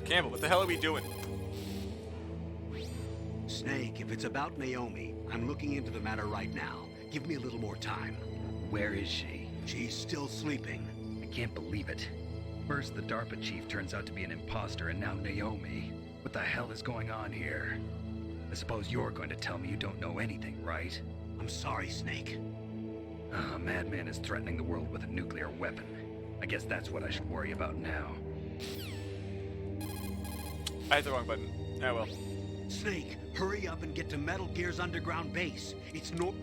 Campbell, what the hell are we doing? Snake, if it's about Naomi, I'm looking into the matter right now. Give me a little more time. Where is she? She's still sleeping. I can't believe it. First, the DARPA chief turns out to be an imposter, and now Naomi. What the hell is going on here? I suppose you're going to tell me you don't know anything, right? I'm sorry, Snake. A madman is threatening the world with a nuclear weapon. I guess that's what I should worry about now. I hit the wrong button. Oh well. Snake, hurry up and get to Metal Gear's underground base. It's no...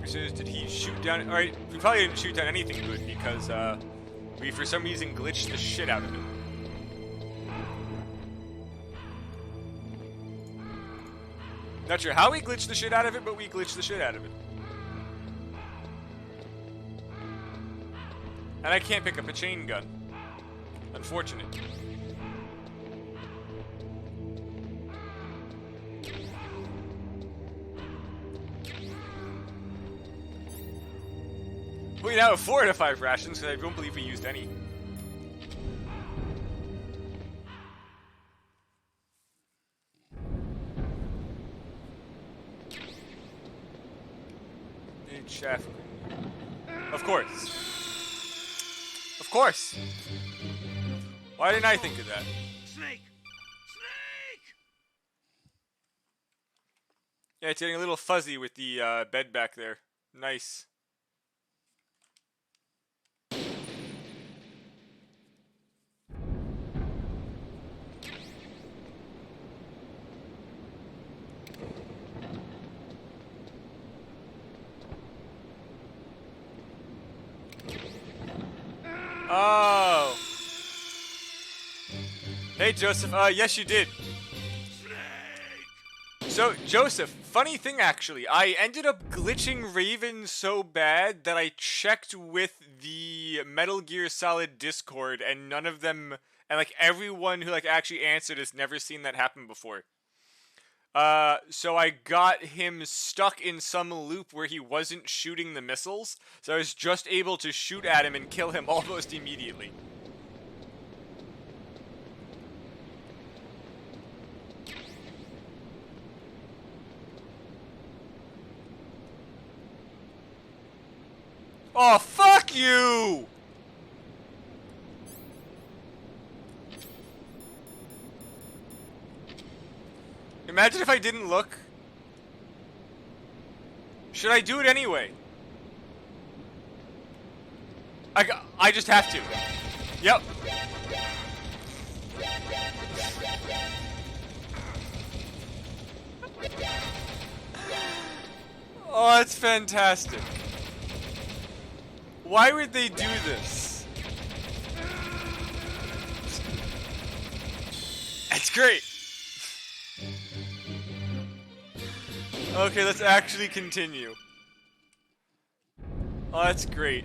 As soon as did he shoot down... Alright, we probably didn't shoot down anything good because, we for some reason glitched the shit out of it. Not sure how we glitched the shit out of it, but we glitched the shit out of it. And I can't pick up a chain gun. Unfortunate. We now have 4 out of 5 rations, because I don't believe we used any. Shaft. Of course. Of course. Why didn't I think of that? Snake! Snake! Yeah, it's getting a little fuzzy with the bed back there. Nice. Oh. Hey, Joseph. Yes, you did. So, Joseph, funny thing actually, I ended up glitching Raven so bad that I checked with the Metal Gear Solid Discord, and none of them, and like everyone who like actually answered has never seen that happen before. So I got him stuck in some loop where he wasn't shooting the missiles, so I was just able to shoot at him and kill him almost immediately. Oh, fuck you! Imagine if I didn't look. Should I do it anyway? I just have to. Yep. Oh, it's fantastic. Why would they do this? It's great. Okay, let's actually continue. Oh, that's great.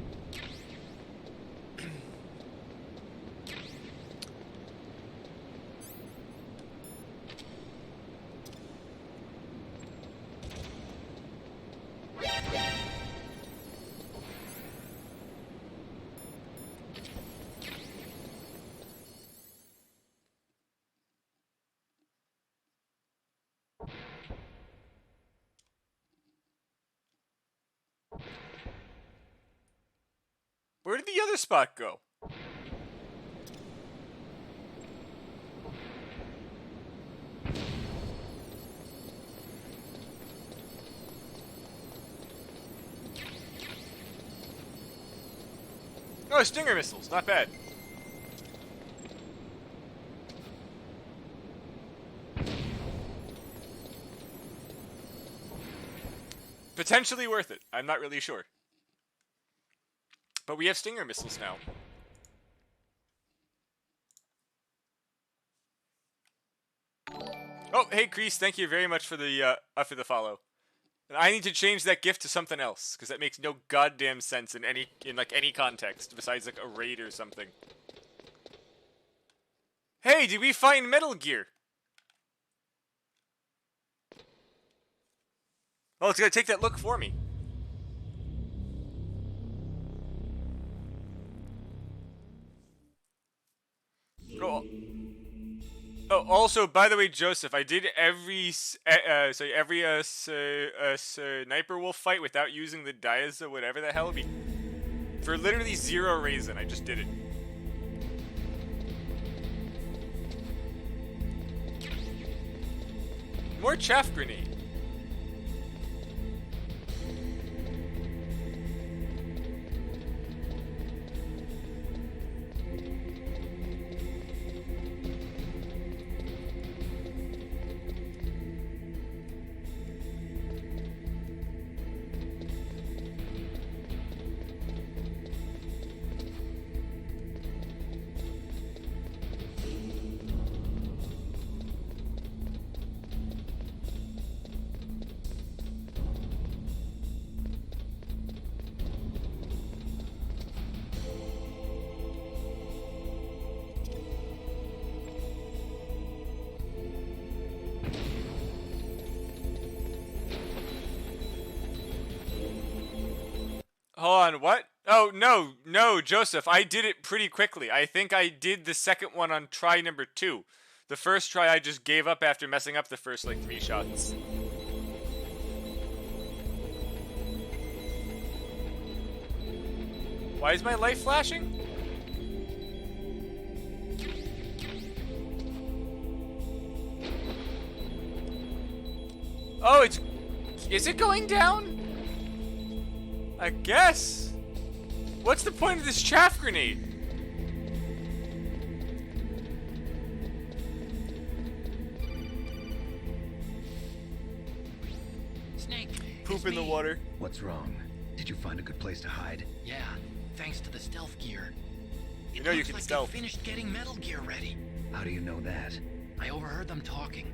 Where did the other spot go? Oh, Stinger missiles, not bad. Potentially worth it. I'm not really sure. But we have Stinger missiles now. Oh, hey, Kreese, thank you very much for the follow. And I need to change that gift to something else, because that makes no goddamn sense in any context, besides like a raid or something. Hey, did we find Metal Gear? Well, it's gonna take that look for me. Oh, also, by the way, Joseph, I did every sniper wolf fight without using the Diaza, whatever the hell, for literally zero reason. I just did it. More chaff grenade. Hold on, what? Oh, no, Joseph, I did it pretty quickly. I think I did the second one on try number 2. The first try I just gave up after messing up the first, 3 shots. Why is my life flashing? Oh, is it going down? I guess. What's the point of this chaff grenade? Snake. Poop in the water. What's wrong? Did you find a good place to hide? Yeah, thanks to the stealth gear. You know you can like stealth. They finished getting Metal Gear ready. How do you know that? I overheard them talking.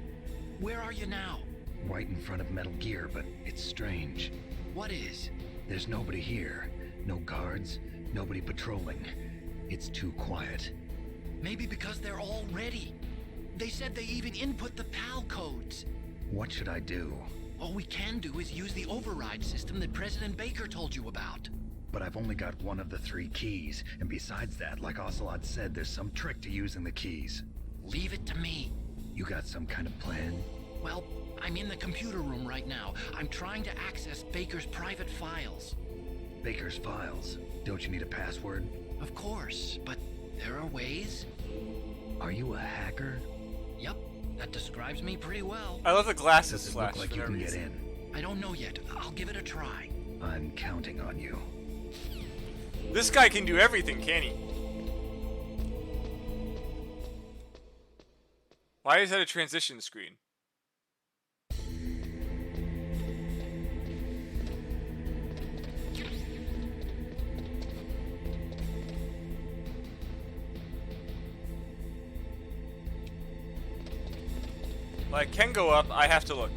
Where are you now? Right in front of Metal Gear, but it's strange. What is? There's nobody here. No guards, nobody patrolling. It's too quiet. Maybe because they're all ready. They said they even input the PAL codes. What should I do? All we can do is use the override system that President Baker told you about. But I've only got one of the 3 keys, and besides that, like Ocelot said, there's some trick to using the keys. Leave it to me. You got some kind of plan? Well, I'm in the computer room right now. I'm trying to access Baker's private files. Baker's files? Don't you need a password? Of course, but there are ways. Are you a hacker? Yup, that describes me pretty well. I love the glasses Does it flash look like for you no can reason. get in? I don't know yet. I'll give it a try. I'm counting on you. This guy can do everything, can he? Why is that a transition screen? Well, I can go up, I have to look.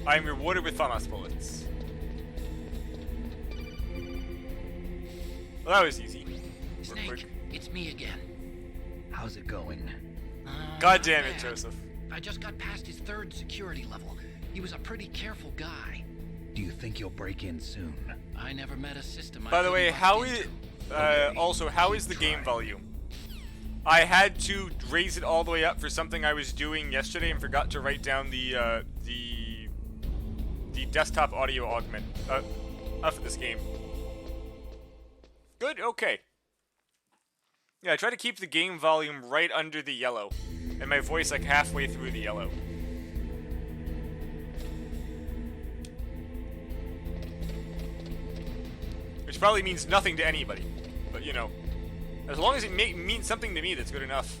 I am rewarded with FAMAS bullets. Well, that was easy. Snake, it's me again. How's it going? God Not damn it, bad. Joseph. I just got past his 3rd security level. He was a pretty careful guy. Do you think you'll break in soon? I never met a system. By the way, how is? is also how is the game volume? I had to raise it all the way up for something I was doing yesterday and forgot to write down the desktop audio augment for this game. Good, okay. Yeah, I try to keep the game volume right under the yellow, and my voice like halfway through the yellow. Which probably means nothing to anybody, but you know, as long as it means something to me, that's good enough.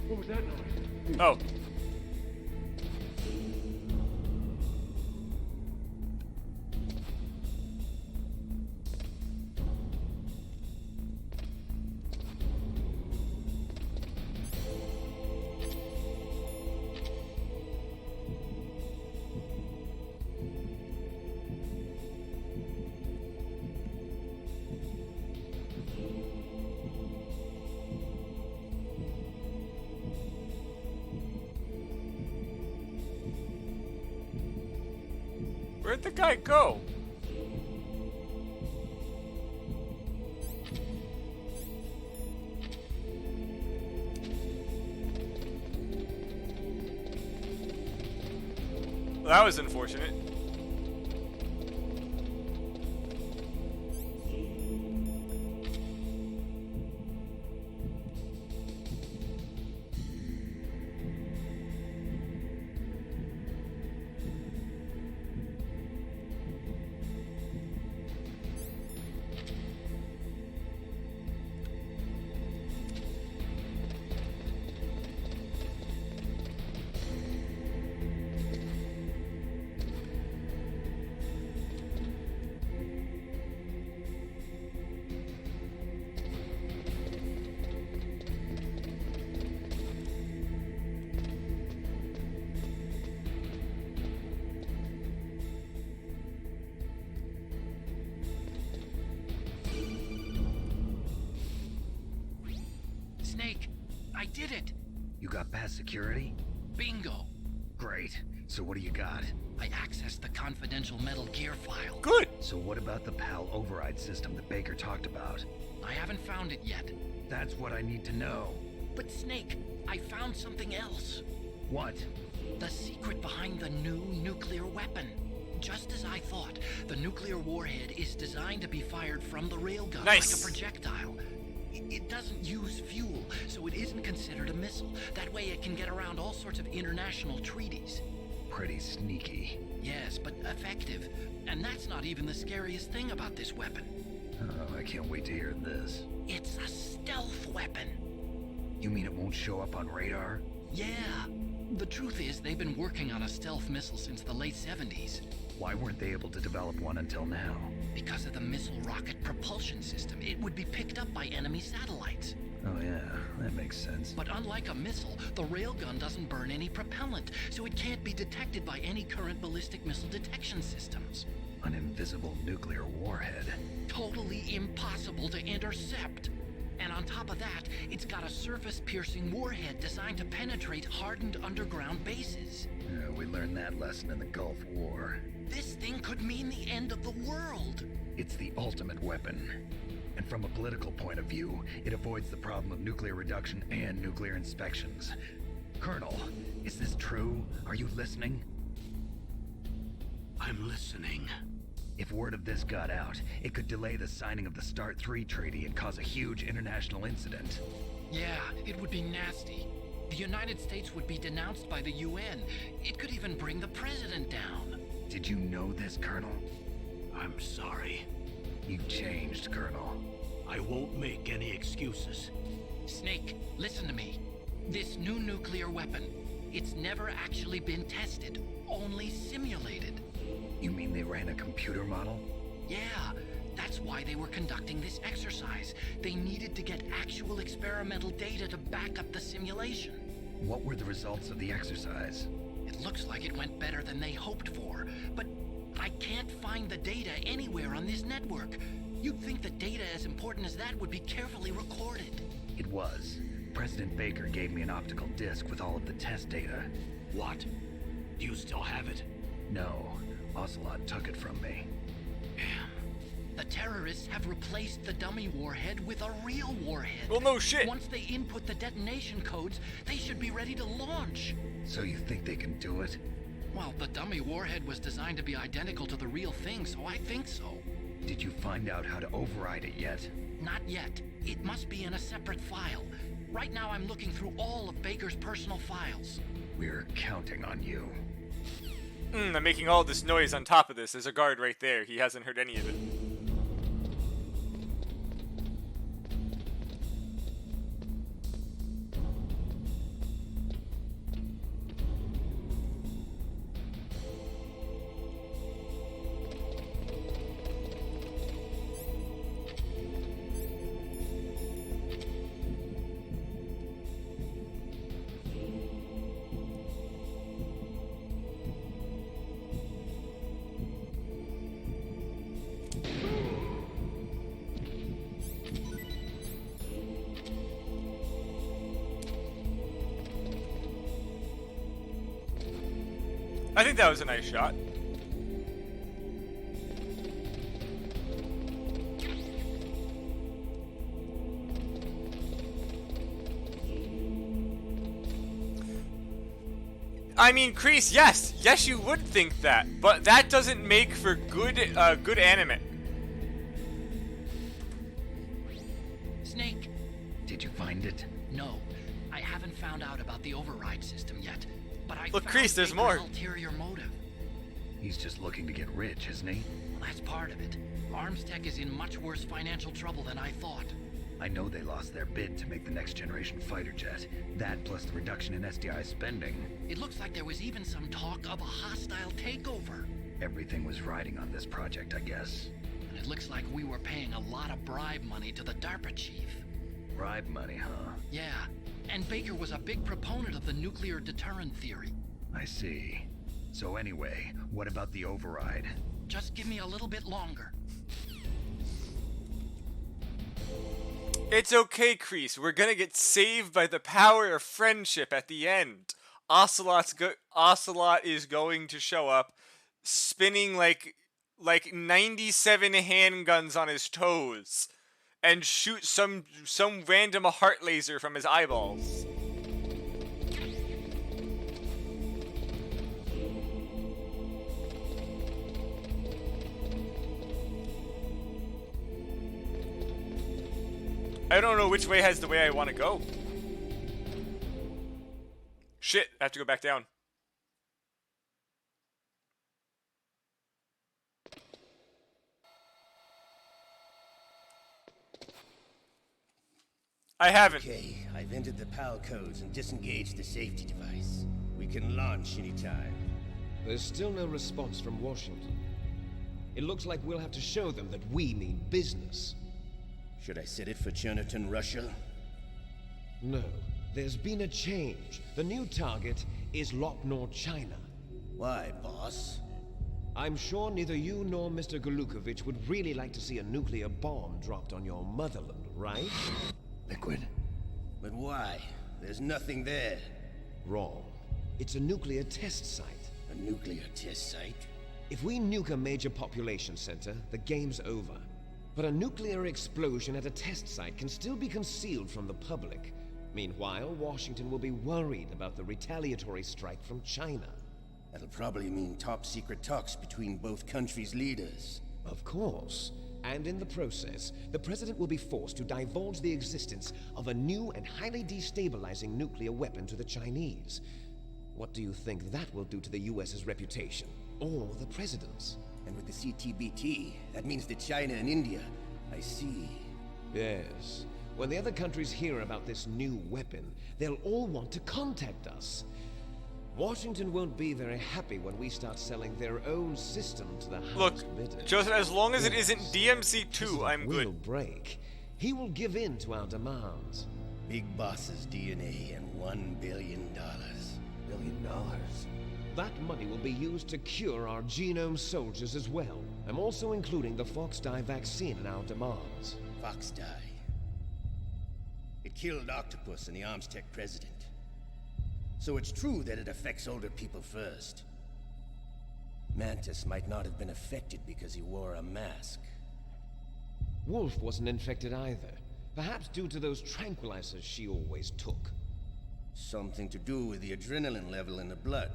What was that noise? Oh. Where'd the guy go? Well, that was unfortunate. Snake, I did it! You got past security? Bingo! Great. So what do you got? I accessed the confidential Metal Gear file. Good. So what about the PAL override system that Baker talked about? I haven't found it yet. That's what I need to know. But Snake, I found something else. What? The secret behind the new nuclear weapon. Just as I thought, the nuclear warhead is designed to be fired from the railgun Nice. like a projectile. It doesn't use fuel, so it isn't considered a missile. That way it can get around all sorts of international treaties. Pretty sneaky. Yes, but effective. And that's not even the scariest thing about this weapon. Oh, I can't wait to hear this. It's a stealth weapon. You mean it won't show up on radar? Yeah. The truth is, they've been working on a stealth missile since the late 70s. Why weren't they able to develop one until now? Because of the missile rocket propulsion system, it would be picked up by enemy satellites. Oh yeah, that makes sense. But unlike a missile, the railgun doesn't burn any propellant, so it can't be detected by any current ballistic missile detection systems. An invisible nuclear warhead. Totally impossible to intercept. And on top of that, it's got a surface-piercing warhead designed to penetrate hardened underground bases. Yeah, we learned that lesson in the Gulf War. This thing could mean the end of the world. It's the ultimate weapon. And from a political point of view, it avoids the problem of nuclear reduction and nuclear inspections. Colonel, is this true? Are you listening? I'm listening. If word of this got out, it could delay the signing of the START 3 treaty and cause a huge international incident. Yeah, it would be nasty. The United States would be denounced by the UN. It could even bring the president down. Did you know this, Colonel? I'm sorry. You've changed, Colonel. I won't make any excuses. Snake, listen to me. This new nuclear weapon, it's never actually been tested, only simulated. You mean they ran a computer model? Yeah, that's why they were conducting this exercise. They needed to get actual experimental data to back up the simulation. What were the results of the exercise? It looks like it went better than they hoped for, but I can't find the data anywhere on this network. You'd think that data as important as that would be carefully recorded. It was. President Baker gave me an optical disc with all of the test data. What? Do you still have it? No, Ocelot took it from me. The terrorists have replaced the dummy warhead with a real warhead. Well, no shit. Once they input the detonation codes, they should be ready to launch. So you think they can do it? Well, the dummy warhead was designed to be identical to the real thing, so I think so. Did you find out how to override it yet? Not yet. It must be in a separate file. Right now I'm looking through all of Baker's personal files. We're counting on you. I'm making all this noise on top of this. There's a guard right there. He hasn't heard any of it. I think that was a nice shot. I mean, Kreese, yes, you would think that, but that doesn't make for good anime. Snake. Did you find it? No, I haven't found out about the override system yet. But I Look, found Kreese, there's Baker's more. ulterior motive. He's just looking to get rich, isn't he? Well, that's part of it. Armstech is in much worse financial trouble than I thought. I know they lost their bid to make the next generation fighter jet. That plus the reduction in SDI spending. It looks like there was even some talk of a hostile takeover. Everything was riding on this project, I guess. And it looks like we were paying a lot of bribe money to the DARPA chief. Bribe money, huh? Yeah, and Baker was a big proponent of the nuclear deterrent theory. I see. So anyway, what about the override? Just give me a little bit longer. It's okay, Kreese. We're gonna get saved by the power of friendship at the end. Ocelot is going to show up, spinning like 97 handguns on his toes, and shoot some random heart laser from his eyeballs. I don't know which way has the way I want to go. Shit, I have to go back down. I haven't. Okay, I've entered the PAL codes and disengaged the safety device. We can launch anytime. There's still no response from Washington. It looks like we'll have to show them that we mean business. Should I set it for Chernobyl, Russia? No, there's been a change. The new target is Lopnor, China. Why, boss? I'm sure neither you nor Mr. Golukovich would really like to see a nuclear bomb dropped on your motherland, right? Liquid. But why? There's nothing there. Wrong. It's a nuclear test site. A nuclear test site? If we nuke a major population center, the game's over. But a nuclear explosion at a test site can still be concealed from the public. Meanwhile, Washington will be worried about the retaliatory strike from China. That'll probably mean top-secret talks between both countries' leaders. Of course. And in the process, the President will be forced to divulge the existence of a new and highly destabilizing nuclear weapon to the Chinese. What do you think that will do to the US's reputation? Or the President's? And with the CTBT, that means that China and India. I see. Yes. When the other countries hear about this new weapon, they'll all want to contact us. Washington won't be very happy when we start selling their own system to the highest bidder. Look, Joseph, as long as it Yes. isn't DMC2, I'm will good. break. He will give in to our demands. Big boss's DNA and $1 billion. $1 billion. That money will be used to cure our genome soldiers as well. I'm also including the Foxdie vaccine in our demands. Foxdie. It killed Octopus and the Armstech president. So it's true that it affects older people first. Mantis might not have been affected because he wore a mask. Wolf wasn't infected either. Perhaps due to those tranquilizers she always took. Something to do with the adrenaline level in the blood.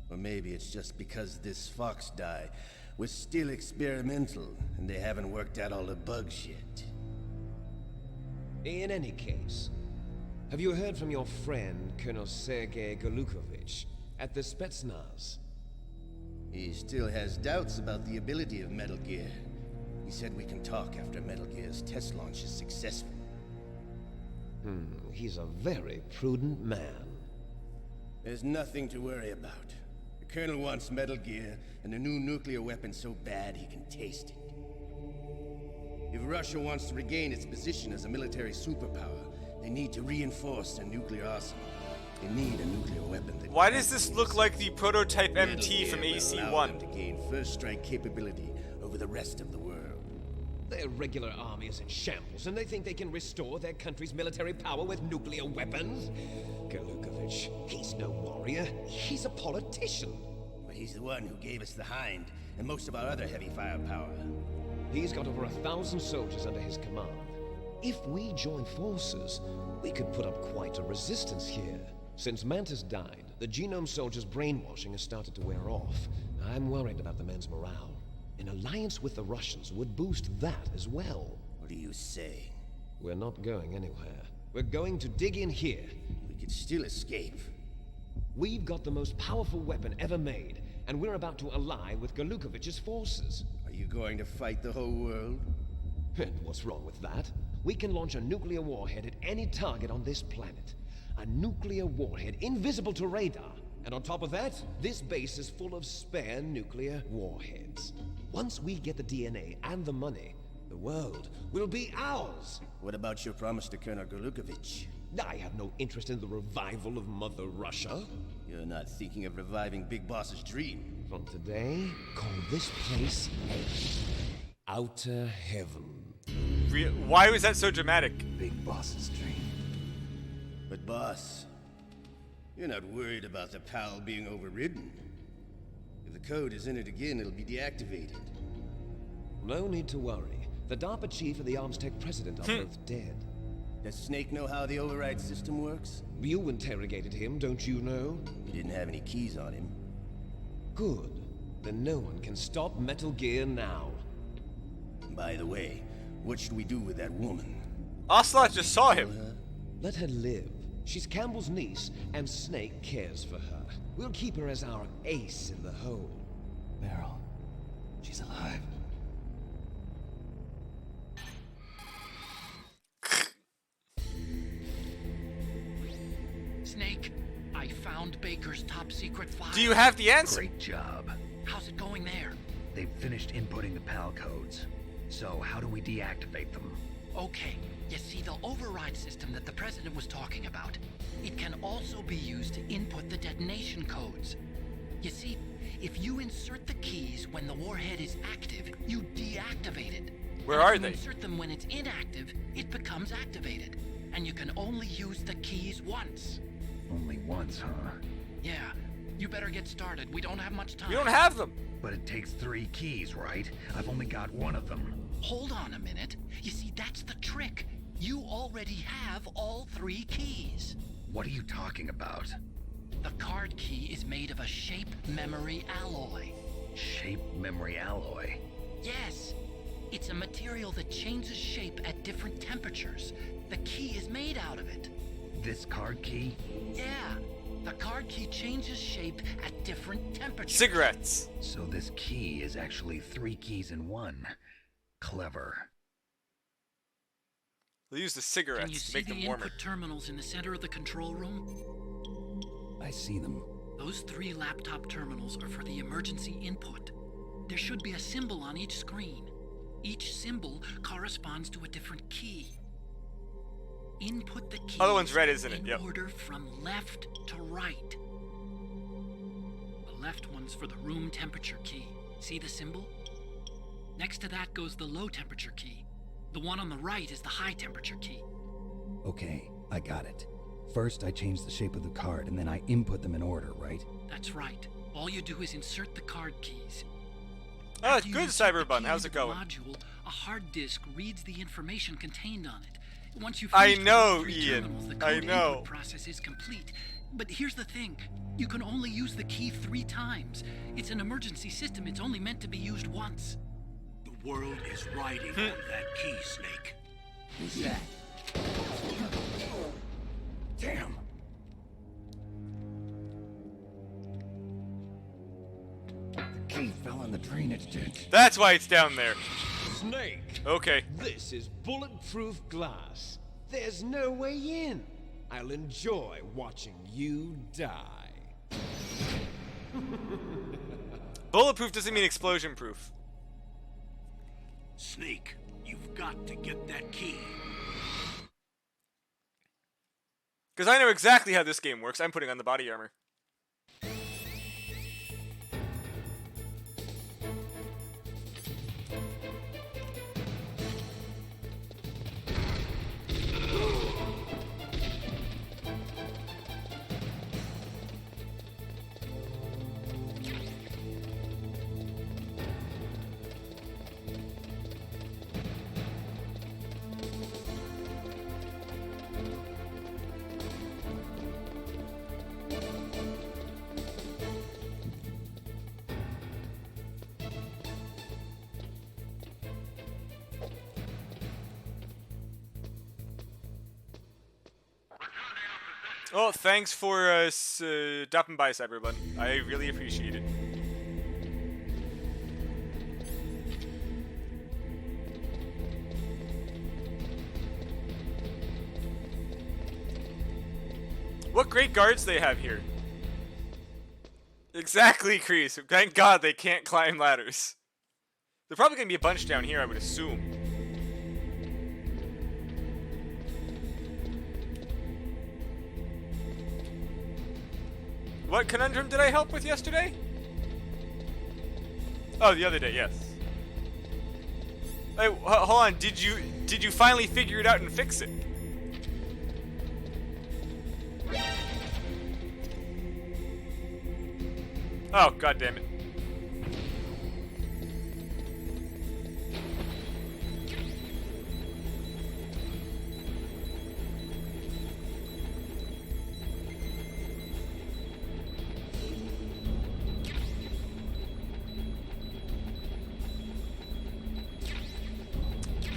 Or maybe it's just because this Foxdie was still experimental and they haven't worked out all the bugs yet. In any case, have you heard from your friend, Colonel Sergei Golukovich, at the Spetsnaz? He still has doubts about the ability of Metal Gear. He said we can talk after Metal Gear's test launch is successful. He's a very prudent man. There's nothing to worry about. The Colonel wants Metal Gear and a new nuclear weapon so bad he can taste it. If Russia wants to regain its position as a military superpower, they need to reinforce their nuclear arsenal. They need a nuclear weapon that... Why does this look like the prototype Metal MT Gear from will allow AC1? them to gain first strike capability over the rest of the world. Their regular army is in shambles, and they think they can restore their country's military power with nuclear weapons? Golukovich, he's no warrior. He's a politician. But he's the one who gave us the Hind and most of our other heavy firepower. He's got over 1,000 soldiers under his command. If we join forces, we could put up quite a resistance here. Since Mantis died, the Genome Soldier's brainwashing has started to wear off. I'm worried about the men's morale. An alliance with the Russians would boost that as well. What are you saying? We're not going anywhere. We're going to dig in here. We could still escape. We've got the most powerful weapon ever made, and we're about to ally with Galukovich's forces. Are you going to fight the whole world? And what's wrong with that? We can launch a nuclear warhead at any target on this planet. A nuclear warhead invisible to radar. And on top of that, this base is full of spare nuclear warheads. Once we get the DNA and the money, the world will be ours. What about your promise to Colonel Galukovich? I have no interest in the revival of Mother Russia. You're not thinking of reviving Big Boss's dream. From today, call this place Outer Heaven. Why was that so dramatic? Big Boss's dream. But boss, you're not worried about the PAL being overridden. If the code is entered again, it'll be deactivated. No need to worry. The DARPA chief and the Armstech president are both dead. Does Snake know how the override system works? You interrogated him, don't you know? He didn't have any keys on him. Good. Then no one can stop Metal Gear now. By the way, what should we do with that woman? Ocelot just saw him. Let her live. She's Campbell's niece, and Snake cares for her. We'll keep her as our ace in the hole. Meryl. She's alive. Snake, I found Baker's top secret file. Do you have the answer? Great job. How's it going there? They've finished inputting the PAL codes. So how do we deactivate them? Okay, you see the override system that the president was talking about. It can also be used to input the detonation codes. You see, if you insert the keys when the warhead is active, you deactivate it. Where And are if they? you insert them when it's inactive, it becomes activated. And you can only use the keys once. Only once, huh? Yeah, you better get started. We don't have much time. We don't have them. But it takes 3 keys, right? I've only got 1 of them. Hold on a minute. You see, that's the trick. You already have all 3 keys. What are you talking about? The card key is made of a shape memory alloy. Shape memory alloy. Yes, it's a material that changes shape at different temperatures. The key is made out of it. This card key? Yeah, the card key changes shape at different temperatures. Cigarettes. So this key is actually 3 keys in 1. Clever. We'll use the Can you cigarettes to see make the them warmer. input terminals in the center of the control room? I see them. Those 3 laptop terminals are for the emergency input. There should be a symbol on each screen. Each symbol corresponds to a different key. Input the keys Other one's red, isn't it? in Yep. order from left to right. The left one's for the room temperature key. See the symbol? Next to that goes the low temperature key. The one on the right is the high temperature key. Okay, I got it. First, I change the shape of the card, and then I input them in order, right? That's right. All you do is insert the card keys. Oh, After you good, insert the Cyberbun. key How's it into the going? Module, a hard disk reads the information contained on it. Once you've I finished with know, all 3 Ian. terminals, the I code know. input process is complete. But here's the thing. You can only use the key 3 times. It's an emergency system. It's only meant to be used once. The world is riding on that key, Snake. Who's that? Damn! The key fell in the drainage ditch. That's why it's down there. Snake! Okay. This is bulletproof glass. There's no way in. I'll enjoy watching you die. Bulletproof doesn't mean explosion proof. Snake, you've got to get that key. Because I know exactly how this game works. I'm putting on the body armor. Well, thanks for stopping by, Cyberbun. I really appreciate it. What great guards they have here. Exactly, Kreese. Thank God they can't climb ladders. There's probably going to be a bunch down here, I would assume. What conundrum did I help with yesterday? Oh, the other day, yes. Hey, hold on. Did you finally figure it out and fix it? Oh, God damn it.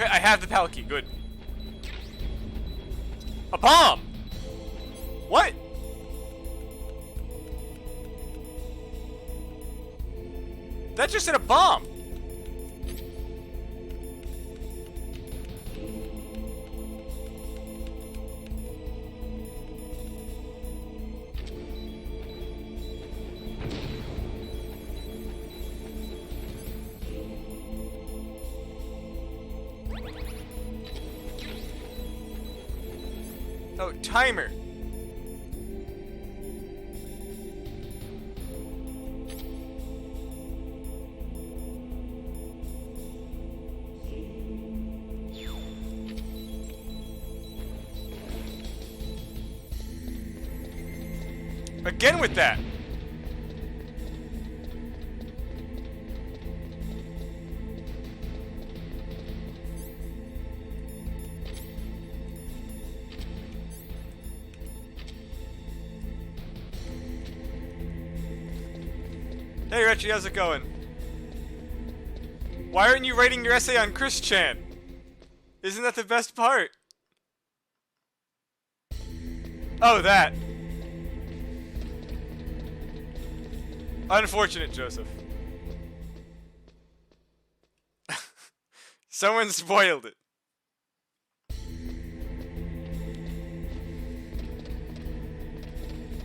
I have the pallet key, good. A bomb! What? That just hit a bomb! Oh, timer. Again with that. Hey Richie, how's it going? Why aren't you writing your essay on Chris Chan? Isn't that the best part? Oh, that. Unfortunate, Joseph. Someone spoiled it.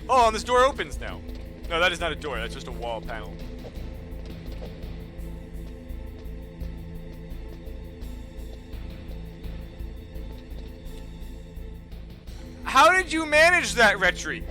Oh, and this door opens now. No, that is not a door. That's just a wall panel. How did you manage that, Retri?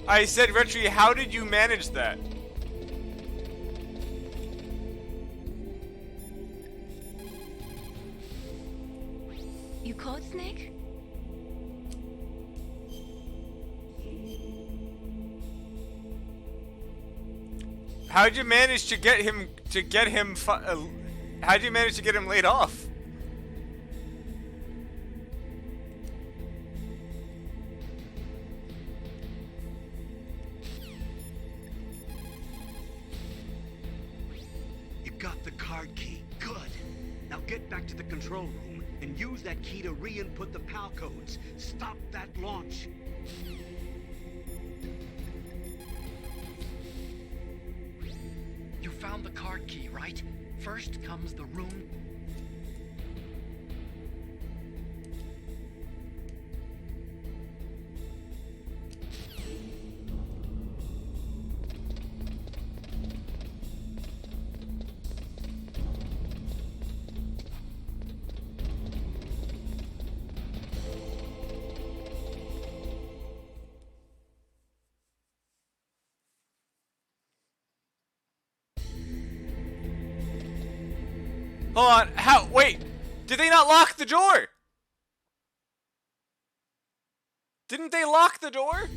I said, Retri, how did you manage that? You called Snake? How'd you manage to get him how'd you manage to get him laid off? Got the card key. Good. Now get back to the control room and use that key to re-input the PAL codes. Stop that launch. You found the card key, right? First comes the room. Hold on. How? Wait. Did they not lock the door? Didn't they lock the door?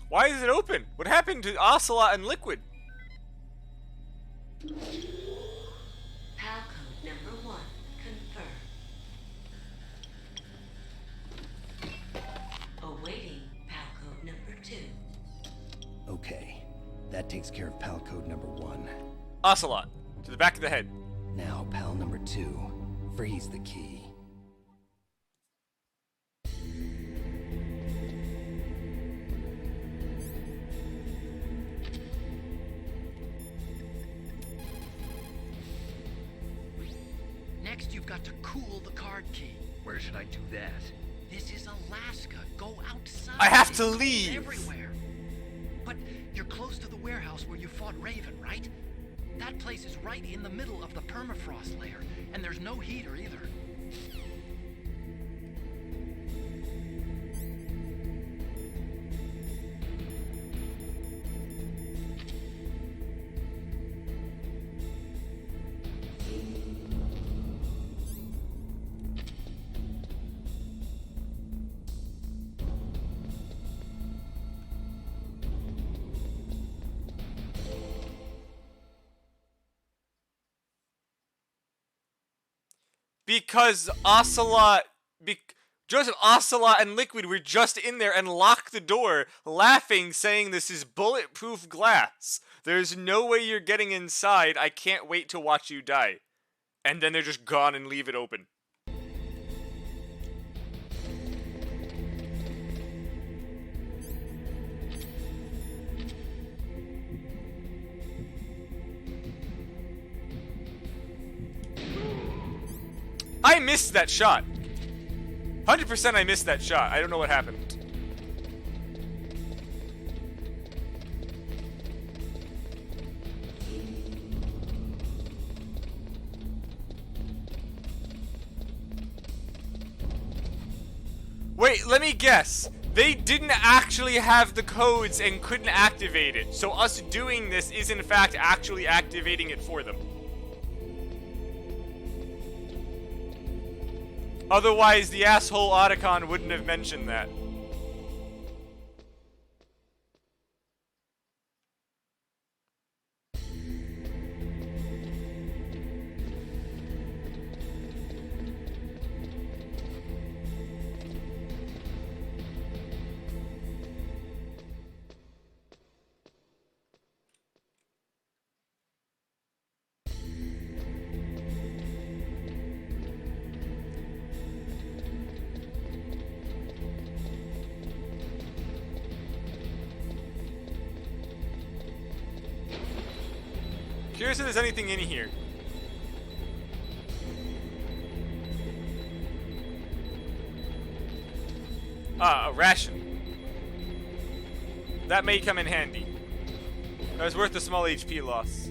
Why is it open? What happened to Ocelot and Liquid? PAL code number 1 confirmed. Awaiting PAL code number 2. Okay, that takes care of PAL code number 1. Ocelot, to the back of the head. Now, PAL number 2. Freeze the key. Next, you've got to cool the card key. Where should I do that? This is Alaska. Go outside. I have to It's leave. everywhere. But you're close to the warehouse where you fought Raven, right? That place is right in the middle of the permafrost layer, and there's no heater either. Because Joseph, Ocelot, and Liquid were just in there and locked the door, laughing, saying this is bulletproof glass. There's no way you're getting inside. I can't wait to watch you die. And then they're just gone and leave it open. I missed that shot. 100% I missed that shot. I don't know what happened. Wait, let me guess. They didn't actually have the codes and couldn't activate it. So us doing this is in fact actually activating it for them. Otherwise, the asshole Otacon wouldn't have mentioned that. Curious if there's anything in here. Ah, a ration. That may come in handy. That was worth a small HP loss.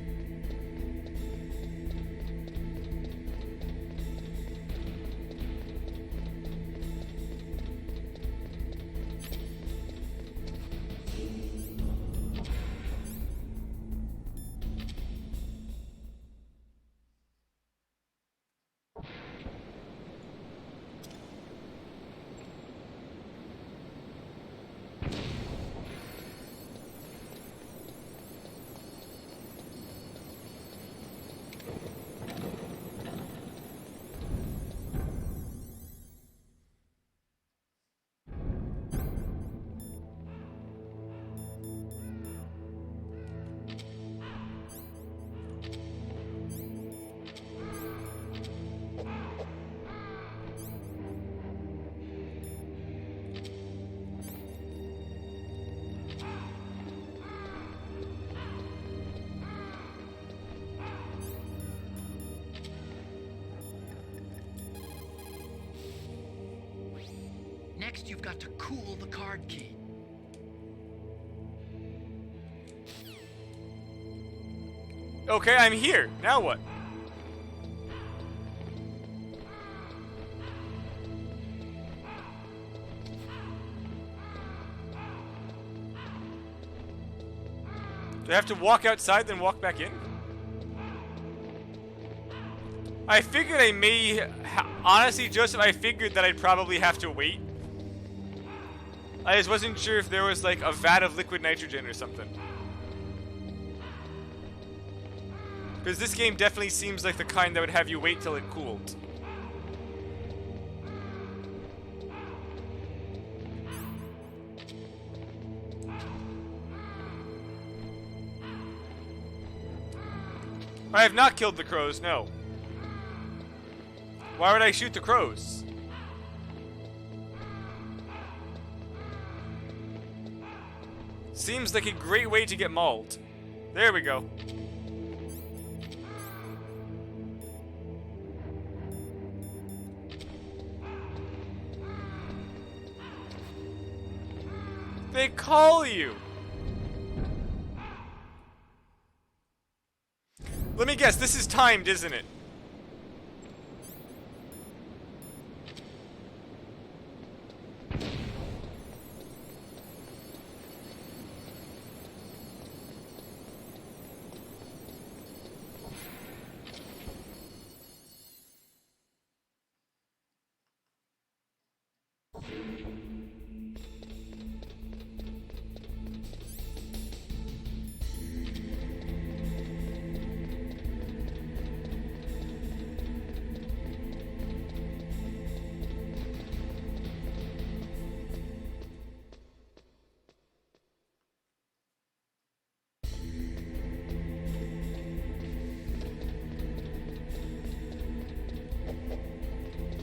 Next, you've got to cool the card key. Okay, I'm here. Now what? Do I have to walk outside then walk back in? I figured I may... Honestly, Joseph, I figured that I'd probably have to wait. I just wasn't sure if there was like a vat of liquid nitrogen or something. Because this game definitely seems like the kind that would have you wait till it cooled. I have not killed the crows, no. Why would I shoot the crows? Seems like a great way to get mauled. There we go. They call you. Let me guess, this is timed, isn't it?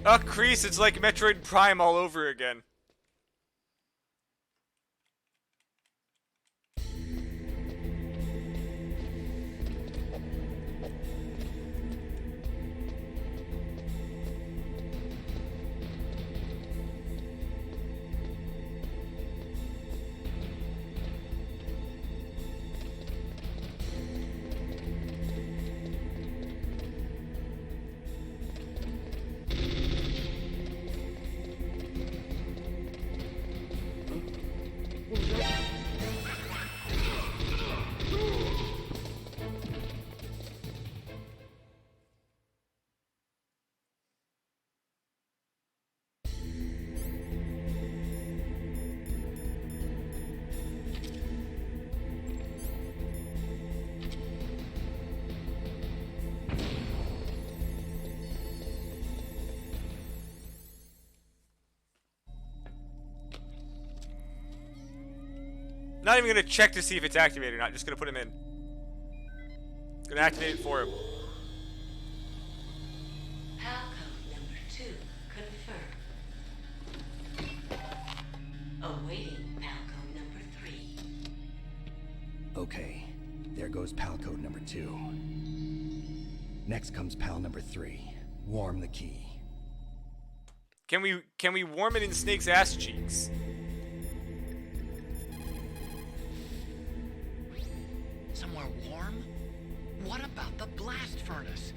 Oh, Kreese, it's like Metroid Prime all over again. Not even gonna check to see if it's activated or not, just gonna put him in. Gonna activate it for him. PAL code number 2 confirmed. Awaiting PAL code number 3. Okay, there goes PAL code number 2. Next comes PAL number 3. Warm the key. Can we warm it in Snake's ass cheeks? Somewhere warm? What about the blast furnace?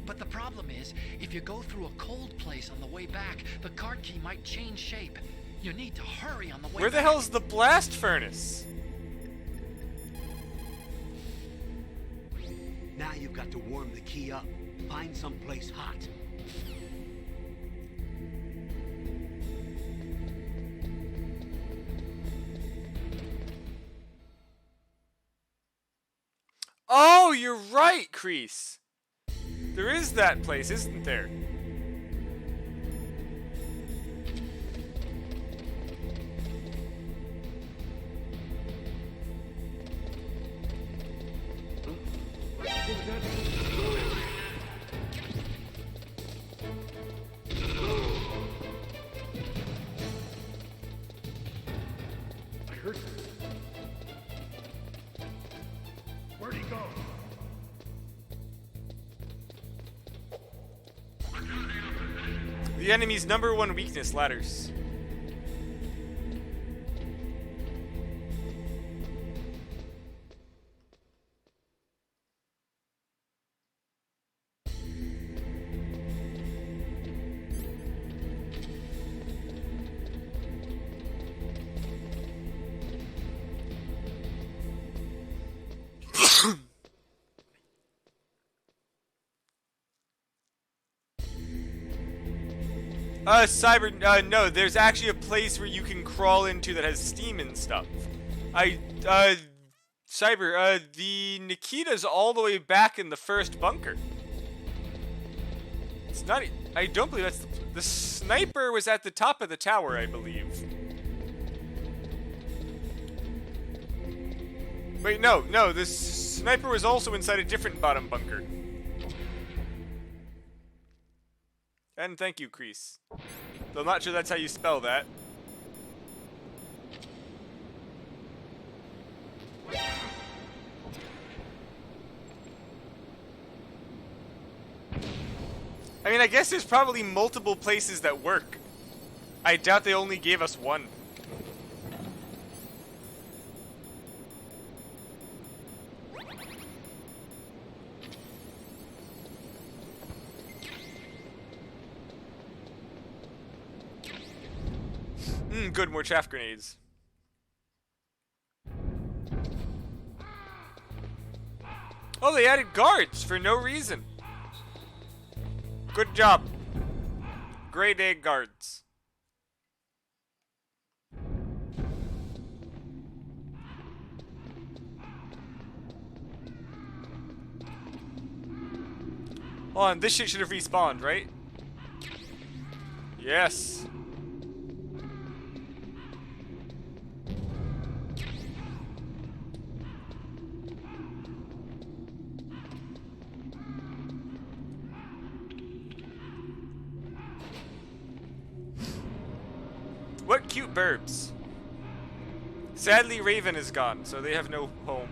But the problem is, if you go through a cold place on the way back, the card key might change shape. You need to hurry on the way Where the back. hell's the blast furnace? Now you've got to warm the key up. Find someplace hot. Oh, you're right, Kreese. There is that place, isn't there? Where'd he go? The enemy's #1 weakness, ladders. Cyber, no, there's actually a place where you can crawl into that has steam and stuff. Cyber, the Nikita's all the way back in the first bunker. It's not, I don't believe that's the sniper was at the top of the tower, I believe. Wait, no, the sniper was also inside a different bottom bunker. And thank you, Kreese. Though I'm not sure that's how you spell that. I mean, I guess there's probably multiple places that work. I doubt they only gave us one. Good, more chaff grenades. Oh, they added guards for no reason. Good job. Grade A guards. Hold on, this shit should have respawned, right? Yes. What cute burbs. Sadly, Raven is gone, so they have no home.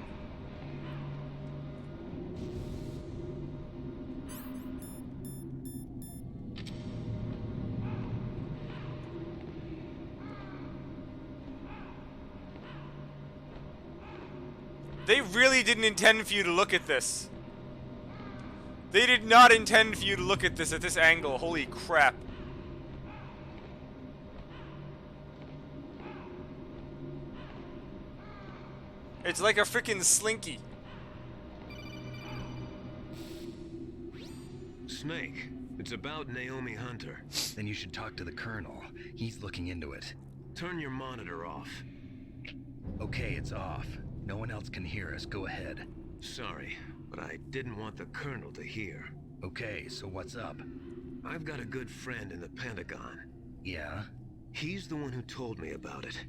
They really didn't intend for you to look at this. They did not intend for you to look at this angle. Holy crap. It's like a freaking slinky. Snake, it's about Naomi Hunter. Then you should talk to the Colonel. He's looking into it. Turn your monitor off. Okay, it's off. No one else can hear us. Go ahead. Sorry, but I didn't want the Colonel to hear. Okay, so what's up? I've got a good friend in the Pentagon. Yeah? He's the one who told me about it.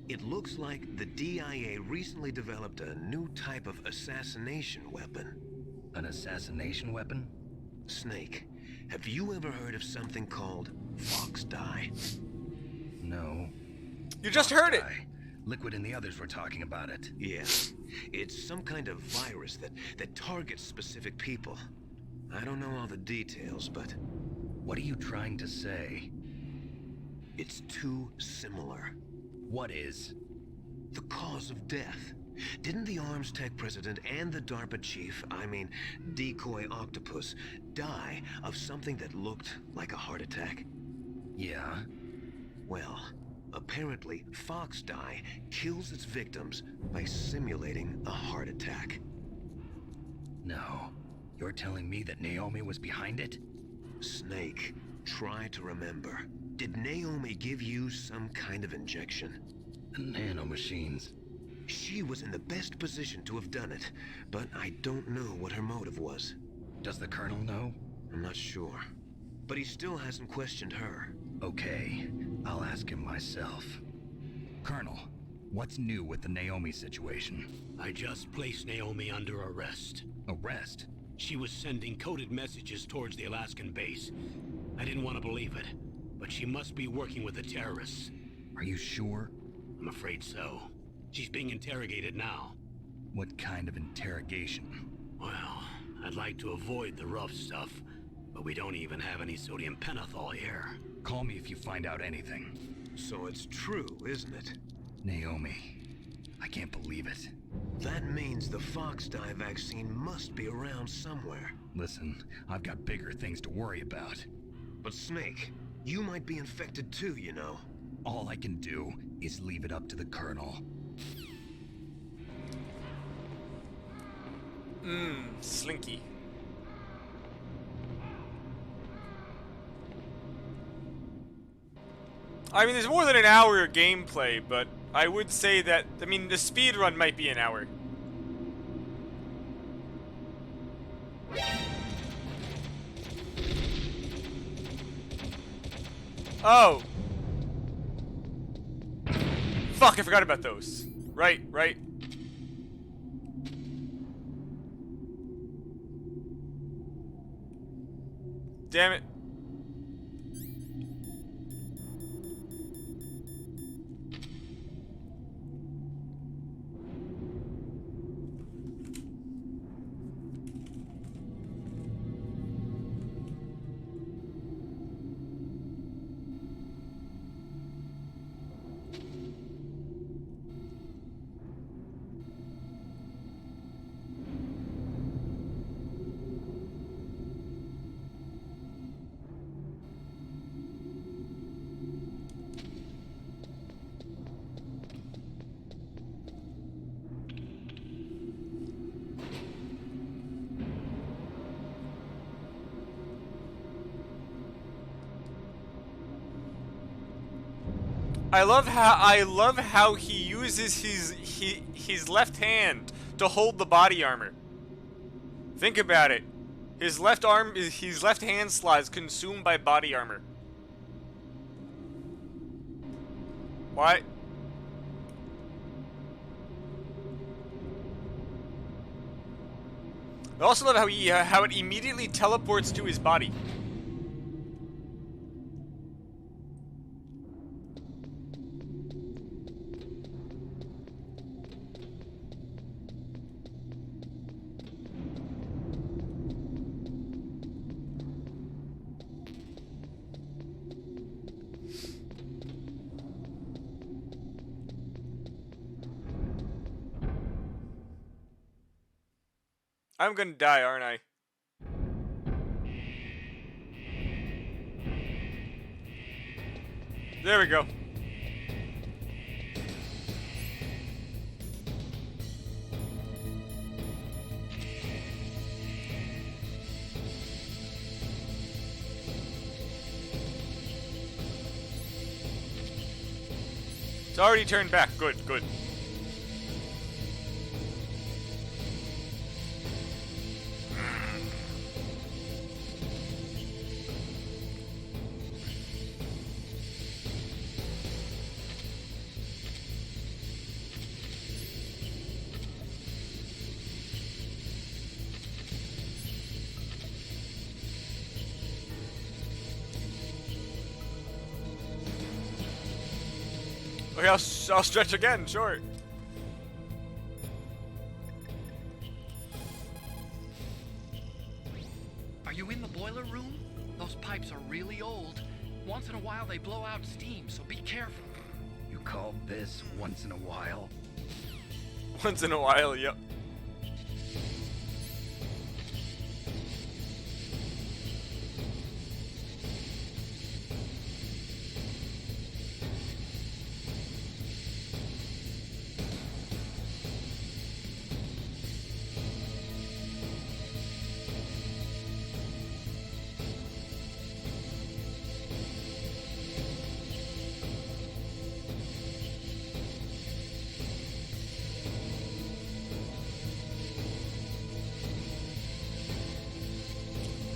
It looks like the DIA recently developed a new type of assassination weapon. An assassination weapon? Snake, have you ever heard of something called Fox Dye? No. You just heard it! Liquid and the others were talking about it. Yeah. It's some kind of virus that targets specific people. I don't know all the details, but... What are you trying to say? It's too similar. What is? The cause of death. Didn't the Arms Tech president and the DARPA chief, I mean, Decoy Octopus, die of something that looked like a heart attack? Yeah? Well, apparently Fox Dye kills its victims by simulating a heart attack. No. You're telling me that Naomi was behind it? Snake, try to remember. Did Naomi give you some kind of injection? The nanomachines. She was in the best position to have done it, but I don't know what her motive was. Does the Colonel know? I'm not sure. But he still hasn't questioned her. Okay, I'll ask him myself. Colonel, what's new with the Naomi situation? I just placed Naomi under arrest. Arrest? She was sending coded messages towards the Alaskan base. I didn't want to believe it, but she must be working with the terrorists. Are you sure? I'm afraid so. She's being interrogated now. What kind of interrogation? Well, I'd like to avoid the rough stuff, but we don't even have any sodium pentothal here. Call me if you find out anything. So it's true, isn't it? Naomi. I can't believe it. That means the Fox Dye vaccine must be around somewhere. Listen, I've got bigger things to worry about. But Snake, you might be infected too, you know. All I can do is leave it up to the Colonel. Slinky. I mean, there's more than an hour of gameplay, but I would say that, I mean, the speed run might be an hour. Oh. Fuck, I forgot about those. Right. Damn it. I love how he uses his left hand to hold the body armor. Think about it. His left hand slot is consumed by body armor. What? I also love how it immediately teleports to his body. I'm gonna die, aren't I? There we go. It's already turned back. Good. Okay, I'll stretch again, sure. Are you in the boiler room? Those pipes are really old. Once in a while they blow out steam, so be careful. You call this once in a while? Once in a while, yep.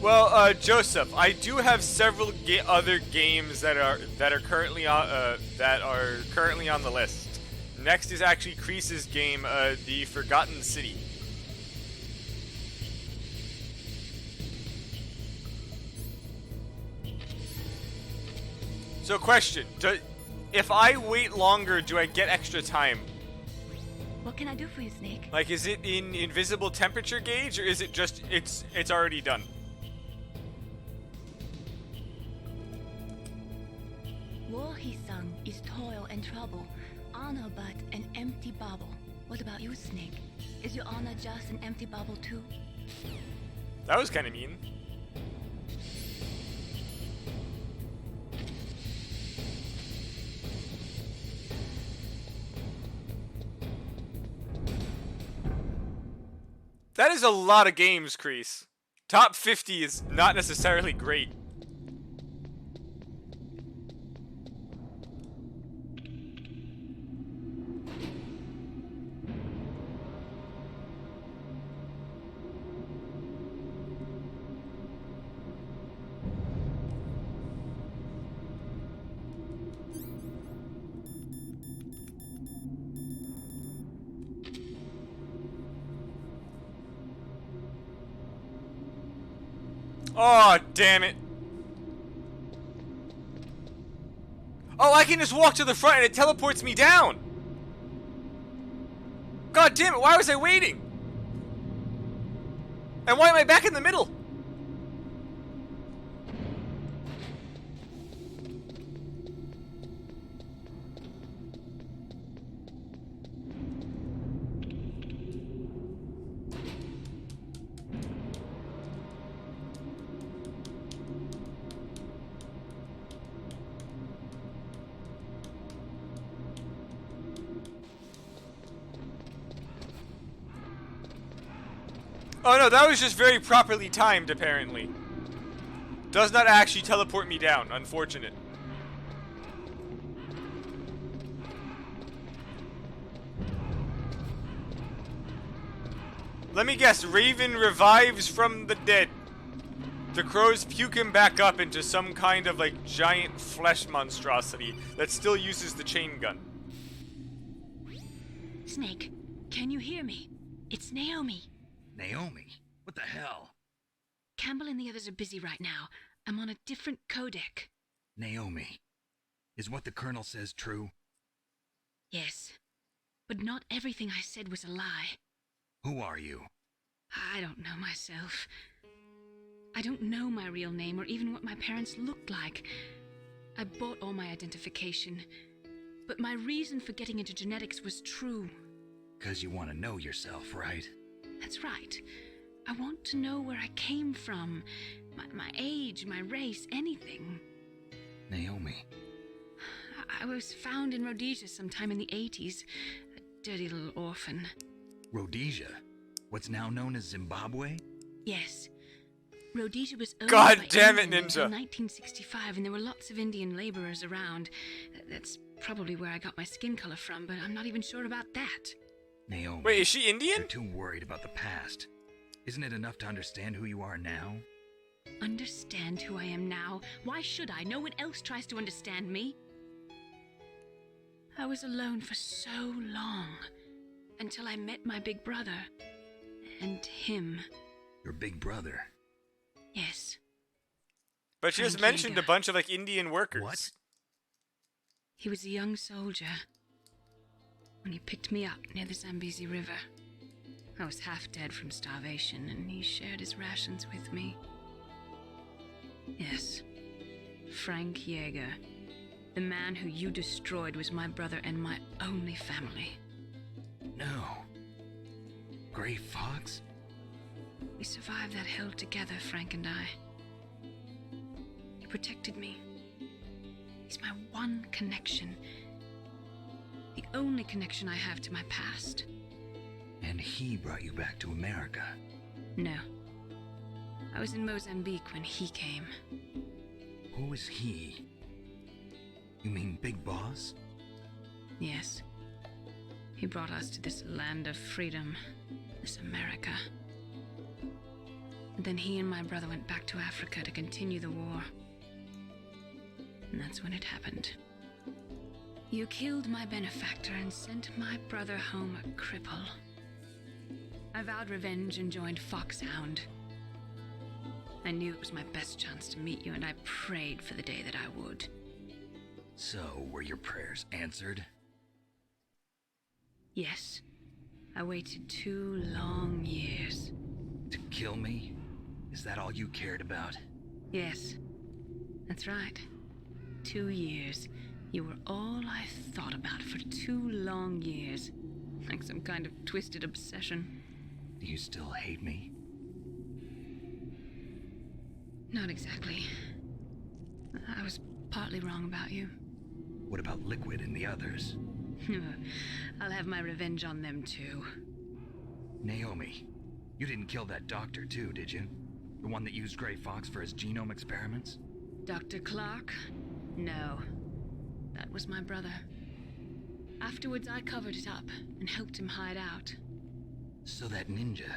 Well, Joseph, I do have several other games that are currently on the list. Next is actually Kreese's game, The Forgotten City. So, question: if I wait longer, do I get extra time? What can I do for you, Snake? Like, is it in invisible temperature gauge, or is it just it's already done? War, he sung, is toil and trouble, honor but an empty bubble. What about you, Snake? Is your honor just an empty bubble too? That was kind of mean. That is a lot of games, Kreese. Top 50 is not necessarily great. Oh, damn it. Oh, I can just walk to the front and it teleports me down. God damn it, why was I waiting? And why am I back in the middle? Oh no, that was just very properly timed, apparently. Does not actually teleport me down. Unfortunate. Let me guess, Raven revives from the dead. The crows puke him back up into some kind of, like, giant flesh monstrosity that still uses the chain gun. Snake, can you hear me? It's Naomi. Naomi? What the hell? Campbell and the others are busy right now. I'm on a different codec. Naomi, is what the Colonel says true? Yes, but not everything I said was a lie. Who are you? I don't know myself. I don't know my real name or even what my parents looked like. I bought all my identification, but my reason for getting into genetics was true. 'Cause you want to know yourself, right? That's right. I want to know where I came from, my age, my race, anything. Naomi. I was found in Rhodesia sometime in the 80s, a dirty little orphan. Rhodesia? What's now known as Zimbabwe? Yes. Rhodesia was owned God by damn it, England Ninja. until 1965, and there were lots of Indian laborers around. That's probably where I got my skin color from, but I'm not even sure about that. Naomi. Wait, is she Indian? You're too worried about the past. Isn't it enough to understand who you are now? Understand who I am now? Why should I? No one else tries to understand me. I was alone for so long, until I met my big brother. And him. Your big brother? Yes. But she just Frank mentioned Yeager. a bunch of, like, Indian workers. What? He was a young soldier when he picked me up near the Zambezi River. I was half dead from starvation, and he shared his rations with me. Yes, Frank Yeager. The man who you destroyed was my brother and my only family. No. Gray Fox? We survived that hell together, Frank and I. He protected me. He's my one connection. The only connection I have to my past. And he brought you back to America? No. I was in Mozambique when he came. Who is he? You mean Big Boss? Yes. He brought us to this land of freedom, this America. And then he and my brother went back to Africa to continue the war. And that's when it happened. You killed my benefactor and sent my brother home a cripple. I vowed revenge and joined Foxhound. I knew it was my best chance to meet you, and I prayed for the day that I would. So, were your prayers answered? Yes. I waited 2 long years. To kill me? Is that all you cared about? Yes. That's right. 2 years. You were all I thought about for 2 long years. Like some kind of twisted obsession. Do you still hate me? Not exactly. I was partly wrong about you. What about Liquid and the others? I'll have my revenge on them too. Naomi, you didn't kill that doctor too, did you? The one that used Gray Fox for his genome experiments? Dr. Clark? No. That was my brother. Afterwards, I covered it up and helped him hide out. So that ninja,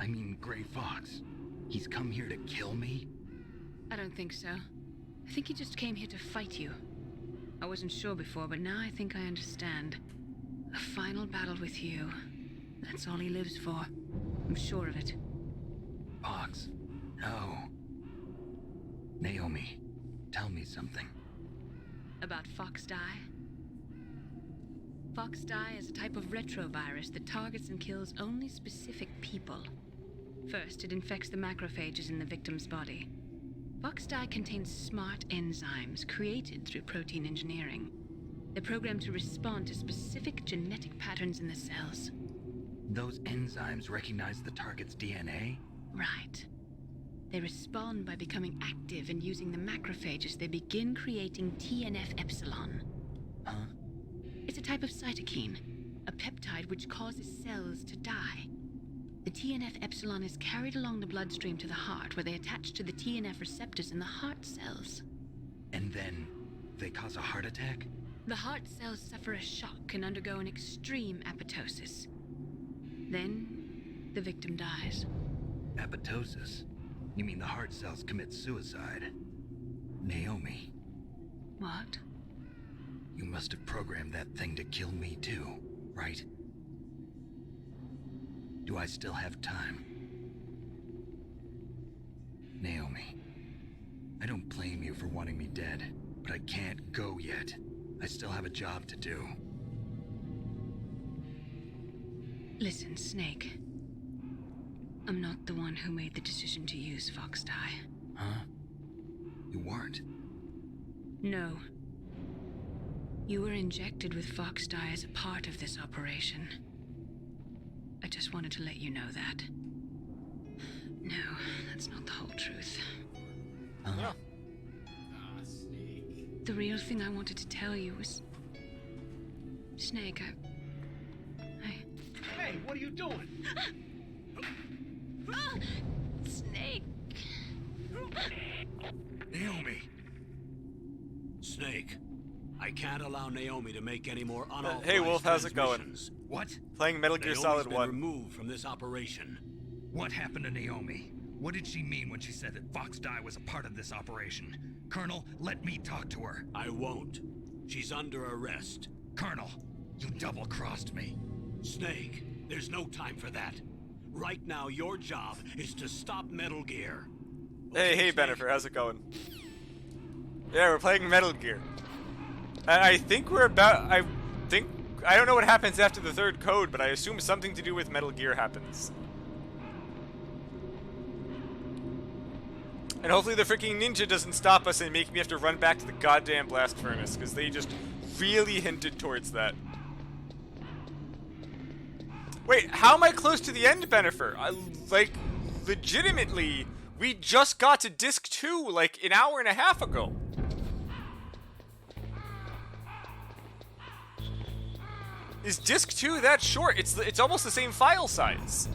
I mean Gray Fox, he's come here to kill me? I don't think so. I think he just came here to fight you. I wasn't sure before, but now I think I understand. A final battle with you. That's all he lives for. I'm sure of it. Fox, no. Naomi, tell me something. About Fox Die? Fox Die is a type of retrovirus that targets and kills only specific people. First, it infects the macrophages in the victim's body. Fox Die contains smart enzymes created through protein engineering. They're programmed to respond to specific genetic patterns in the cells. Those enzymes recognize the target's DNA? Right. They respond by becoming active and using the macrophages. They begin creating TNF-epsilon. Huh? It's a type of cytokine, a peptide which causes cells to die. The TNF-epsilon is carried along the bloodstream to the heart, where they attach to the TNF receptors in the heart cells. And then they cause a heart attack? The heart cells suffer a shock and undergo an extreme apoptosis. Then, the victim dies. Apoptosis? You mean the heart cells commit suicide? Naomi. What? You must have programmed that thing to kill me too, right? Do I still have time? Naomi, I don't blame you for wanting me dead, but I can't go yet. I still have a job to do. Listen, Snake. I'm not the one who made the decision to use Fox Die. Huh? You weren't? No. You were injected with Fox Die as a part of this operation. I just wanted to let you know that. No, that's not the whole truth. Yeah. The real thing I wanted to tell you was... Snake, Hey, what are you doing? Snake! Naomi! Snake, I can't allow Naomi to make any more unauthorized Hey, Wolf, how's it going? transmissions. What? Playing Metal Gear Naomi's Solid been 1. removed from this operation. What happened to Naomi? What did she mean when she said that Fox Die was a part of this operation? Colonel, let me talk to her. I won't. She's under arrest. Colonel, you double-crossed me. Snake, there's no time for that. Right now, your job is to stop Metal Gear. Hey, Okay, hey, Snake? Bennifer, how's it going? Yeah, we're playing Metal Gear. I think we're about... I don't know what happens after the third code, but I assume something to do with Metal Gear happens. And hopefully the freaking ninja doesn't stop us and make me have to run back to the goddamn blast furnace, because they just really hinted towards that. Wait, how am I close to the end, Bennifer? Like, legitimately, we just got to Disc 2, like, an hour and a half ago. Is Disc 2 that short? It's almost the same file size.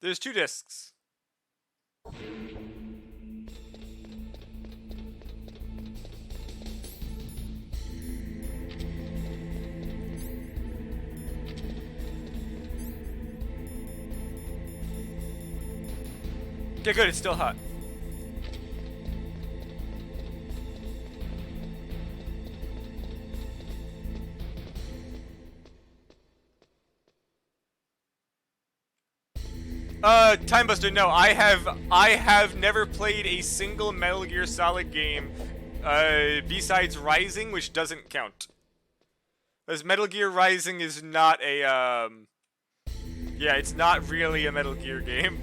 There's 2 discs. Okay, good, it's still hot. Time Buster, no, I have never played a single Metal Gear Solid game, besides Rising, which doesn't count. Because Metal Gear Rising is not a, yeah, it's not really a Metal Gear game.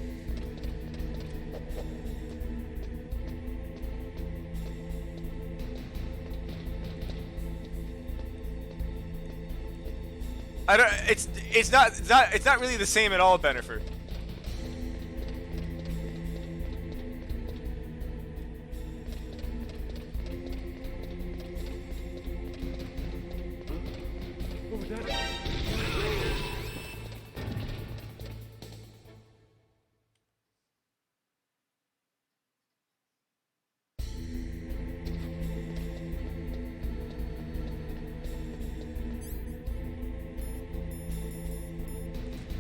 It's not really the same at all, Bennifer.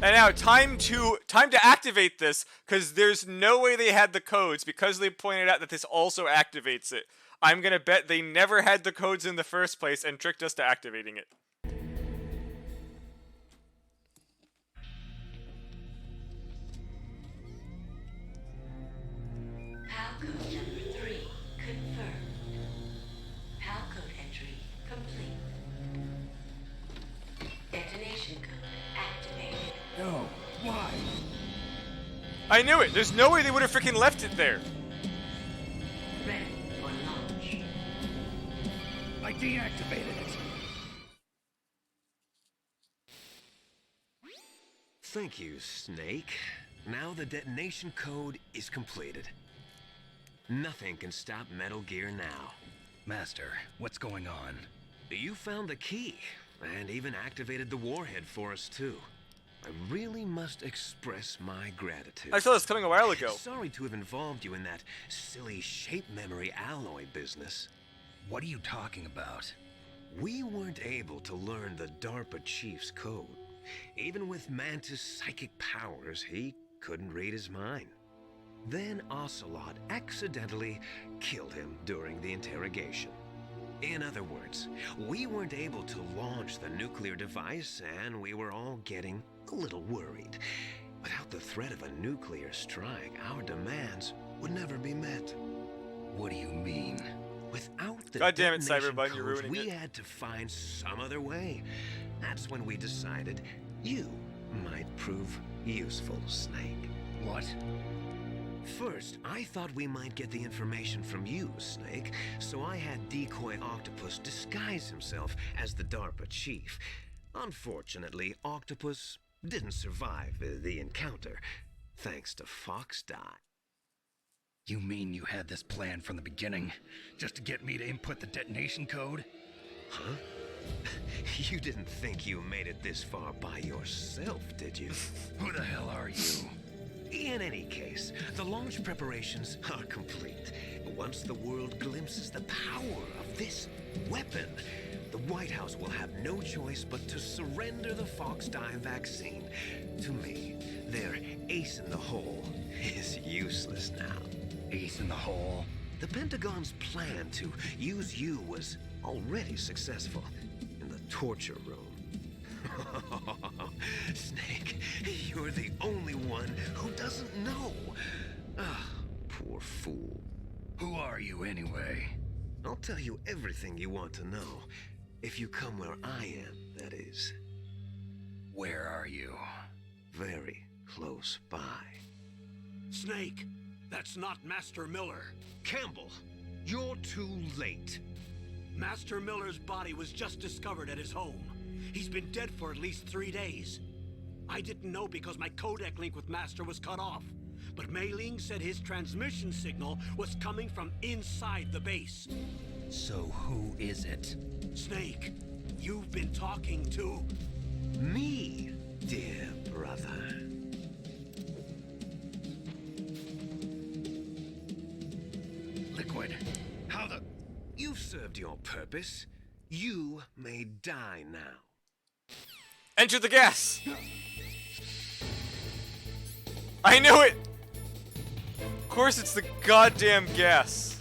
And now time to activate this, because there's no way they had the codes, because they pointed out that this also activates it. I'm gonna bet they never had the codes in the first place and tricked us to activating it. PAL code number 3 confirmed. PAL code entry complete. Detonation code activated. No, why? I knew it! There's no way they would have freaking left it there! Ready for launch. I deactivated it. Thank you, Snake. Now the detonation code is completed. Nothing can stop Metal Gear now. Master, what's going on? You found the key, and even activated the warhead for us, too. I really must express my gratitude. I saw this coming a while ago. Sorry to have involved you in that silly shape memory alloy business. What are you talking about? We weren't able to learn the DARPA chief's code. Even with Mantis' psychic powers, he couldn't read his mind. Then Ocelot accidentally killed him during the interrogation. In other words, we weren't able to launch the nuclear device, and we were all getting a little worried. Without the threat of a nuclear strike, our demands would never be met. What do you mean? Without the God damn it, detonation Cyberbun, you're codes, ruining we it. had to find some other way. That's when we decided you might prove useful, Snake. What? First, I thought we might get the information from you, Snake, so I had Decoy Octopus disguise himself as the DARPA chief. Unfortunately, Octopus didn't survive the encounter, thanks to Fox-Die. You mean you had this plan from the beginning? Just to get me to input the detonation code? Huh? You didn't think you made it this far by yourself, did you? Who the hell are you? In any case, the launch preparations are complete. Once the world glimpses the power of this weapon, the White House will have no choice but to surrender the Fox-Die vaccine to me. Their ace in the hole is useless now. Ace in the hole? The Pentagon's plan to use you was already successful in the torture room. Snake, you're the only one who doesn't know. Ah, poor fool. Who are you anyway? I'll tell you everything you want to know. If you come where I am, that is. Where are you? Very close by. Snake, that's not Master Miller. Campbell, you're too late. Master Miller's body was just discovered at his home. He's been dead for at least 3 days. I didn't know because my codec link with Master was cut off. But Mei Ling said his transmission signal was coming from inside the base. So who is it? Snake, you've been talking to... Me, dear brother. Liquid. How the... You've served your purpose. You may die now. Enter the gas! I knew it! Of course it's the goddamn gas.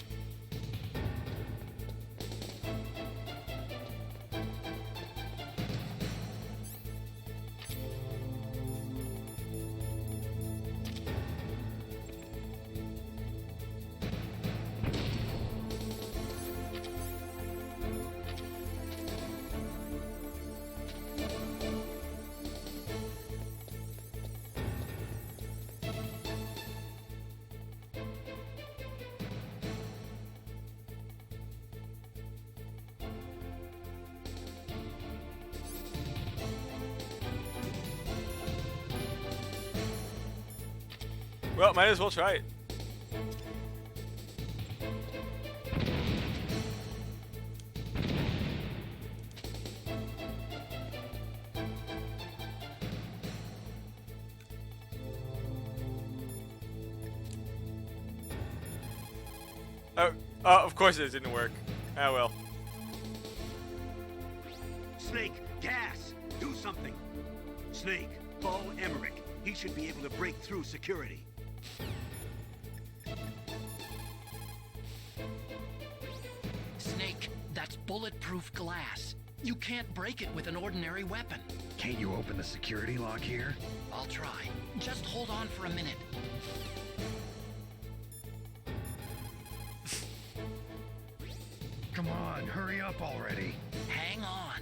Well, might as well try it. Of course it didn't work. Ah well. Snake, gas! Do something! Snake, Bo Emmerich. He should be able to break through security. Snake, that's bulletproof glass. You can't break it with an ordinary weapon. Can't you open the security lock here? I'll try. Just hold on for a minute. Come on, hurry up already. Hang on.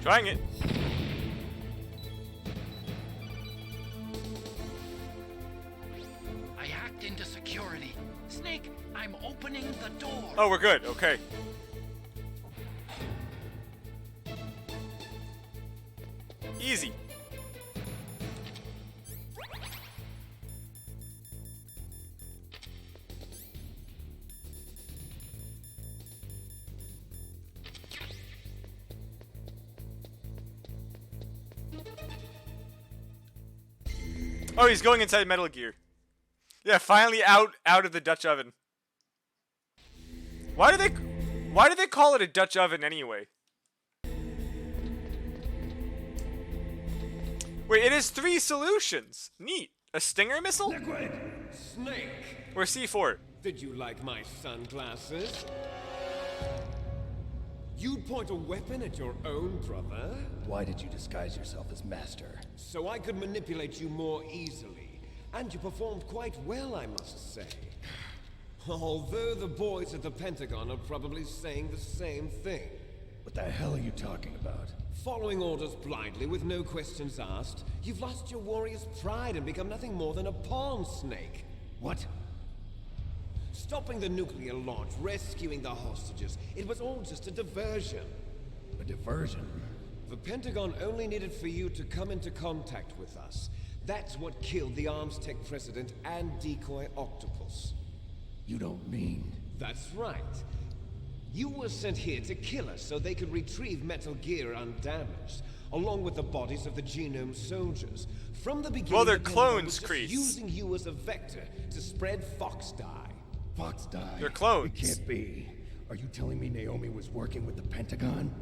Trying it. I hacked into security. Snake, I'm opening the door. Oh, we're good. Okay. Easy. Oh, he's going inside Metal Gear. Yeah, finally out of the Dutch oven. Why do they call it a Dutch oven anyway? Wait, it has 3 solutions. Neat. A Stinger missile? Liquid! Snake! Or C4? Did you like my sunglasses? You'd point a weapon at your own brother? Why did you disguise yourself as Master? So I could manipulate you more easily. And you performed quite well, I must say. Although the boys at the Pentagon are probably saying the same thing. What the hell are you talking about? Following orders blindly with no questions asked, you've lost your warrior's pride and become nothing more than a pawn, Snake. What? Stopping the nuclear launch, rescuing the hostages, it was all just a diversion. A diversion? The Pentagon only needed for you to come into contact with us. That's what killed the Armstech president and decoy Octopus. You don't mean... That's right. You were sent here to kill us so they could retrieve Metal Gear undamaged, along with the bodies of the Genome soldiers. From the beginning, Well, they're the Pentagon clones, was just Kreese. using you as a vector to spread Fox Dye. Fox die. They're clones. It can't be. Are you telling me Naomi was working with the Pentagon?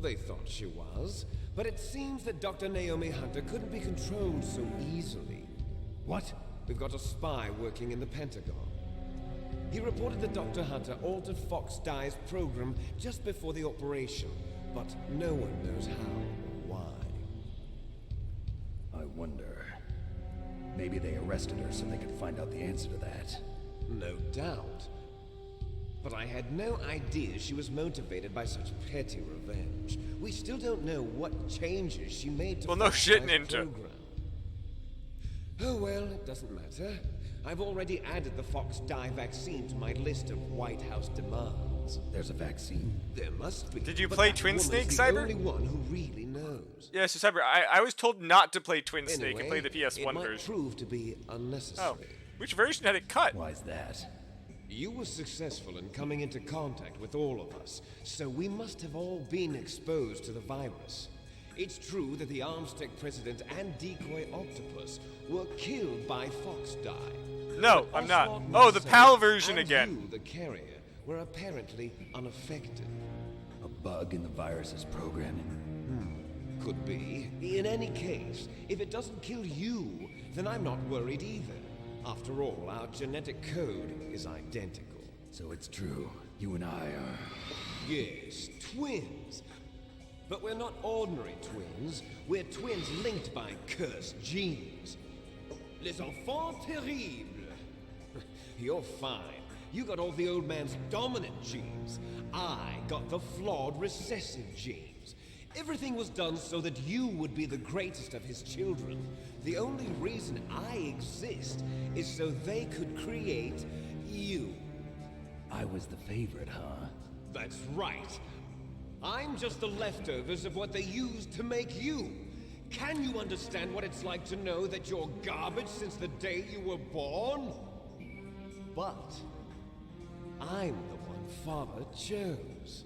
They thought she was, but it seems that Dr. Naomi Hunter couldn't be controlled so easily. What? We've got a spy working in the Pentagon. He reported that Dr. Hunter altered Fox Dye's program just before the operation, but no one knows how or why. I wonder. Maybe they arrested her so they could find out the answer to that. No doubt. But I had no idea she was motivated by such petty revenge. We still don't know what changes she made to Well, no Fox shit, Dye's Ninja. program. Oh well, it doesn't matter. I've already added the Fox Dye vaccine to my list of White House demands. There's a vaccine? There must be. Did you but play that Twin woman's Snake, the Cyber? only one who really knows. Yeah, so Cyber, I was told not to play Twin Snake and Anyway, play the PS1 it might version. prove to be unnecessary. Oh, which version had it cut? Why's that? You were successful in coming into contact with all of us, so we must have all been exposed to the virus. It's true that the Armstech president and decoy Octopus were killed by Fox Dye. No, But I'm not. Ocelot Oh, the Marcel PAL version and again. You, the carrier, were apparently unaffected. A bug in the virus's programming? Could be. In any case, if it doesn't kill you, then I'm not worried either. After all, our genetic code is identical. So it's true. You and I are... Yes, twins. But we're not ordinary twins. We're twins linked by cursed genes. Les enfants terribles. You're fine. You got all the old man's dominant genes. I got the flawed recessive genes. Everything was done so that you would be the greatest of his children. The only reason I exist is so they could create you. I was the favorite, huh? That's right. I'm just the leftovers of what they used to make you. Can you understand what it's like to know that you're garbage since the day you were born? But I'm the one Father chose.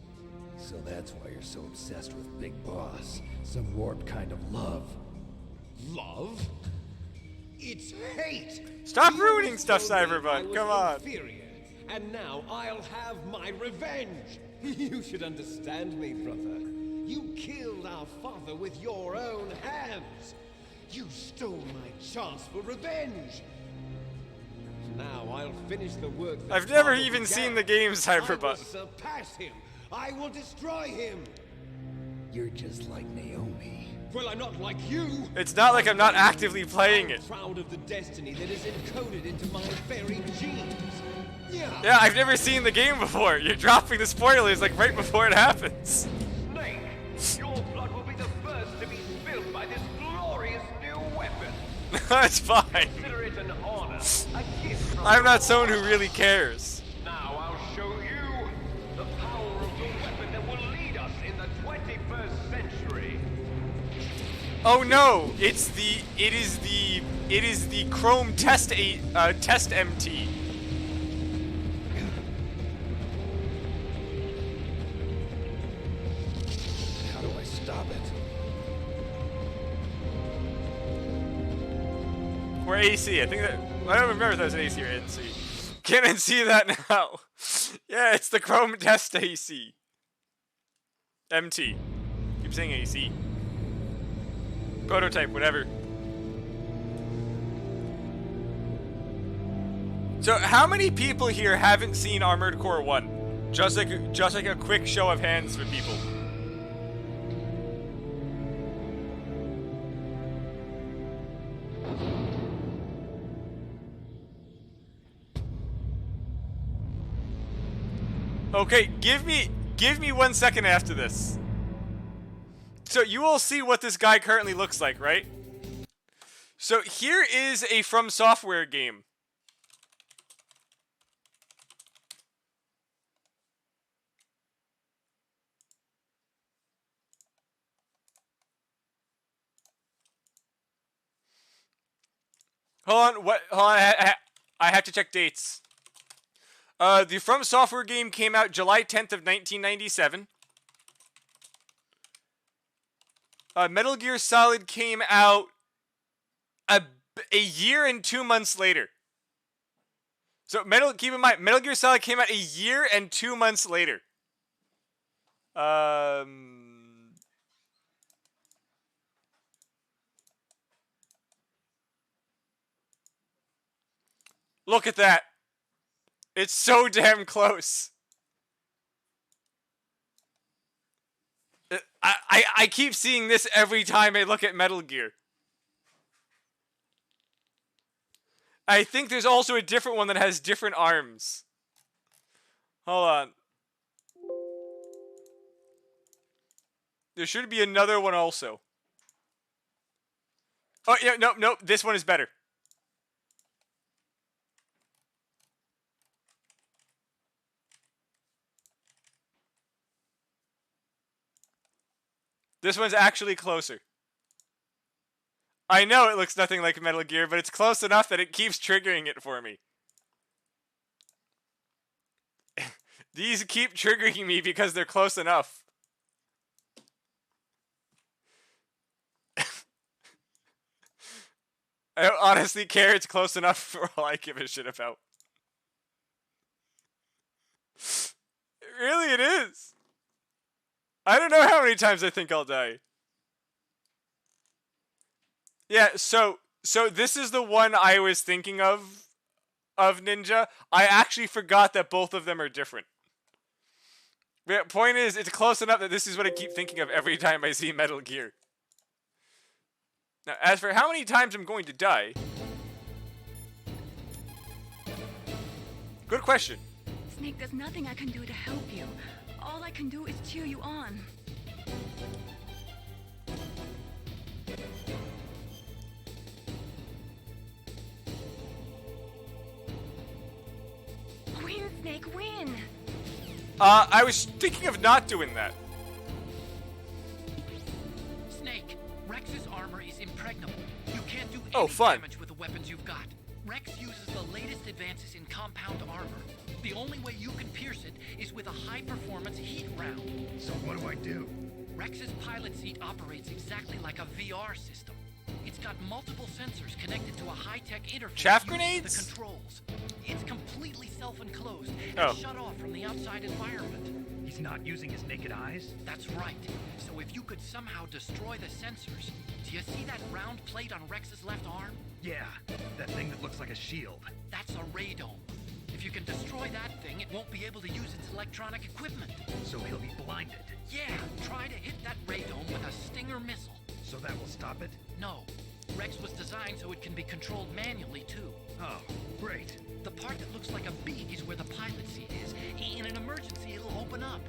So that's why you're so obsessed with Big Boss. Some warped kind of love. Love? It's hate! Stop You ruining stuff, told me I Cyberpunk. was Come on. inferior, and now I'll have my revenge! You should understand me, brother. You killed our father with your own hands! You stole my chance for revenge! Now I'll finish the work that I've never father even began. seen the game I will Cyberpunk. surpass him! I will destroy him! You're just like Naomi. Well, I'm not like you! It's not like I'm not actively playing it. I'm proud of the destiny that is encoded into my very genes. Yeah, I've never seen the game before. You're dropping the spoilers like right before it happens. Snake, your blood will be the first to be spilled by this glorious new weapon. That's fine. Consider it an honor, a gift from I'm not someone who really cares. Now I'll show you the power of the weapon that will lead us in the 21st century. Oh no, it is the Chrome Test MT. How do I stop it? Or AC. I think that I don't remember if that was AC or NC. Can't see that now. Yeah, it's the Chrome Test AC. MT. Keep saying AC. Prototype, whatever. So, how many people here haven't seen Armored Core 1? Just like a quick show of hands for people. Okay, give me 1 second after this. So you will see what this guy currently looks like, right? So here is a From Software game. Hold on, what? Hold on, I have to check dates. The From Software game came out July 10th of 1997. Metal Gear Solid came out a year and 2 months later. So keep in mind, Metal Gear Solid came out a year and 2 months later. Look at that. It's so damn close. I keep seeing this every time I look at Metal Gear. I think there's also a different one that has different arms. Hold on. There should be another one also. Oh, yeah, nope, this one is better. This one's actually closer. I know it looks nothing like Metal Gear, but it's close enough that it keeps triggering it for me. These keep triggering me because they're close enough. I don't honestly care, it's close enough for all I give a shit about. Really, it is. I don't know how many times I think I'll die. Yeah, so this is the one I was thinking of Ninja. I actually forgot that both of them are different. The point is, it's close enough that this is what I keep thinking of every time I see Metal Gear. Now, as for how many times I'm going to die... Good question. Snake, there's nothing I can do to help you. All I can do is cheer you on. Win, Snake, win! I was thinking of not doing that. Snake, Rex's armor is impregnable. You can't do any damage with the weapons you've got. Rex uses the latest advances in compound armor. The only way you can pierce it is with a high-performance heat round. So what do I do? Rex's pilot seat operates exactly like a VR system. It's got multiple sensors connected to a high-tech interface. Chaff using grenades? The controls. It's completely self-enclosed and Oh. shut off from the outside environment. He's not using his naked eyes? That's right. So if you could somehow destroy the sensors, do you see that round plate on Rex's left arm? Yeah, that thing that looks like a shield. That's a radome. If you can destroy that thing, it won't be able to use its electronic equipment. So he'll be blinded. Yeah, try to hit that radome with a Stinger missile. So that will stop it? No. Rex was designed so it can be controlled manually, too. Oh, great. The part that looks like a beak is where the pilot seat is. In an emergency, it'll open up.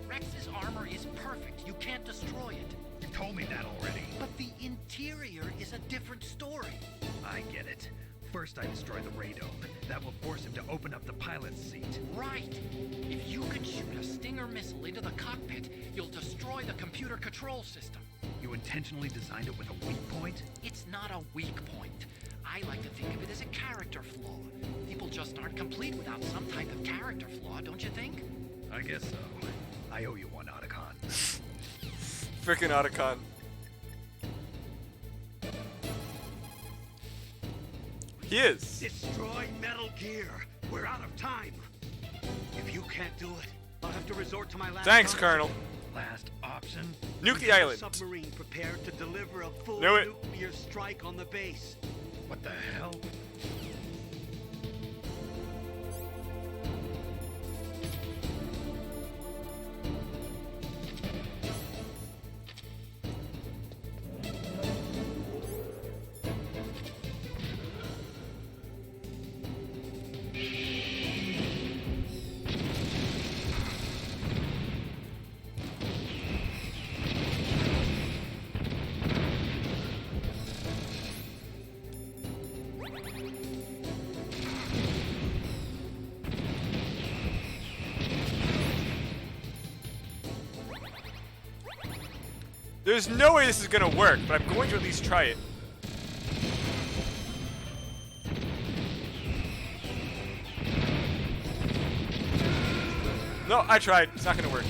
Rex's armor is perfect. You can't destroy it. You told me that already. But the interior is a different story. I get it. First I destroy the radome. That will force him to open up the pilot's seat. Right. If you can shoot a Stinger missile into the cockpit, you'll destroy the computer control system. You intentionally designed it with a weak point? It's not a weak point. I like to think of it as a character flaw. People just aren't complete without some type of character flaw, don't you think? I guess so. I owe you one, Otacon. Frickin' Otacon. He is. Destroy Metal Gear. We're out of time. If you can't do it, I'll have to resort to my last Thanks, option. Colonel. Last option? Nuke the We have a island. submarine prepared to deliver a full Knew it. nuclear strike on the base. What the hell? There's no way this is gonna work, but I'm going to at least try it. No, I tried. It's not gonna work.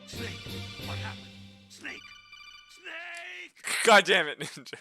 Snake, what happened? Snake! Snake! God damn it, Ninja.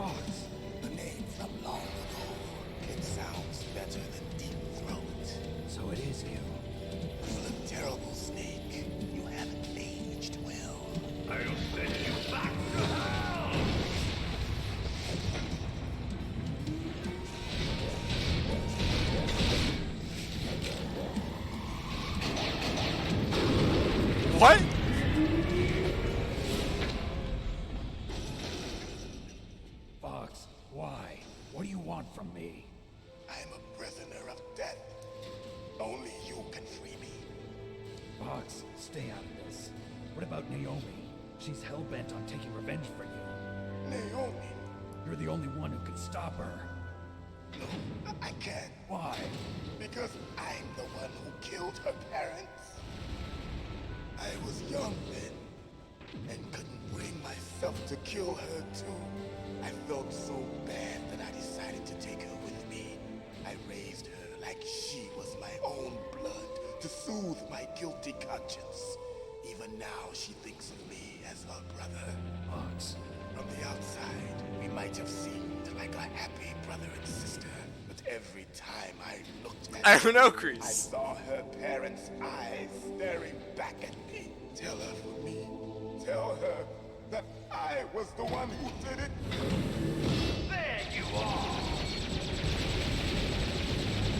Fox. The name from long ago. It sounds better than Deep Throat. So it is you. You look terrible, Snake. You haven't aged well. I'll send you back to hell! What? Fox, why? What do you want from me? I'm a prisoner of death. Only you can free me. Fox, stay out of this. What about Naomi? She's hell-bent on taking revenge for you. Naomi? You're the only one who can stop her. No, I can't. Why? Because I'm the one who killed her parents. I was young then, and couldn't bring myself to kill her too. I felt so bad that I decided to take her with me. I raised her like she was my own blood, to soothe my guilty conscience. Even now, she thinks of me as her brother. Fox. From the outside, we might have seemed like a happy brother and sister. But every time I looked at I don't know, her, Chris. I saw her parents' eyes staring back at me. Tell her for me. Tell her that I was the one who did it. There you are!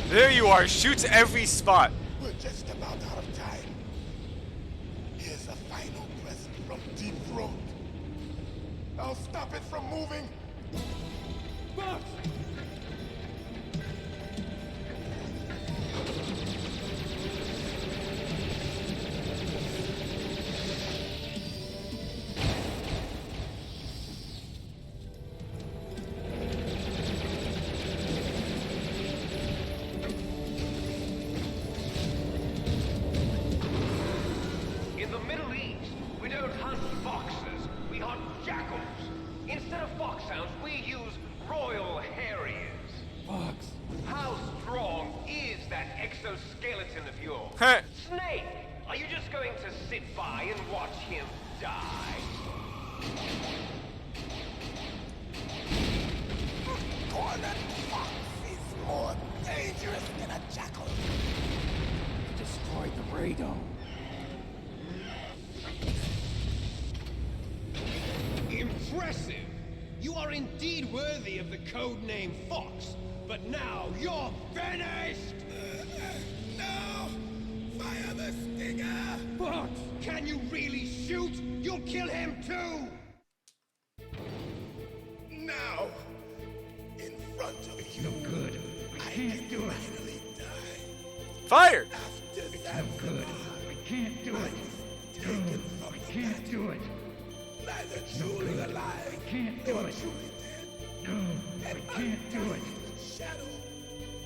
There you are. Shoots every spot. We're just about out of time. Here's a final present from Deep Throat. I'll stop it from moving. Fox! In the Middle East, we don't hunt foxes, we hunt jackals. Instead of foxhounds, we use Royal Harriers. Fox! How strong is that exoskeleton of yours? Huh. Snake, are you just going to sit by and watch him die? Cornered fox is more dangerous than a jackal. Destroyed the radome. Impressive! You are indeed worthy of the code name Fox, but now you're finished! No! Fire the stinger! Fox! Can you really shoot? You'll kill him too! Now! In front of you! No good. I can't do it. Finally die. Fire. After It's that no good. I can't do it. taken No, from I can't do it. neither truly good. alive I can't do nor it. truly dead. No, And I can't do it. undying shadow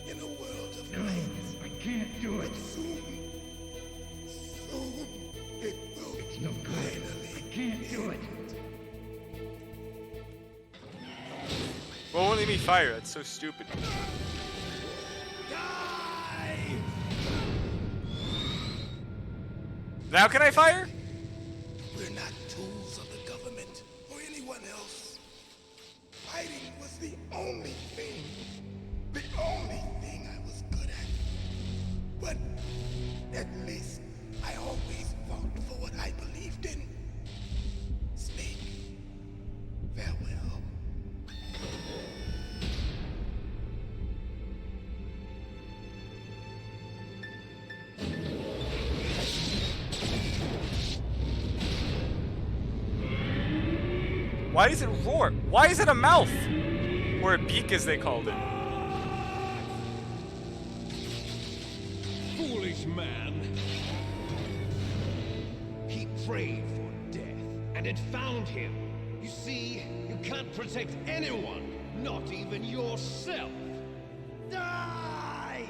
in a world of No, light. I can't do it. Soon it will It's no good. finally I can't do it. Well, won't let me fire. That's so stupid. die! Now can I fire? We're not tools of the government or anyone else. Fighting was the only thing I was good at. But at least I always fought for what I believed in. Snake, farewell. Why does it roar? Why is it a mouth? Or a beak as they called it. Foolish man! He prayed for death, and it found him. You see, you can't protect anyone, not even yourself. Die!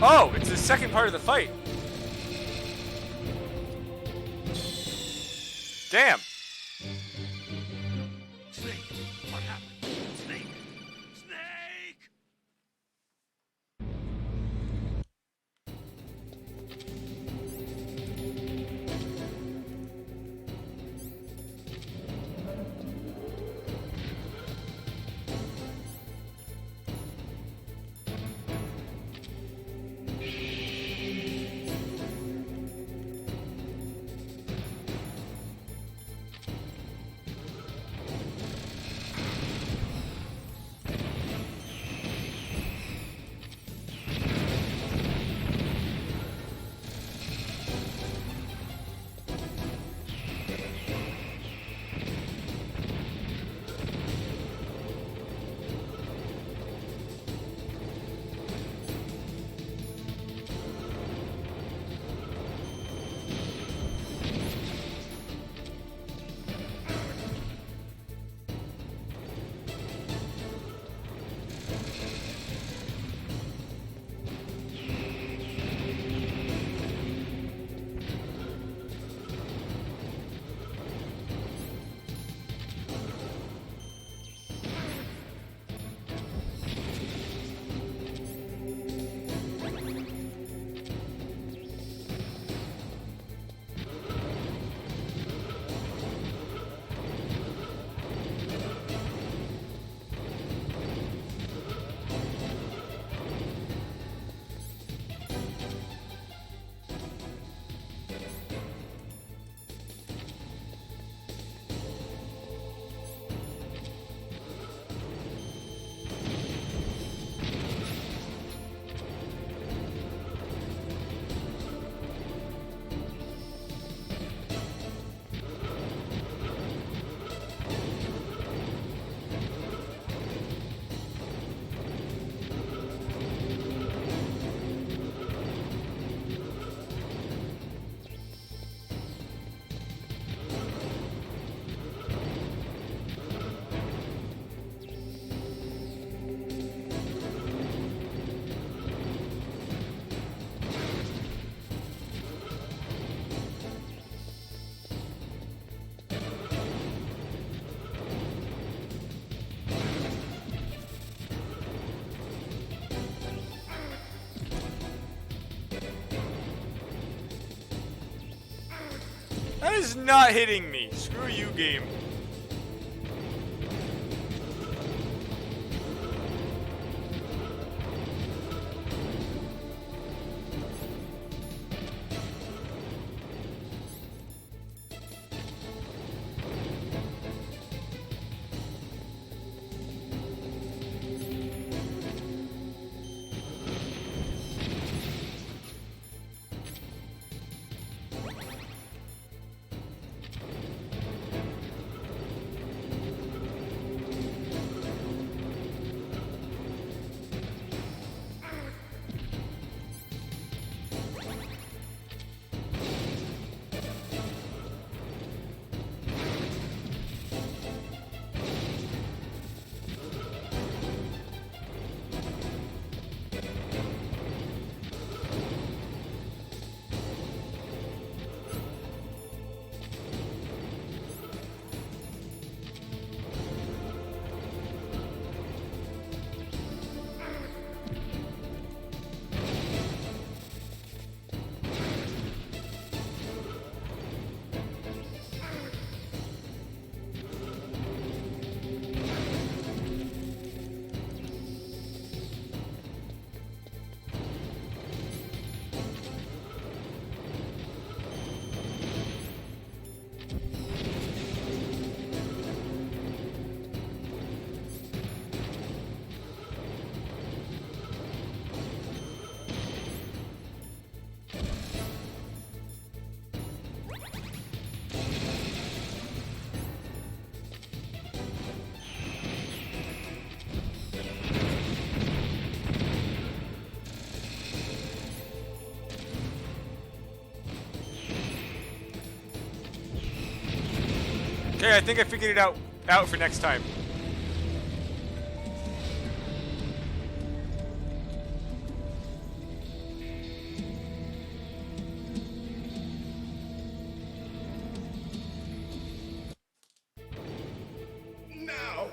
Oh, it's the second part of the fight. Damn. That is not hitting me. Screw you, game. Okay, I think I figured it out for next time. Now,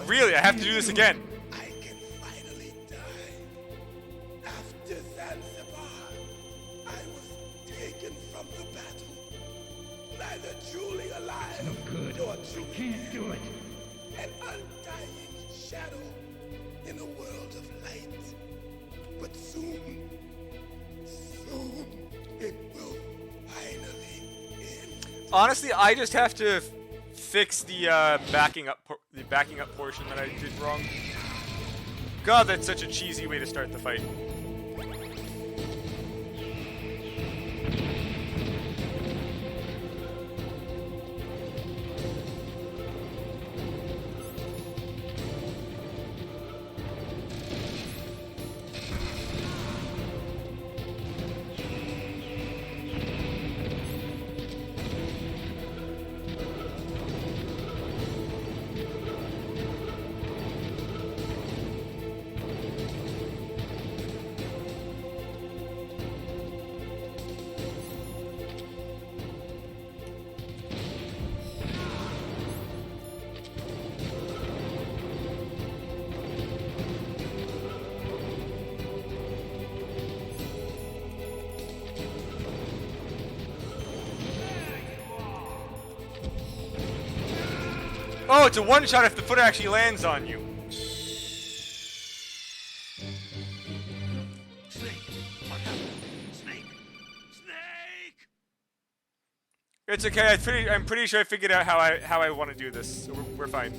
Really, I have to do this again. I can finally die. After Zanzibar, I was taken from the battle. Neither truly alive No good. nor We truly can't do it. an undying shadow in a world of light. But soon, it will finally end. Honestly, I just have to fix the backing up portion that I did wrong. God, that's such a cheesy way to start the fight. Oh, it's a one-shot if the foot actually lands on you. It's okay. I'm pretty sure I figured out how I want to do this. So we're fine.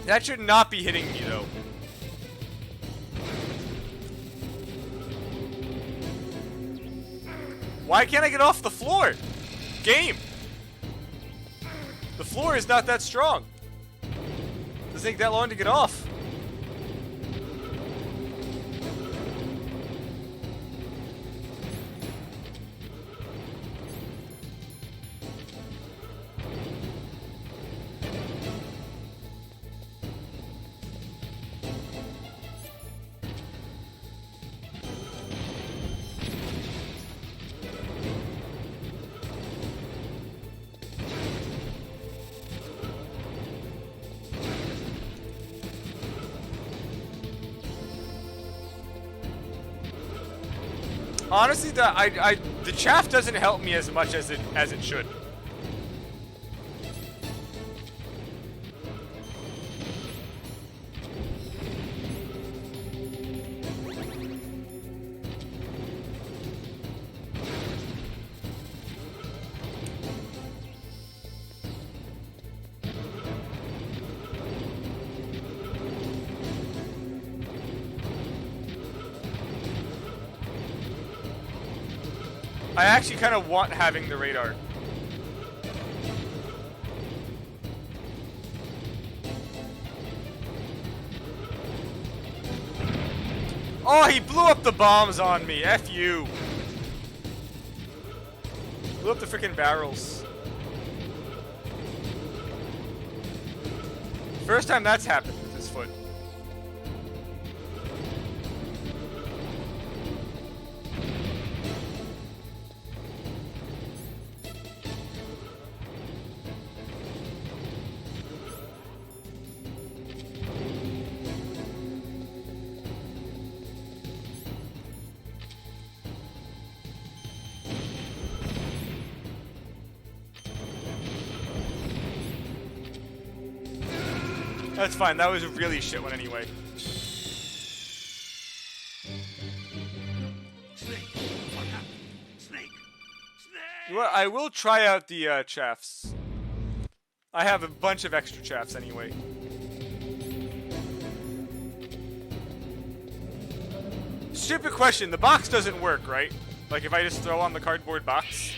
That should not be hitting me, though. Why can't I get off the floor? Game! The floor is not that strong. Doesn't take that long to get off. Honestly, the chaff doesn't help me as much as it should. I actually kind of want having the radar. Oh, he blew up the bombs on me. F you. Blew up the freaking barrels. First time that's happened with his foot. That's fine, that was a really shit one anyway. Snake, what happened? Snake! You know what, I will try out the chaffs. I have a bunch of extra chaffs anyway. Stupid question, the box doesn't work, right? Like if I just throw on the cardboard box?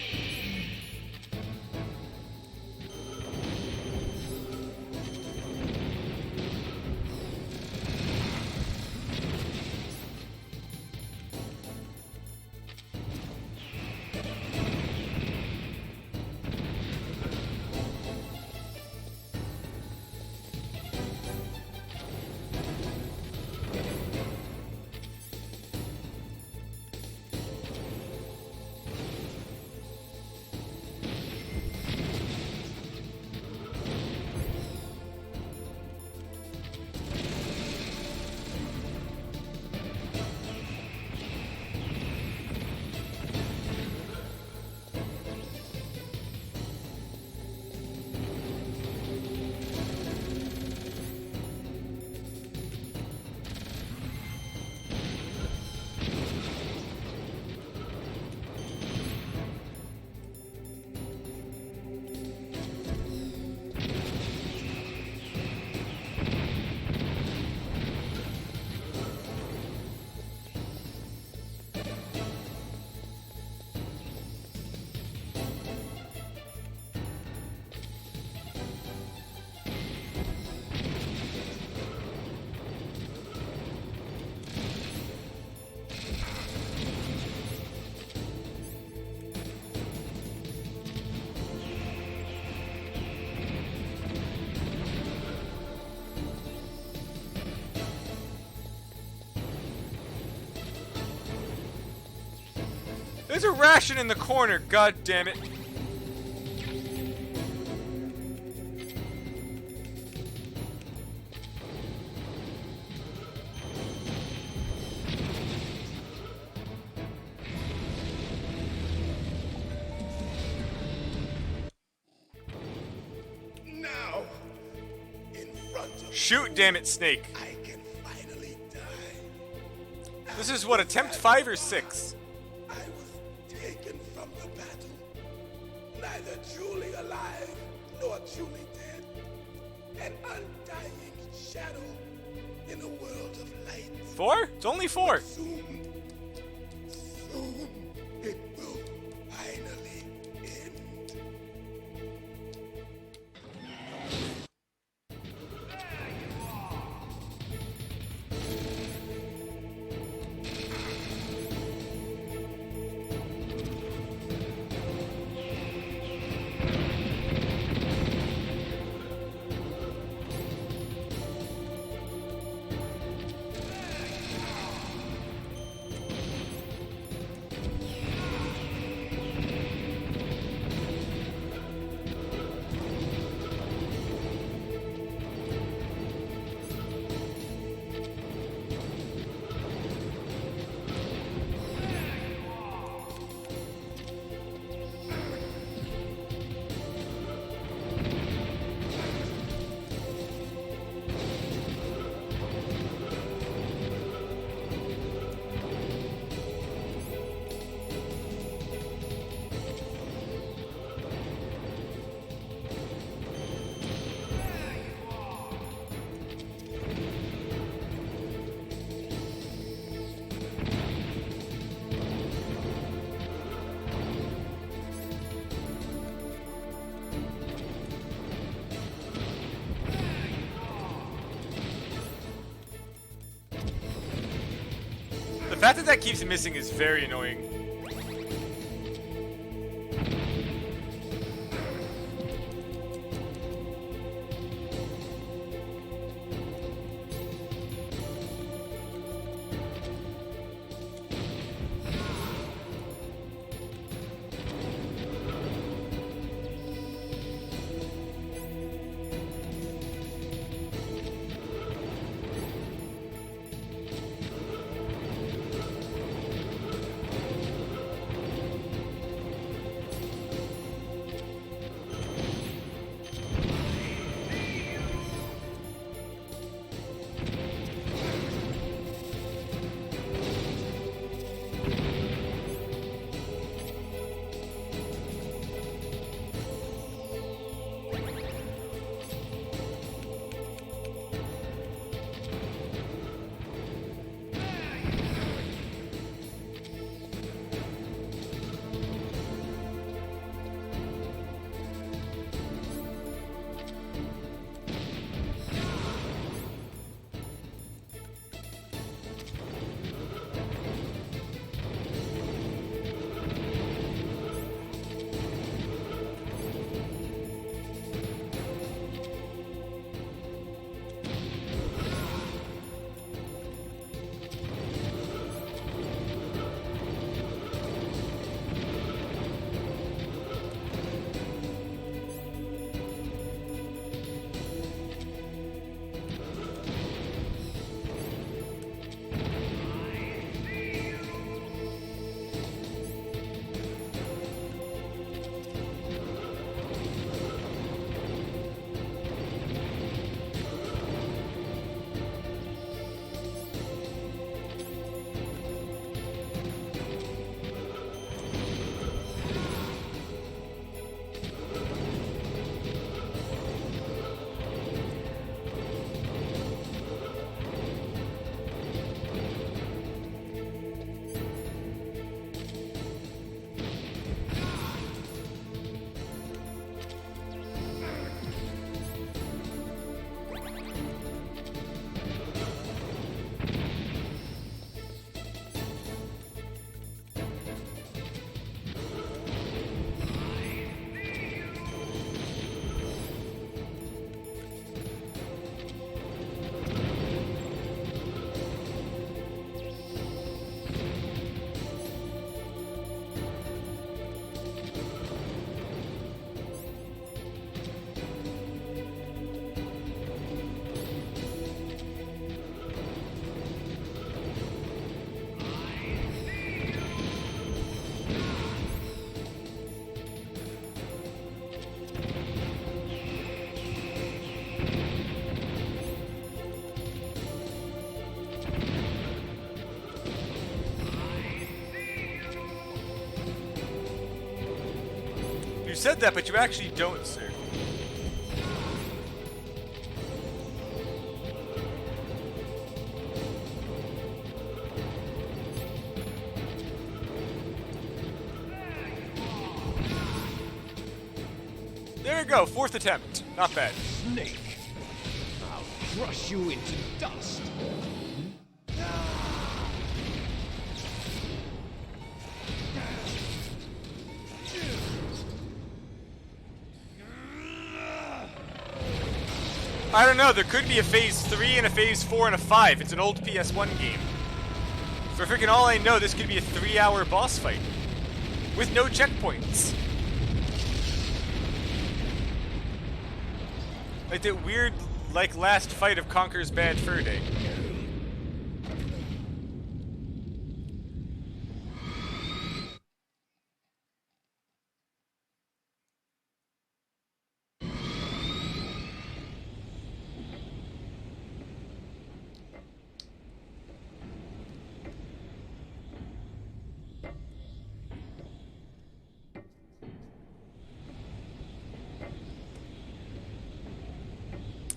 There's a ration in the corner, god damn it. Now, in front of Shoot, damn it, Snake. I can finally die. This is what, attempt 5 or 6? I was taken from the battle, neither truly alive nor truly dead. An undying shadow in a world of light. 4? It's only 4. Soon it will fact that that keeps missing is very annoying. You said that, but you actually don't, sir. There we go, 4th attempt. Not bad. Snake, I'll crush you into dust. I don't know, there could be a Phase 3 and a Phase 4 and a 5. It's an old PS1 game. For freaking all I know, this could be a 3-hour boss fight. With no checkpoints. Like that weird, like, last fight of Conker's Bad Fur Day.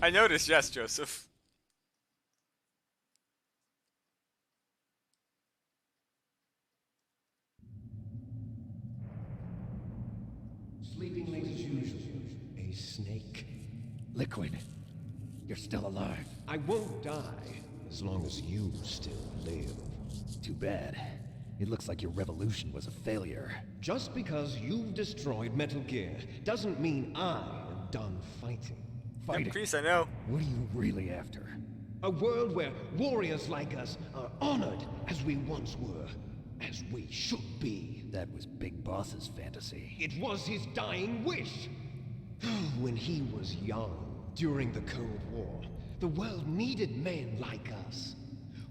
I noticed, yes, Joseph. Sleeping late as usual. A snake. Liquid, you're still alive. I won't die. as long as you still live. Too bad. It looks like your revolution was a failure. Just because you've destroyed Metal Gear doesn't mean I am done fighting. Yeah, Kreese, I know. What are you really after? A world where warriors like us are honored as we once were, as we should be. That was Big Boss's fantasy. It was his dying wish. When he was young, during the Cold War, the world needed men like us.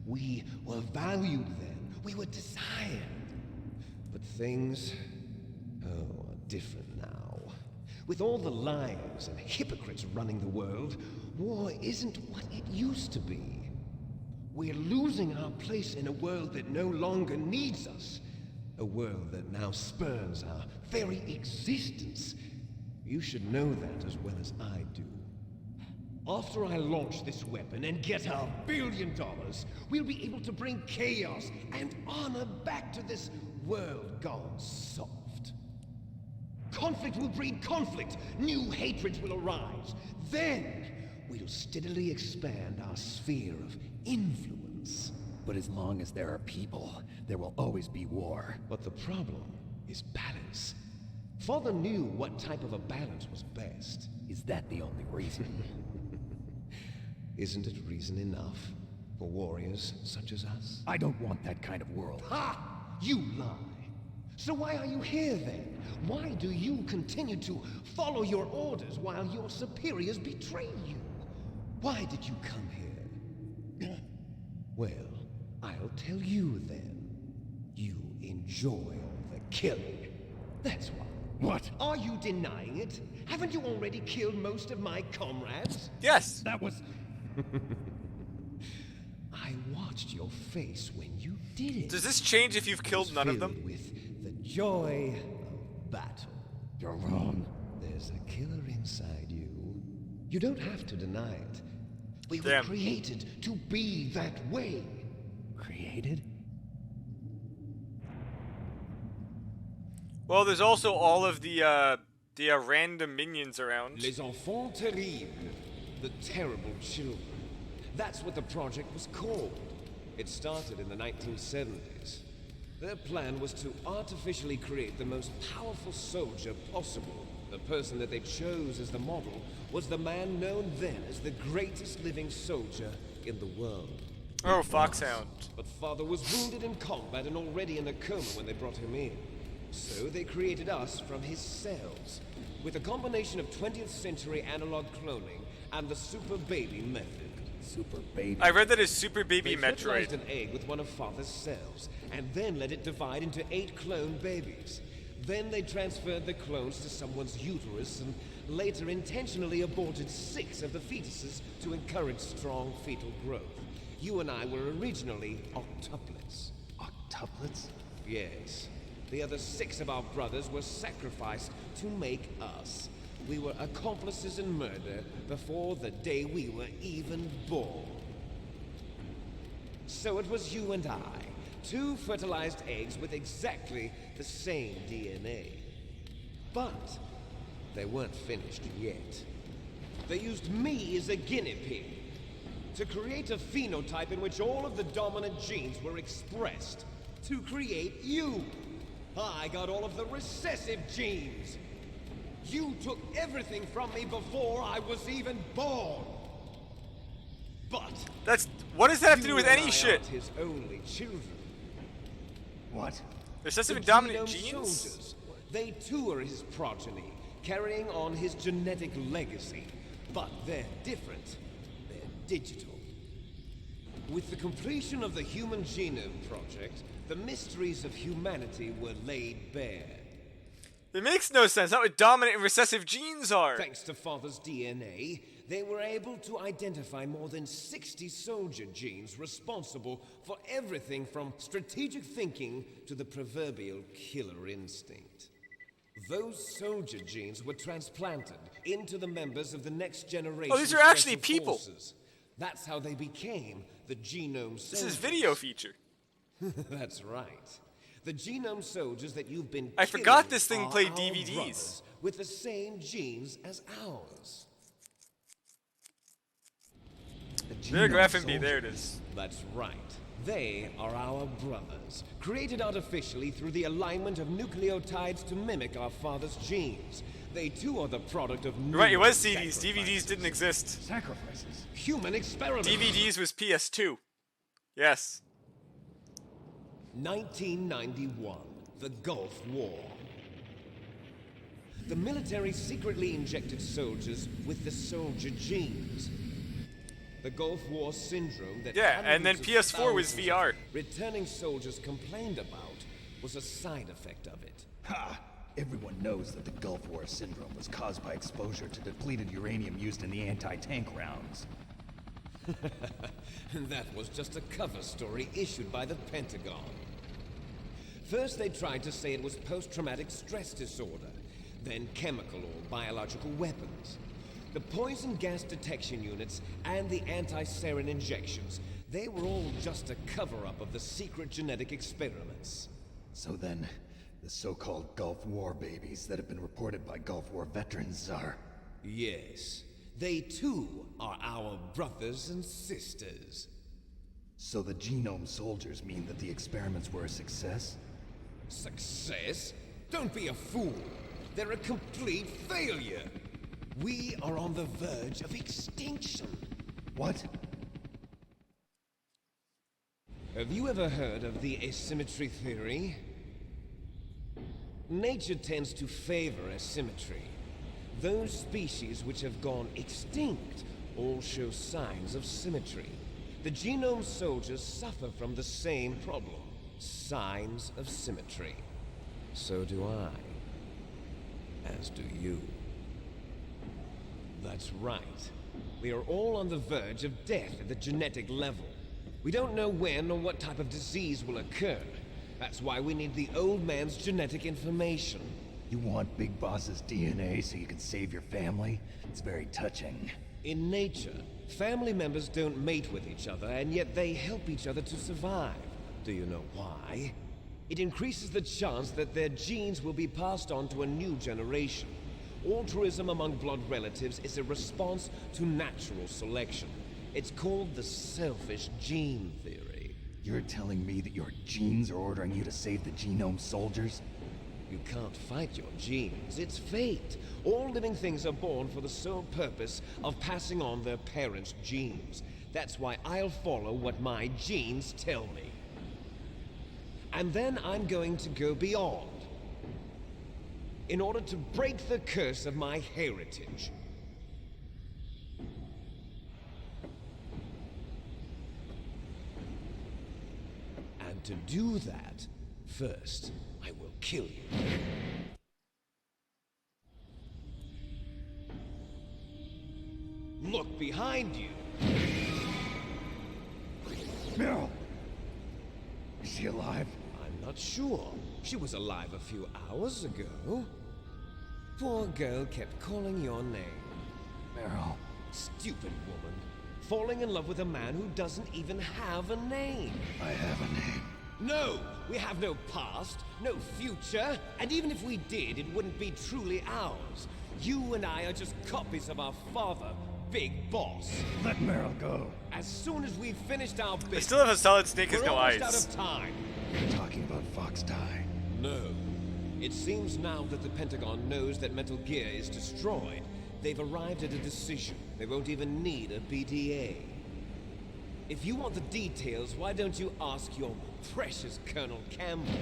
We were valued then. We were desired. But things, are different now. With all the liars and hypocrites running the world, war isn't what it used to be. We're losing our place in a world that no longer needs us. A world that now spurns our very existence. You should know that as well as I do. After I launch this weapon and get our $1 billion, we'll be able to bring chaos and honor back to this world gone soft. Conflict will breed conflict. New hatreds will arise. Then, we'll steadily expand our sphere of influence. But as long as there are people, there will always be war. But the problem is balance. Father knew what type of a balance was best. Is that the only reason? Isn't it reason enough for warriors such as us? I don't want that kind of world. Ha! You lie! So why are you here then? Why do you continue to follow your orders while your superiors betray you? Why did you come here? Well, I'll tell you then. You enjoy all the killing. That's why. What? Are you denying it? Haven't you already killed most of my comrades? Yes. That was... I watched your face when you did it. Does this change if you've killed none of them? With the joy of battle. You're wrong. There's a killer inside you. You don't have to deny it. We were Damn. created to be that way. Created? Well, there's also all of the random minions around. Les enfants terribles. The terrible children. That's what the project was called. It started in the 1970s. Their plan was to artificially create the most powerful soldier possible. The person that they chose as the model was the man known then as the greatest living soldier in the world. Oh, Foxhound. But Father was wounded in combat and already in a coma when they brought him in. So they created us from his cells, with a combination of 20th century analog cloning and the Super Baby method. Super Baby? I read that as Super Baby They Metroid. fertilized an egg with one of Father's cells, and then let it divide into 8 clone babies. Then they transferred the clones to someone's uterus, and later intentionally aborted 6 of the fetuses to encourage strong fetal growth. You and I were originally octuplets. Octuplets? Yes. The other 6 of our brothers were sacrificed to make us. We were accomplices in murder before the day we were even born. So it was you and I, 2 fertilized eggs with exactly the same DNA. But they weren't finished yet. They used me as a guinea pig to create a phenotype in which all of the dominant genes were expressed. To create you. I got all of the recessive genes. You took everything from me before I was even born. But what does that have to do with you and any I shit? aren't his only children. What? Recessive The and dominant genome genes? soldiers. They too are his progeny, carrying on his genetic legacy. But they're different. They're digital. With the completion of the Human Genome Project, the mysteries of humanity were laid bare. It makes no sense. Not what dominant and recessive genes are. Thanks to Father's DNA, they were able to identify more than 60 soldier genes responsible for everything from strategic thinking to the proverbial killer instinct. Those soldier genes were transplanted into the members of the next generation. Oh, these are actually Special people. Forces. That's how they became the genome soldiers. This is video feature. That's right. The genome soldiers that you've been I forgot killing this thing are played our DVDs. brothers with the ssame genes as ours. The There, Genome Graphin B, there it soldiers. is. That's right. They are our brothers, created artificially through the alignment of nucleotides to mimic our father's genes. They too are the product of You're right, it was numerous CDs. DVDs didn't exist. Sacrifices. Human experiments. DVDs was PS2. Yes. 1991, the Gulf War. The military secretly injected soldiers with the soldier genes. The Gulf War syndrome that Yeah, and then hundreds of PS4 was thousands VR. of returning soldiers complained about was a side effect of it. Ha! Everyone knows that the Gulf War syndrome was caused by exposure to depleted uranium used in the anti-tank rounds. That was just a cover story issued by the Pentagon. First they tried to say it was post-traumatic stress disorder, then chemical or biological weapons. The poison gas detection units and the anti-sarin injections, they were all just a cover-up of the secret genetic experiments. So then, the so-called Gulf War babies that have been reported by Gulf War veterans are... Yes, they too are our brothers and sisters. So the genome soldiers mean that the experiments were a success? Success? Don't be a fool. They're a complete failure. We are on the verge of extinction. What? Have you ever heard of the asymmetry theory? Nature tends to favor asymmetry. Those species which have gone extinct all show signs of symmetry. The genome soldiers suffer from the same problem. Signs of symmetry. So do I. As do you. That's right. We are all on the verge of death at the genetic level. We don't know when or what type of disease will occur. That's why we need the old man's genetic information. You want Big Boss's DNA so you can save your family? It's very touching. In nature, family members don't mate with each other, and yet they help each other to survive. Do you know why? It increases the chance that their genes will be passed on to a new generation. Altruism among blood relatives is a response to natural selection. It's called the selfish gene theory. You're telling me that your genes are ordering you to save the genome soldiers? You can't fight your genes. It's fate. All living things are born for the sole purpose of passing on their parents' genes. That's why I'll follow what my genes tell me. And then I'm going to go beyond. In order to break the curse of my heritage. And to do that, first, I will kill you. Look behind you. Meryl! Is she alive? I'm not sure. She was alive a few hours ago. Poor girl kept calling your name. Meryl. Stupid woman. Falling in love with a man who doesn't even have a name. I have a name. No! We have no past, no future, and even if we did, it wouldn't be truly ours. You and I are just copies of our father, Big Boss. Let Meryl go. As soon as we've finished our business... I still have a Solid Snake has we're no almost eyes. out of time. You're talking about Fox Die. No. It seems now that the Pentagon knows that Metal Gear is destroyed. They've arrived at a decision. They won't even need a BDA. If you want the details, why don't you ask your precious Colonel Campbell?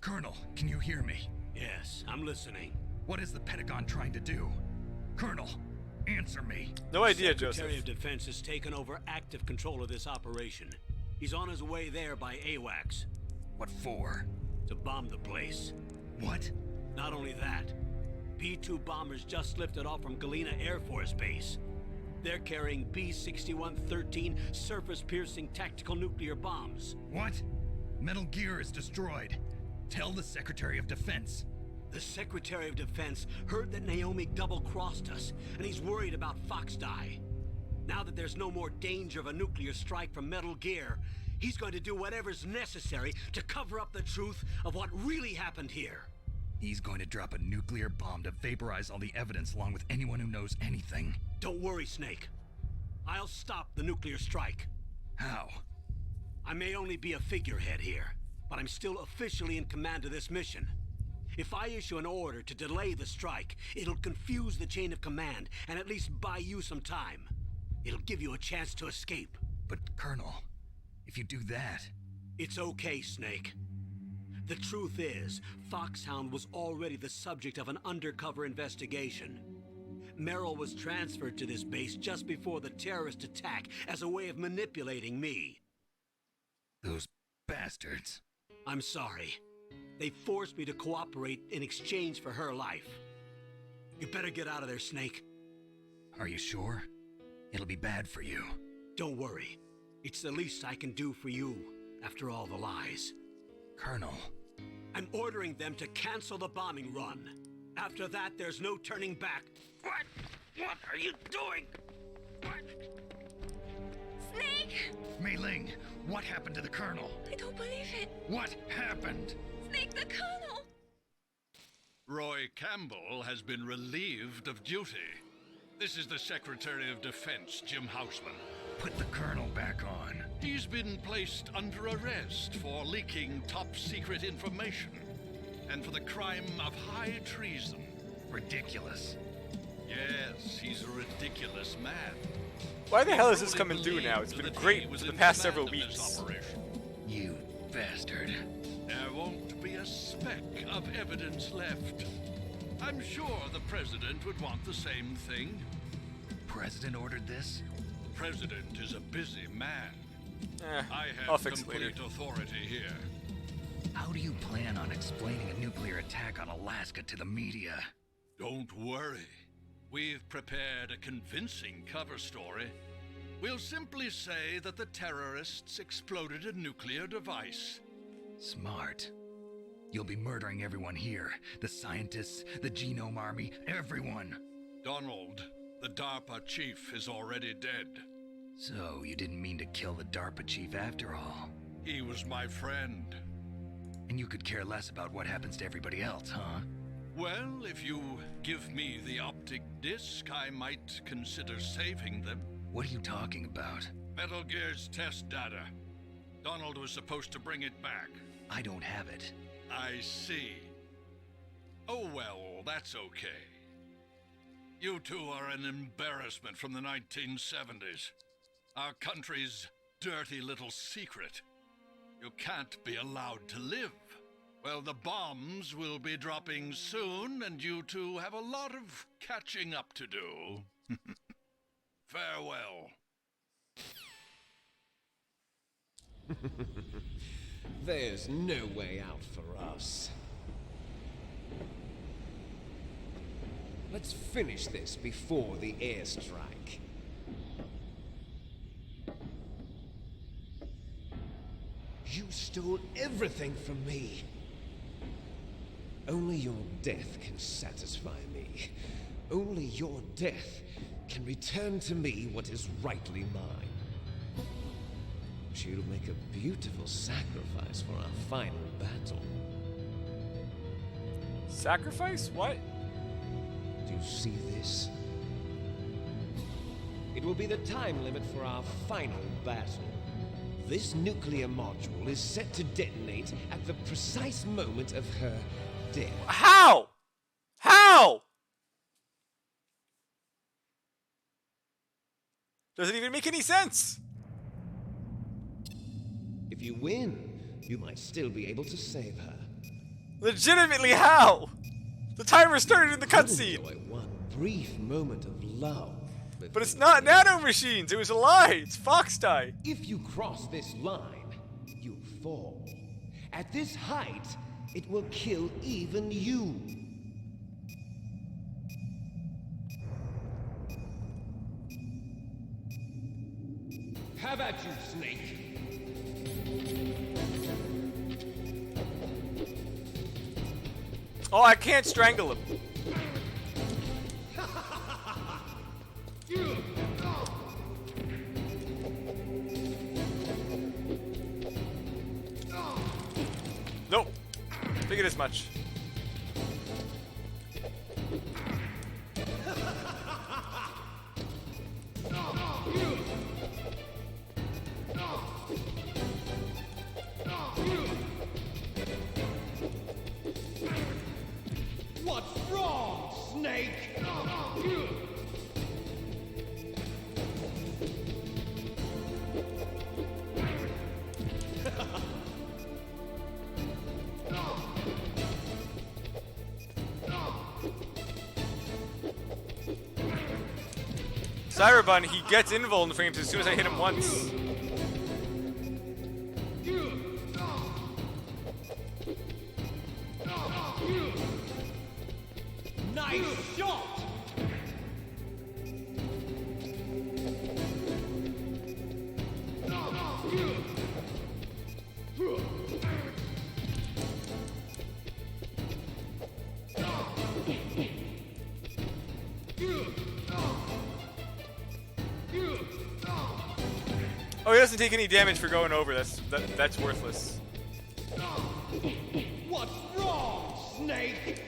Colonel, can you hear me? Yes, I'm listening. What is the Pentagon trying to do? Colonel, answer me. No idea, Secretary Joseph. of Defense has taken over active control of this operation. He's on his way there by AWACS. What for? To bomb the place. What? Not only that, B-2 bombers just lifted off from Galena Air Force Base. They're carrying B-6113 surface-piercing tactical nuclear bombs. What? Metal Gear is destroyed. Tell the Secretary of Defense. The Secretary of Defense heard that Naomi double-crossed us, and he's worried about Fox Die. Now that there's no more danger of a nuclear strike from Metal Gear, he's going to do whatever's necessary to cover up the truth of what really happened here. He's going to drop a nuclear bomb to vaporize all the evidence along with anyone who knows anything. Don't worry, Snake. I'll stop the nuclear strike. How? I may only be a figurehead here, but I'm still officially in command of this mission. If I issue an order to delay the strike, it'll confuse the chain of command and at least buy you some time. It'll give you a chance to escape. But, Colonel, if you do that... It's okay, Snake. The truth is, Foxhound was already the subject of an undercover investigation. Merrill was transferred to this base just before the terrorist attack as a way of manipulating me. Those bastards. I'm sorry. They forced me to cooperate in exchange for her life. You better get out of there, Snake. Are you sure? It'll be bad for you. Don't worry. It's the least I can do for you, after all the lies. Colonel. I'm ordering them to cancel the bombing run. After that, there's no turning back. What? What are you doing? What? Snake! Mei Ling, what happened to the Colonel? I don't believe it. What happened? Snake, the Colonel! Roy Campbell has been relieved of duty. This is the Secretary of Defense, Jim Houseman. Put the Colonel back on. He's been placed under arrest for leaking top-secret information and for the crime of high treason. Ridiculous. Yes, he's a ridiculous man. Why the hell is this coming through now? It's been great for the past several weeks. You bastard. There won't be a speck of evidence left. I'm sure the President would want the same thing. President ordered this? The President is a busy man. I I'll have fix it later. complete authority here. How do you plan on explaining a nuclear attack on Alaska to the media? Don't worry. We've prepared a convincing cover story. We'll simply say that the terrorists exploded a nuclear device. Smart. You'll be murdering everyone here. The scientists, the Genome Army, everyone. Donald, the DARPA chief, is already dead. So, you didn't mean to kill the DARPA chief after all. He was my friend. And you could care less about what happens to everybody else, huh? Well, if you give me the optic disc, I might consider saving them. What are you talking about? Metal Gear's test data. Donald was supposed to bring it back. I don't have it. I see. Oh well, that's okay. You two are an embarrassment from the 1970s. Our country's dirty little secret. You can't be allowed to live. Well, the bombs will be dropping soon, and you two have a lot of catching up to do. Farewell. There's no way out for us. Let's finish this before the airstrike. You stole everything from me. Only your death can satisfy me. Only your death can return to me what is rightly mine. She'll make a beautiful sacrifice for our final battle. Sacrifice? What? Do you see this? It will be the time limit for our final battle. This nuclear module is set to detonate at the precise moment of her death. How? How? Doesn't even make any sense. If you win, you might still be able to save her. Legitimately, how? The timer started in the cutscene. Enjoy one brief moment of love. But it's not nanomachines. It was a lie. It's Foxdie. If you cross this line, you fall. At this height, it will kill even you. Have at you, Snake. Oh, I can't strangle him. Nope. Figured as much. Cyberbun, he gets invuln frames as soon as I hit him once. Nice shot! Oh, he doesn't take any damage for going over. That's worthless. What's wrong, Snake?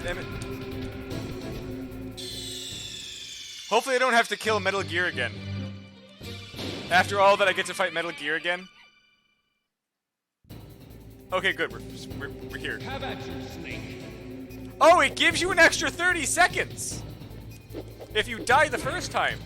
Damn it. Hopefully I don't have to kill Metal Gear again. After all that, I get to fight Metal Gear again. Okay, good. We're here. How about you, Snake? Oh, it gives you an extra 30 seconds! If you die the first time.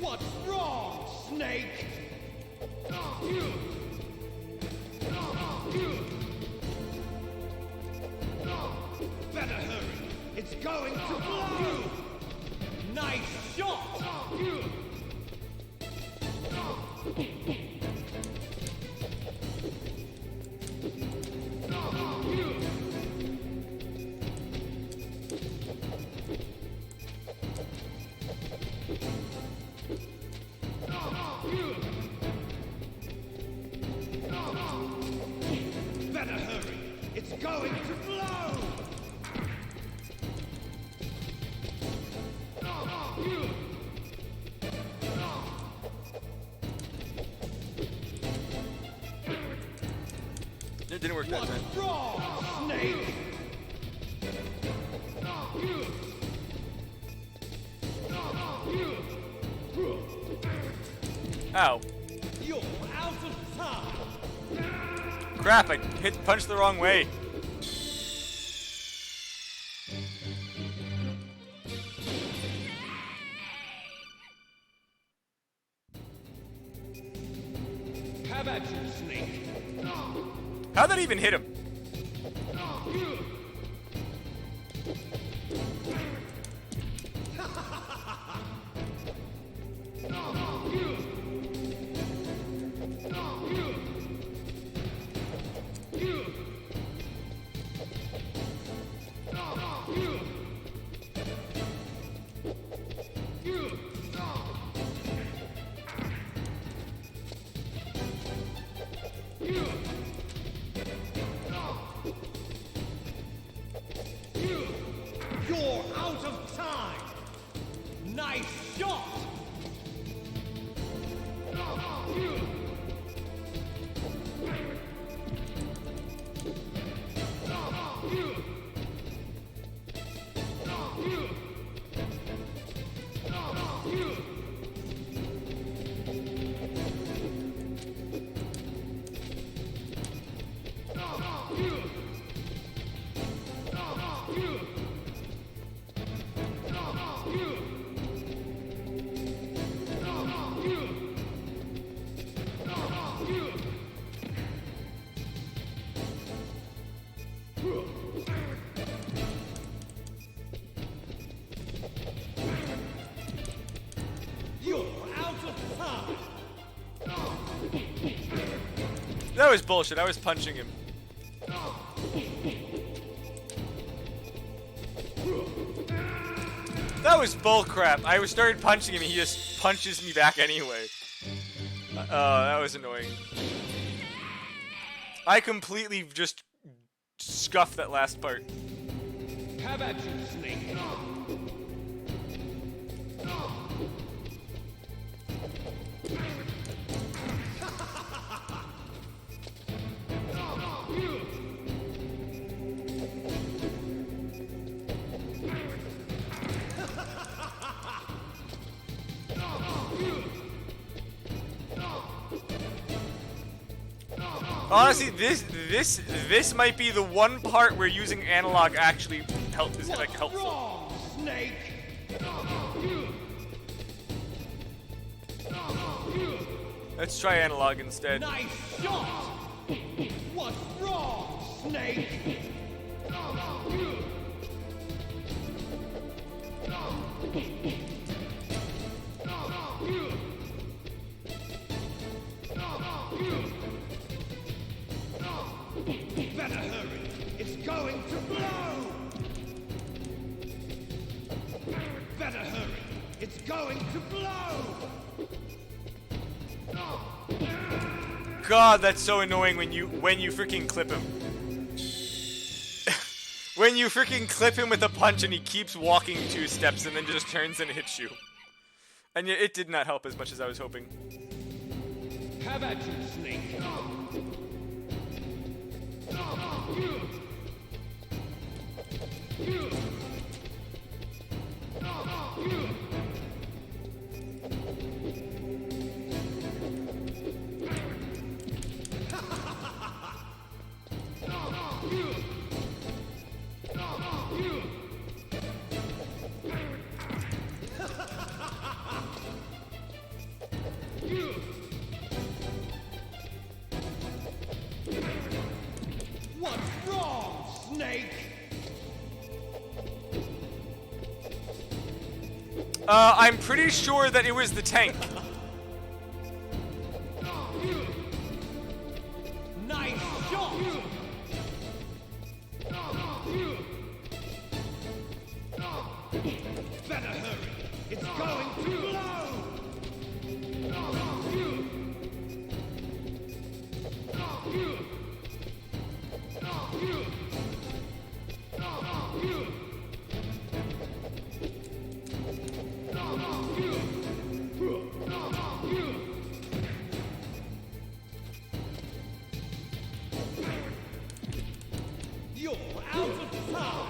What's wrong, Snake? Better hurry. It's going to blow. Nice shot. Better hurry. It's going to blow. It didn't work that time. What's wrong, Snake? Ow. You're out of time. Crap, I punched the wrong way. How about you, Snake? How'd that even hit him? You're out of time. Nice shot. You're out of time. That was bullshit. I was punching him. That was bullcrap. I started punching him and he just punches me back anyway. That was annoying. I completely just scuffed that last part. Have at you, Snake. Honestly, this might be the one part where using analog actually is like helpful. Wrong, Snake. Let's try analog instead. Nice shot. What's wrong, Snake? Better hurry. It's going to blow. Better hurry. It's going to blow. God, that's so annoying when you freaking clip him. When you freaking clip him with a punch and he keeps walking 2 steps and then just turns and hits you. And yet it did not help as much as I was hoping. Have at you, Snake. What's wrong, Snake? I'm pretty sure that it was the tank. Nice shot. Better hurry. It's going to blow. You're out of time.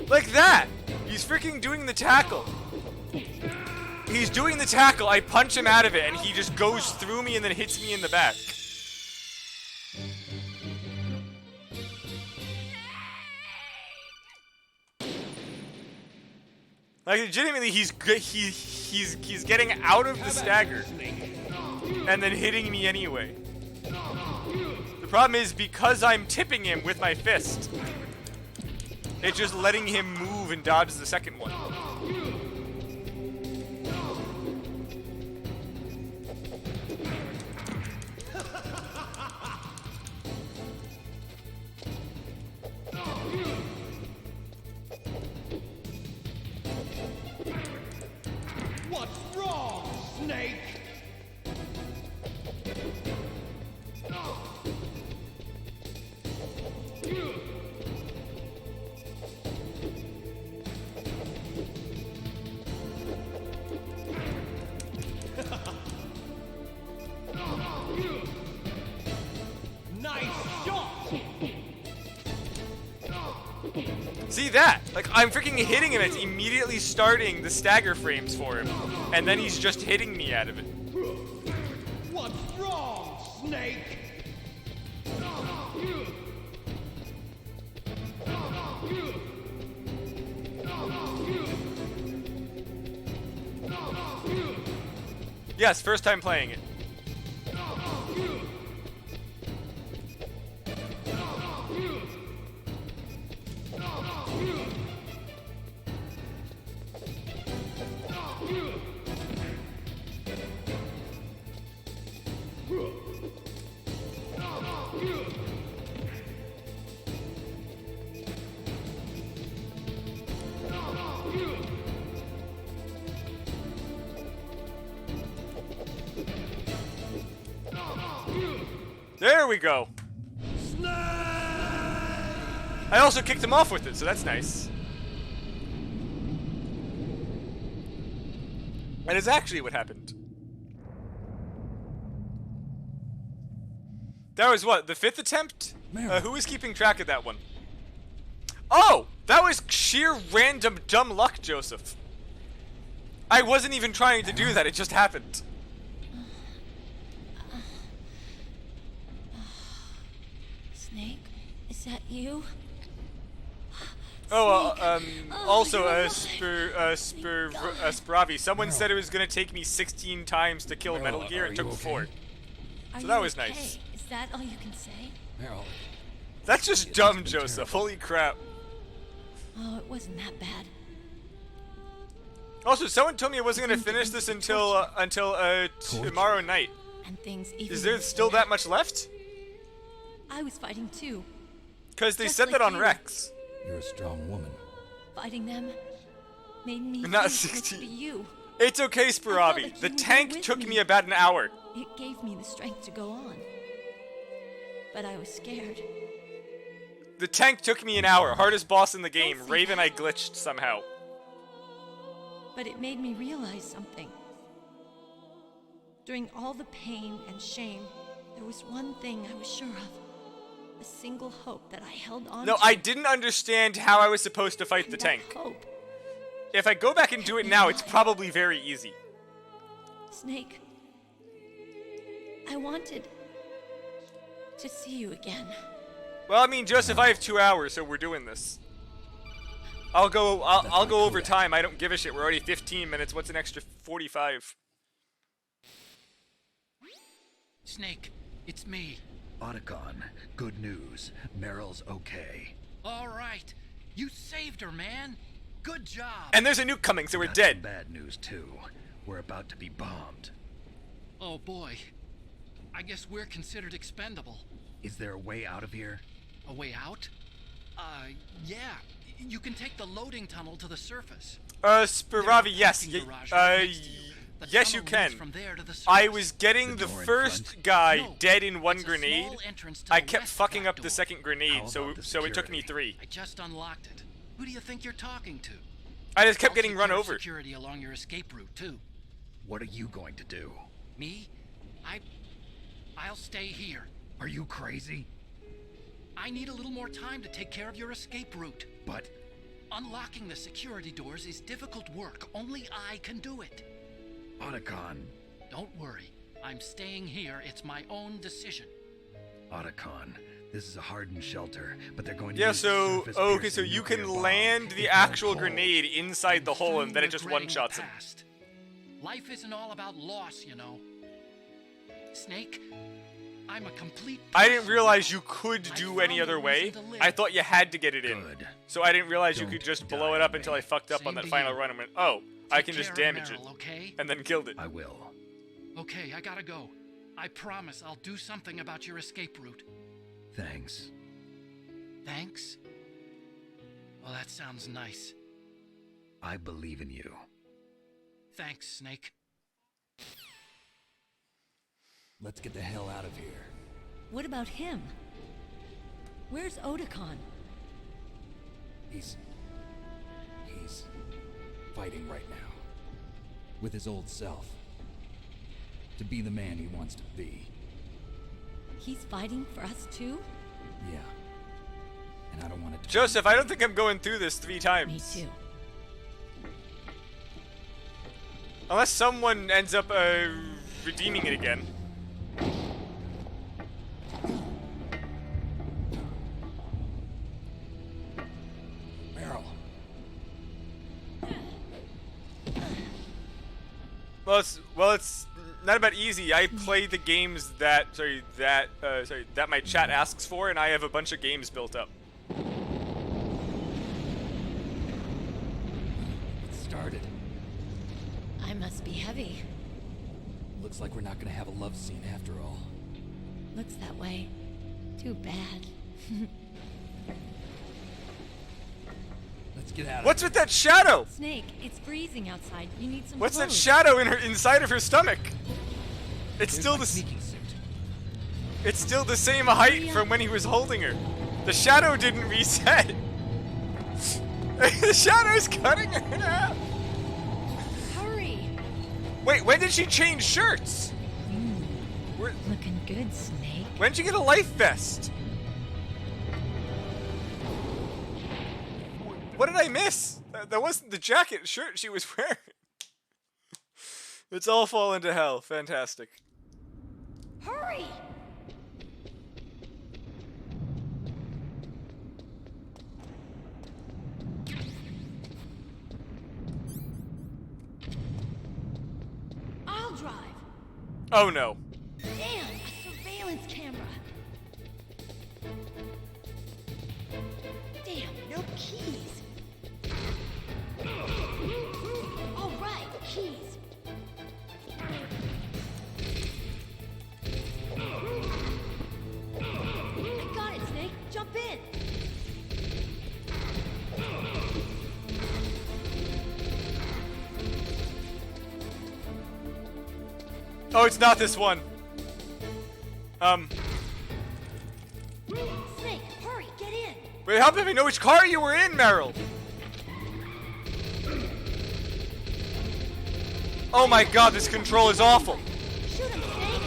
Like that! He's freaking doing the tackle. He's doing the tackle, I punch him out of it, and he just goes through me and then hits me in the back. Like, legitimately, he's getting out of the stagger and then hitting me anyway. The problem is, because I'm tipping him with my fist, it's just letting him move and dodge the second one. What's wrong, Snake? Nice shot. See that? Like, I'm freaking hitting him, it's immediately starting the stagger frames for him. And then he's just hitting me out of it. What's wrong, Snake? Yes, first time playing it. There we go. I also kicked him off with it, so that's nice. That is actually what happened. That was what, the 5th attempt? Who was keeping track of that one? Oh! That was sheer random dumb luck, Joseph. I wasn't even trying to do that, it just happened. Snake, is that you? Oh, also, Spiravi, someone said it was gonna take me 16 times to kill Metal Gear, it took 4. So that was nice. Is that all you can say? Meryl. That's just dumb, Joseph, holy crap. Oh, it wasn't that bad. Also, someone told me I wasn't gonna finish this until tomorrow night. And things even Is there still that much left? I was fighting too. Because they Just said like that on you. Rex. You're a strong woman. Fighting them made me Not think it 16. would be you. It's okay, I Spiravi. felt like The you were tank with took me. me about an hour. It gave me the strength to go on. But I was scared. The tank took me an hour. Hardest boss in the game. Don't say Raven, I that. glitched somehow. But it made me realize something. During all the pain and shame, there was one thing I was sure of. A single hope that I held on No, to. I didn't understand how I was supposed to fight the And tank. that hope, If I go back and do it now, it's probably very easy. Snake, I wanted to see you again. Well, I mean, Joseph, I have 2 hours, so we're doing this. I'll go over time. I don't give a shit. We're already 15 minutes. What's an extra 45? Snake, it's me. Otacon, good news. Meryl's okay. All right. You saved her, man. Good job. And there's a nuke coming, so we're Got dead. some bad news too. We're about to be bombed. Oh boy. I guess we're considered expendable. Is there a way out of here? A way out? Yeah. You can take the loading tunnel to the surface. Spiravi, yes. parking garages The Yes, you tunnel can. leads from there to the surface. I was getting the door in first front? guy No, dead in one it's a grenade. small entrance to I the kept west of fucking that up the door. second grenade, How so about the it took me security? 3. I just unlocked it. Who do you think you're talking to? I just kept I'll getting take run care of over. Security along your escape route too. What are you going to do? Me? I'll stay here. Are you crazy? I need a little more time to take care of your escape route. But Unlocking the security doors is difficult work. Only I can do it. Otacon, Don't worry. I'm staying here. It's my own decision. Otacon, this is a hardened shelter, but they're going to Yeah, use the so surface okay, so piercing you can nuclear bomb. It's land the very actual cold. grenade inside the hole, and then it just Regretting one-shots the him. past. Life isn't all about loss, you know. Snake, I'm a complete I didn't person. realize you could I do found any a other way. reason to live. I thought you had to get it in. Good. So I didn't realize you Don't could just die blow it up on until me. I fucked up Same on that to final you. run and went, oh, I Take can just care of damage it. Meryl, okay? And then killed it. I will. Okay, I gotta go. I promise I'll do something about your escape route. Thanks. Thanks? Well, that sounds nice. I believe in you. Thanks, Snake. Let's get the hell out of here. What about him? Where's Otacon? He's fighting right now. With his old self. To be the man he wants to be. He's fighting for us too? Yeah. And I don't want it to Joseph, I don't think I'm going through this 3 times. Me too. Unless someone ends up redeeming it again. Meryl. Well, it's not about easy. I play the games that my chat asks for, and I have a bunch of games built up. It started. I must be heavy. Looks like we're not gonna have a love scene after all. Looks that way. Too bad. Let's get out of What's here. with that shadow? Snake, it's freezing outside. You need some What's that clothes. shadow inside of her stomach? It's Here's still my the. sneaking suit. It's still the same height from when he was holding her. The shadow didn't reset. The shadow's cutting her in half. Hurry! Wait, when did she change shirts? Looking good, Snake. When did you get a life vest? What did I miss? That wasn't the jacket shirt she was wearing. It's all fallen to hell. Fantastic. Hurry! I'll drive. Oh no. Damn, a surveillance camera. Damn, no keys. All right, keys. I got it, Snake. Jump in. Oh, it's not this one. Snake, hurry, get in. Wait, how did I know which car you were in, Meryl? Oh my god, this control is awful. Shoot him, Snake.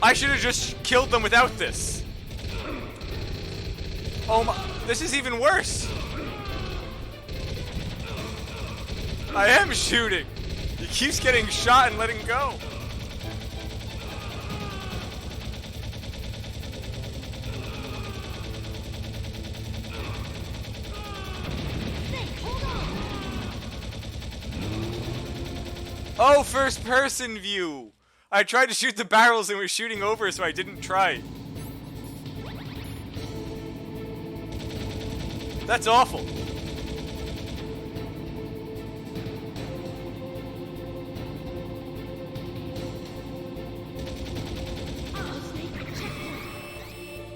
I should have just killed them without this. Oh my, this is even worse. I am shooting. He keeps getting shot and letting go. Oh, first person view. I tried to shoot the barrels and was shooting over, so I didn't try. That's awful.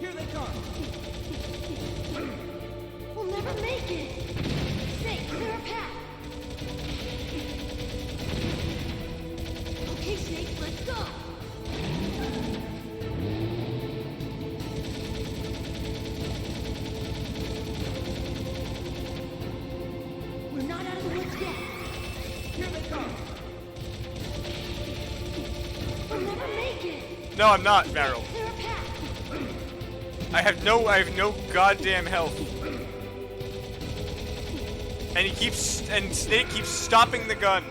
Here they come. We'll never make it. Snake, clear a path. Okay, Snake, let's go. We're not out of the woods yet. Here they come. We'll never make it. No, I'm not, Meryl. Clear a path. I have no goddamn health. And Snake keeps stopping the gun.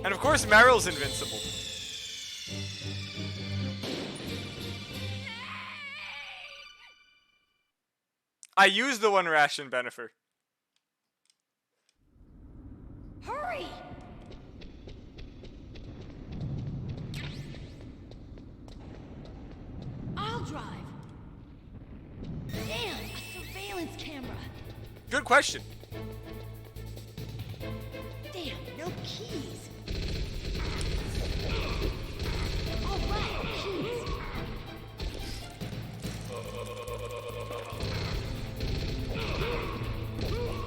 And of course, Meryl's invincible. I used the one ration, Bennifer. Hurry! I'll drive. Damn, a surveillance camera. Good question. Damn, no keys. All right, keys.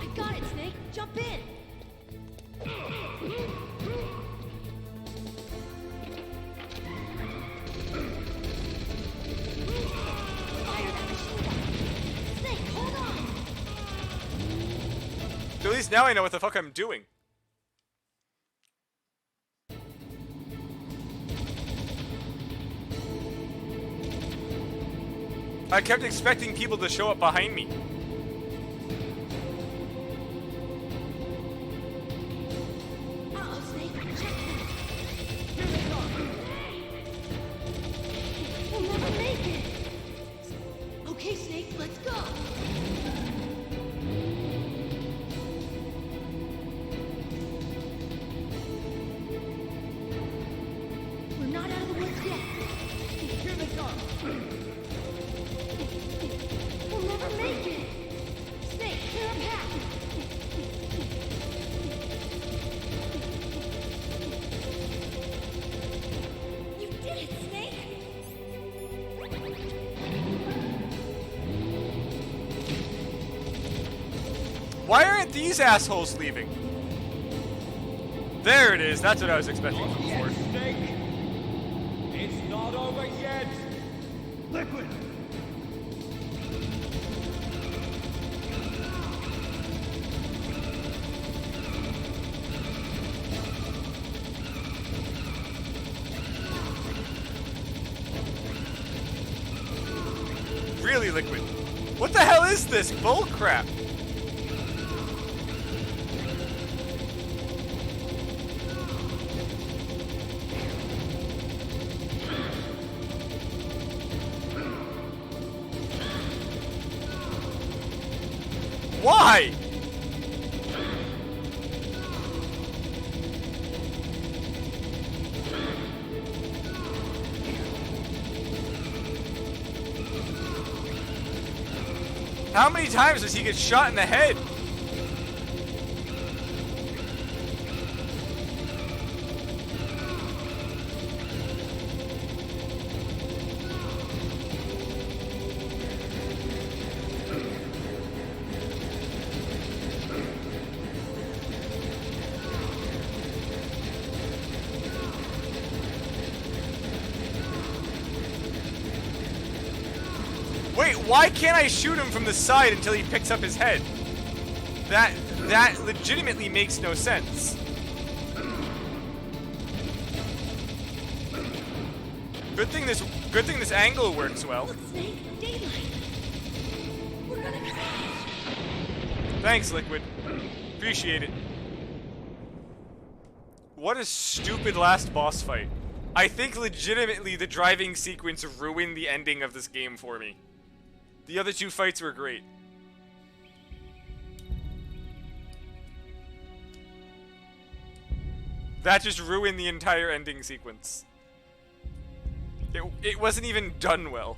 I got it, Snake. Jump in. Fire that machine gun. Snake, hold on. At least now I know what the fuck I'm doing. I kept expecting people to show up behind me. Uh-oh, Snake. Check this. Here they come. We'll never make it. Okay, Snake, let's go. We're not out of the woods yet. Here they come. We'll never make it. Snake, clear a path. You did it, Snake. Why aren't these assholes leaving? There it is. That's what I was expecting from before. Snake. It's not over yet! Liquid! Really, Liquid? What the hell is this bull crap? Why? How many times does he get shot in the head? Wait, why can't I shoot him from the side until he picks up his head? That legitimately makes no sense. Good thing this angle works well. Snake, daylight. We're gonna crash. Thanks, Liquid. Appreciate it. What a stupid last boss fight. I think legitimately the driving sequence ruined the ending of this game for me. The other two fights were great. That just ruined the entire ending sequence. It wasn't even done well.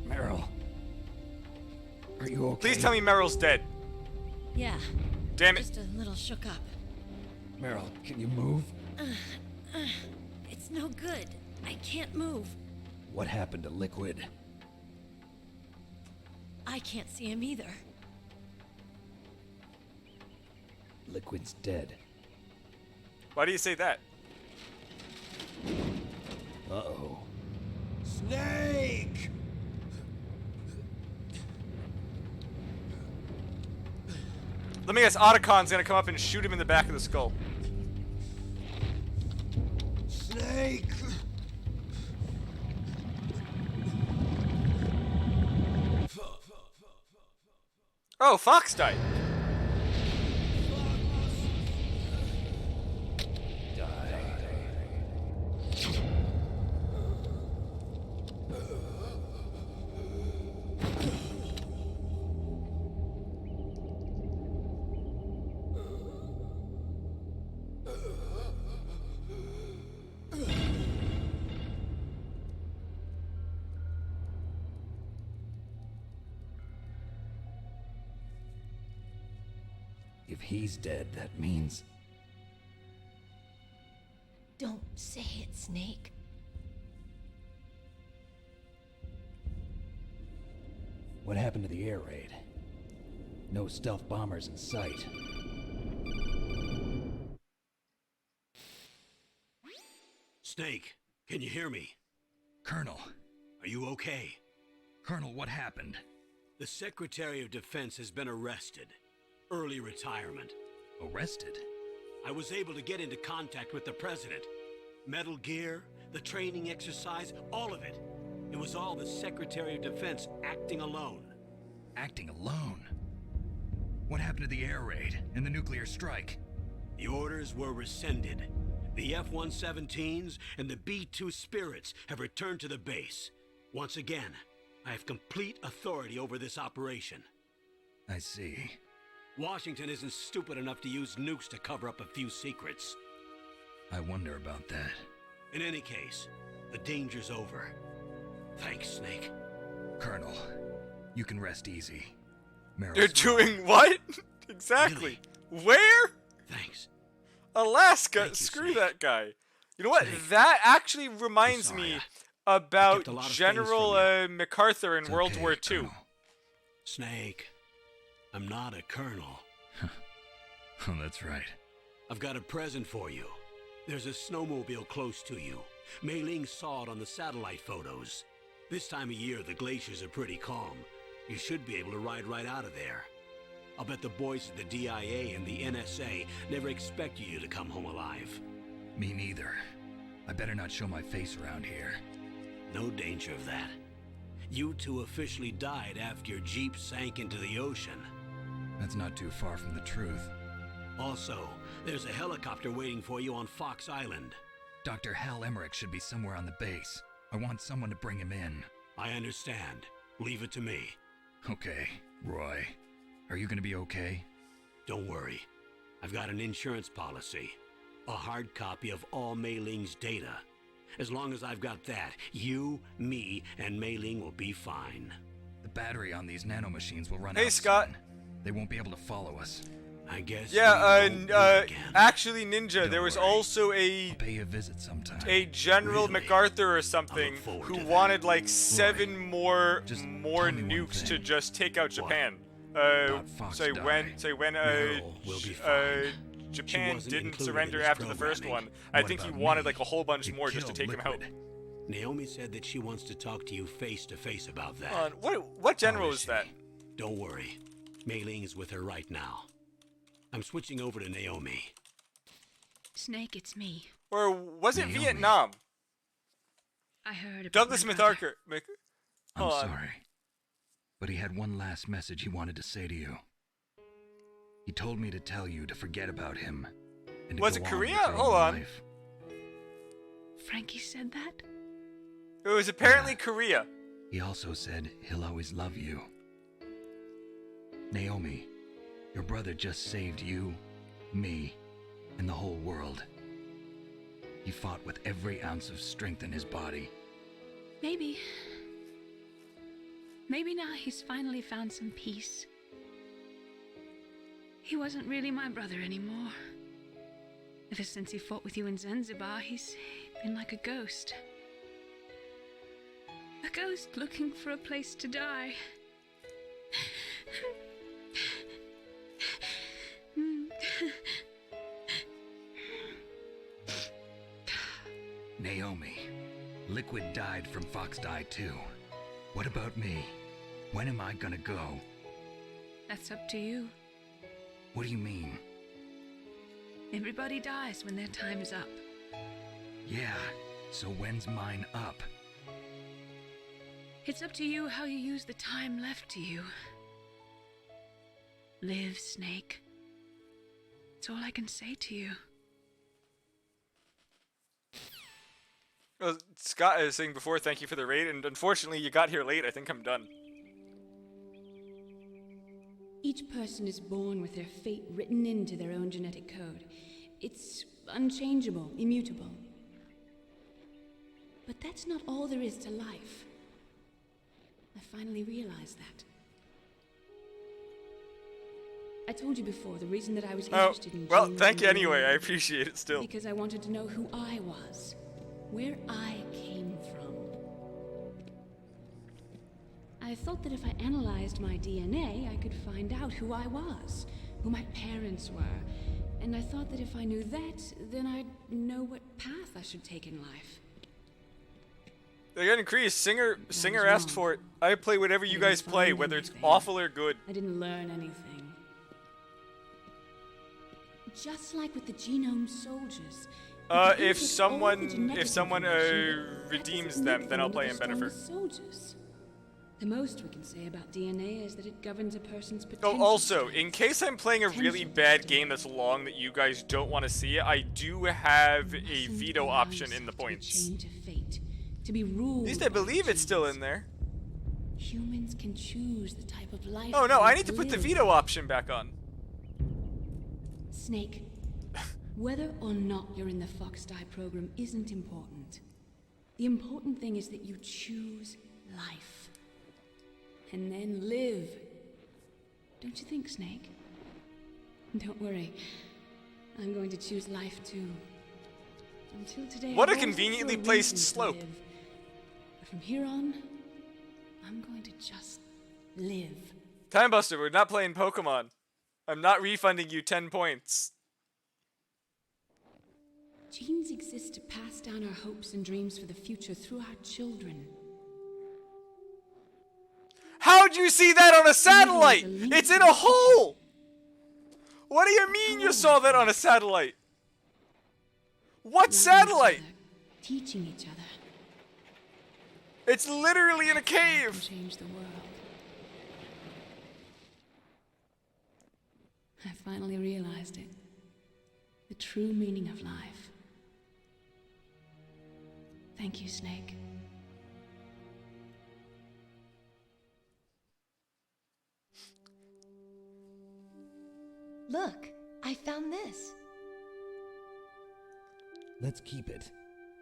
Meryl. Are you okay? Please tell me Meryl's dead. Yeah. Damn it. Just a little shook up. Meryl, can you move? It's no good. I can't move. What happened to Liquid? I can't see him either. Liquid's dead. Why do you say that? Uh-oh. Snake! Let me guess, Otacon's gonna come up and shoot him in the back of the skull. Snake! Oh, Fox died. If he's dead, that means... Don't say it, Snake. What happened to the air raid? No stealth bombers in sight. Snake, can you hear me? Colonel. Are you okay? Colonel, what happened? The Secretary of Defense has been arrested. Early retirement. Arrested? I was able to get into contact with the President. Metal Gear, the training exercise, all of it. It was all the Secretary of Defense acting alone. Acting alone? What happened to the air raid and the nuclear strike? The orders were rescinded. The F-117s and the B-2 Spirits have returned to the base. Once again, I have complete authority over this operation. I see. Washington isn't stupid enough to use nukes to cover up a few secrets. I wonder about that. In any case, the danger's over. Thanks, Snake. Colonel, you can rest easy. Meryl's You're doing what? Exactly. Really? Where? Thanks. Alaska. Thank you, Screw Snake. that guy. You know what? Snake. That actually reminds sorry, me I about kept a lot of things General from MacArthur in It's World okay, War II. Colonel. Snake, I'm not a colonel. Oh, that's right. I've got a present for you. There's a snowmobile close to you. Mei Ling saw it on the satellite photos. This time of year, the glaciers are pretty calm. You should be able to ride right out of there. I'll bet the boys at the DIA and the NSA never expected you to come home alive. Me neither. I better not show my face around here. No danger of that. You two officially died after your jeep sank into the ocean. That's not too far from the truth. Also, there's a helicopter waiting for you on Fox Island. Dr. Hal Emmerich should be somewhere on the base. I want someone to bring him in. I understand. Leave it to me. Okay, Roy. Are you gonna be okay? Don't worry. I've got an insurance policy. A hard copy of all Mei Ling's data. As long as I've got that, you, me, and Mei Ling will be fine. The battery on these nanomachines will run out. Hey, Scott. soon. They won't be able to follow us. I guess. Yeah, actually, Ninja, there was also I'll pay you a visit sometime. a General MacArthur or something who wanted like 7 more nukes to just take out Japan. Japan didn't surrender after the first one. I think he wanted like a whole bunch more just to take him out. Naomi said that she wants to talk to you face to face about that. What general is that? Don't worry. Mei Ling is with her right now. I'm switching over to Naomi. Snake, it's me. Or was it Vietnam? I heard about Douglas my MacArthur. I'm sorry, but he had one last message he wanted to say to you. He told me to tell you to forget about him. And to Was go it on Korea? with your Hold own on. life. Frankie said that? It was apparently Korea. He also said he'll always love you. Naomi, your brother just saved you, me, and the whole world. He fought with every ounce of strength in his body. Maybe. Maybe now he's finally found some peace. He wasn't really my brother anymore. Ever since he fought with you in Zanzibar, he's been like a ghost. A ghost looking for a place to die. Naomi, Liquid died from Fox Die too. What about me? When am I gonna go? That's up to you. What do you mean? Everybody dies when their time is up. Yeah, so when's mine up? It's up to you how you use the time left to you. Live, Snake. That's all I can say to you. Well, Scott is saying before, thank you for the raid, and unfortunately you got here late. I think I'm done. Each person is born with their fate written into their own genetic code. It's unchangeable, immutable. But that's not all there is to life. I finally realized that. I told you before, the reason that I was interested in well, genes thank you and anyway. I DNA appreciate it still. because I wanted to know who I was, where I came from. I thought that if I analyzed my DNA, I could find out who I was, who my parents were, and I thought that if I knew that, then I'd know what path I should take in life. They got increased. Singer asked for it. I play whatever you guys play, whether it's awful or good. I didn't learn anything. Just like with the genome soldiers. If someone redeems them, then I'll play in Bennifer. Soldiers. The most we can say about DNA is that it governs a person's potential. Oh, also, in case I'm playing a really bad game that's long that you guys don't want to see, I do have a veto option in the points. To fate, to be ruled. At least I believe it's still in there. Humans can choose the type of life. Oh no, they I need to put the live. veto option back on. Snake, whether or not you're in the Fox Die program isn't important. The important thing is that you choose life. And then live. Don't you think, Snake? Don't worry. I'm going to choose life too. Until today. What a I always conveniently saw placed reason to slope. live. But from here on, I'm going to just live. Time Buster, we're not playing Pokemon. I'm not refunding you 10 points. Genes exist to pass down our hopes and dreams for the future through our children. How'd you see that on a satellite? It's in a hole! What do you mean you saw that on a satellite? What satellite? Teaching each other. It's literally in a cave. Change the world. I finally realized it. The true meaning of life. Thank you, Snake. Look, I found this. Let's keep it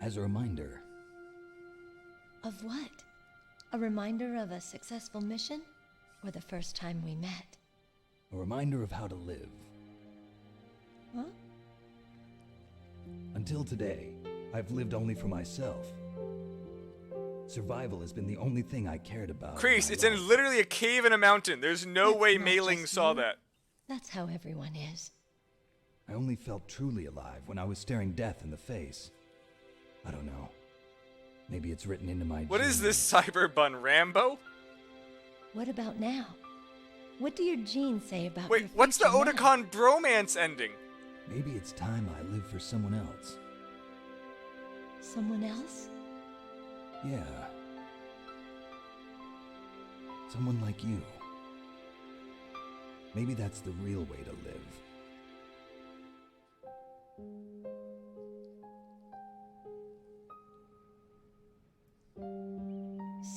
as a reminder. Of what? A reminder of a successful mission? Or the first time we met? A reminder of how to live. Huh? Until today, I've lived only for myself. Survival has been the only thing I cared about. Kreese, it's in literally a cave in a mountain. There's no way Mei Ling saw that. That's how everyone is. I only felt truly alive when I was staring death in the face. I don't know. Maybe it's written into my What is genes. this Cyberbun, Rambo? What about now? What do your genes say about Wait, your what's the future now? Otakon bromance ending? Maybe it's time I live for someone else. Someone else? Yeah. Someone like you. Maybe that's the real way to live.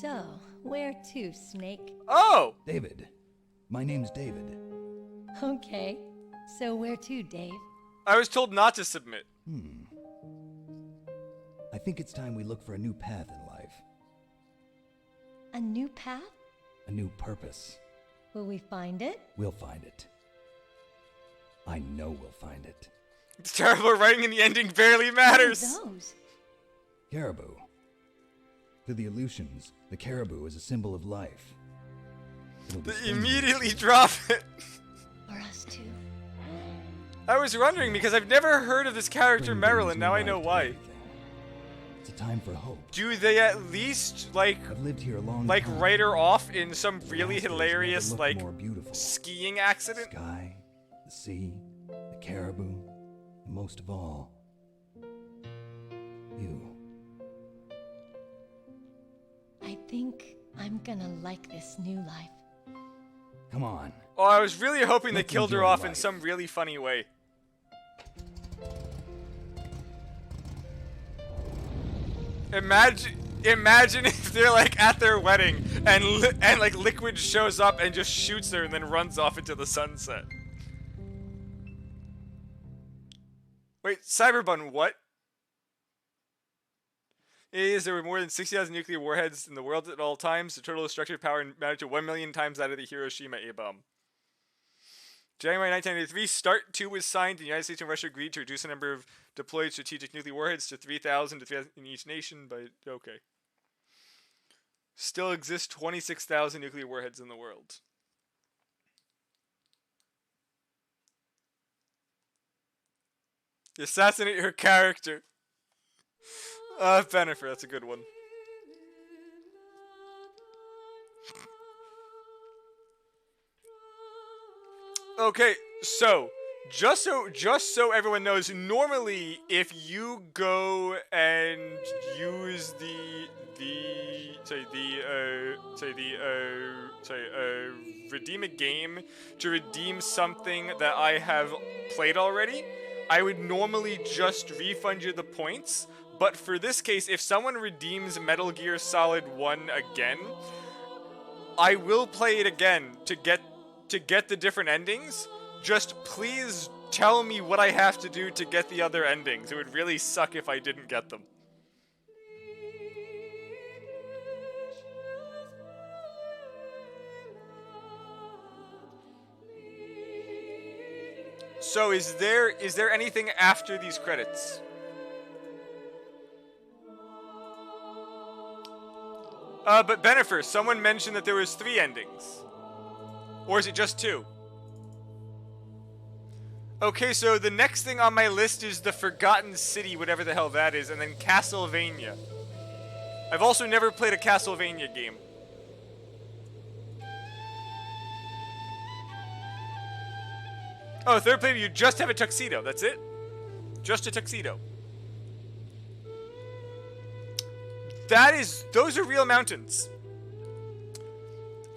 So, where to, Snake? Oh! David. My name's David. Okay. So where to, Dave? I was told not to submit. I think it's time we look for a new path in life. A new path? A new purpose. Will we find it? We'll find it. I know we'll find it. It's terrible writing in the ending barely matters. What are those? Caribou. To the Aleutians, the caribou is a symbol of life. It'll be They immediately drop it. For us too. I was wondering because I've never heard of this character Spring Marilyn, brings now new I know life to why. everything. It's a time for hope. Do they at least, like, I've lived here a long like time. write her off in some The really Alaska has never hilarious, looked like, more beautiful. skiing accident? The sky, the sea, the caribou, and most of all, you. I think I'm gonna like this new life. Come on. Oh, I was really hoping they Let's killed her enjoy off in life. some really funny way. Imagine if they're like at their wedding and like Liquid shows up and just shoots her and then runs off into the sunset. Wait, Cyberbun, what? Is there were more than 60,000 nuclear warheads in the world at all times. The total destructive power amounted to 1 million times that of the Hiroshima A-bomb. January 1993, START 2 was signed. The United States and Russia agreed to reduce the number of deployed strategic nuclear warheads to 3,000 in each nation. But okay, still exist 26,000 nuclear warheads in the world. Assassinate her character. Bennifer, that's a good one. Okay, so just so everyone knows, normally if you go and use redeem a game to redeem something that I have played already, I would normally just refund you the points. But for this case, if someone redeems Metal Gear Solid 1 again, I will play it again to get the different endings. Just please tell me what I have to do to get the other endings. It would really suck if I didn't get them. So is there anything after these credits? But Bennifer, someone mentioned that there was 3 endings. Or is it just 2? Okay, so the next thing on my list is the Forgotten City, whatever the hell that is, and then Castlevania. I've also never played a Castlevania game. Oh, third player, you just have a tuxedo, that's it? Just a tuxedo. Those are real mountains.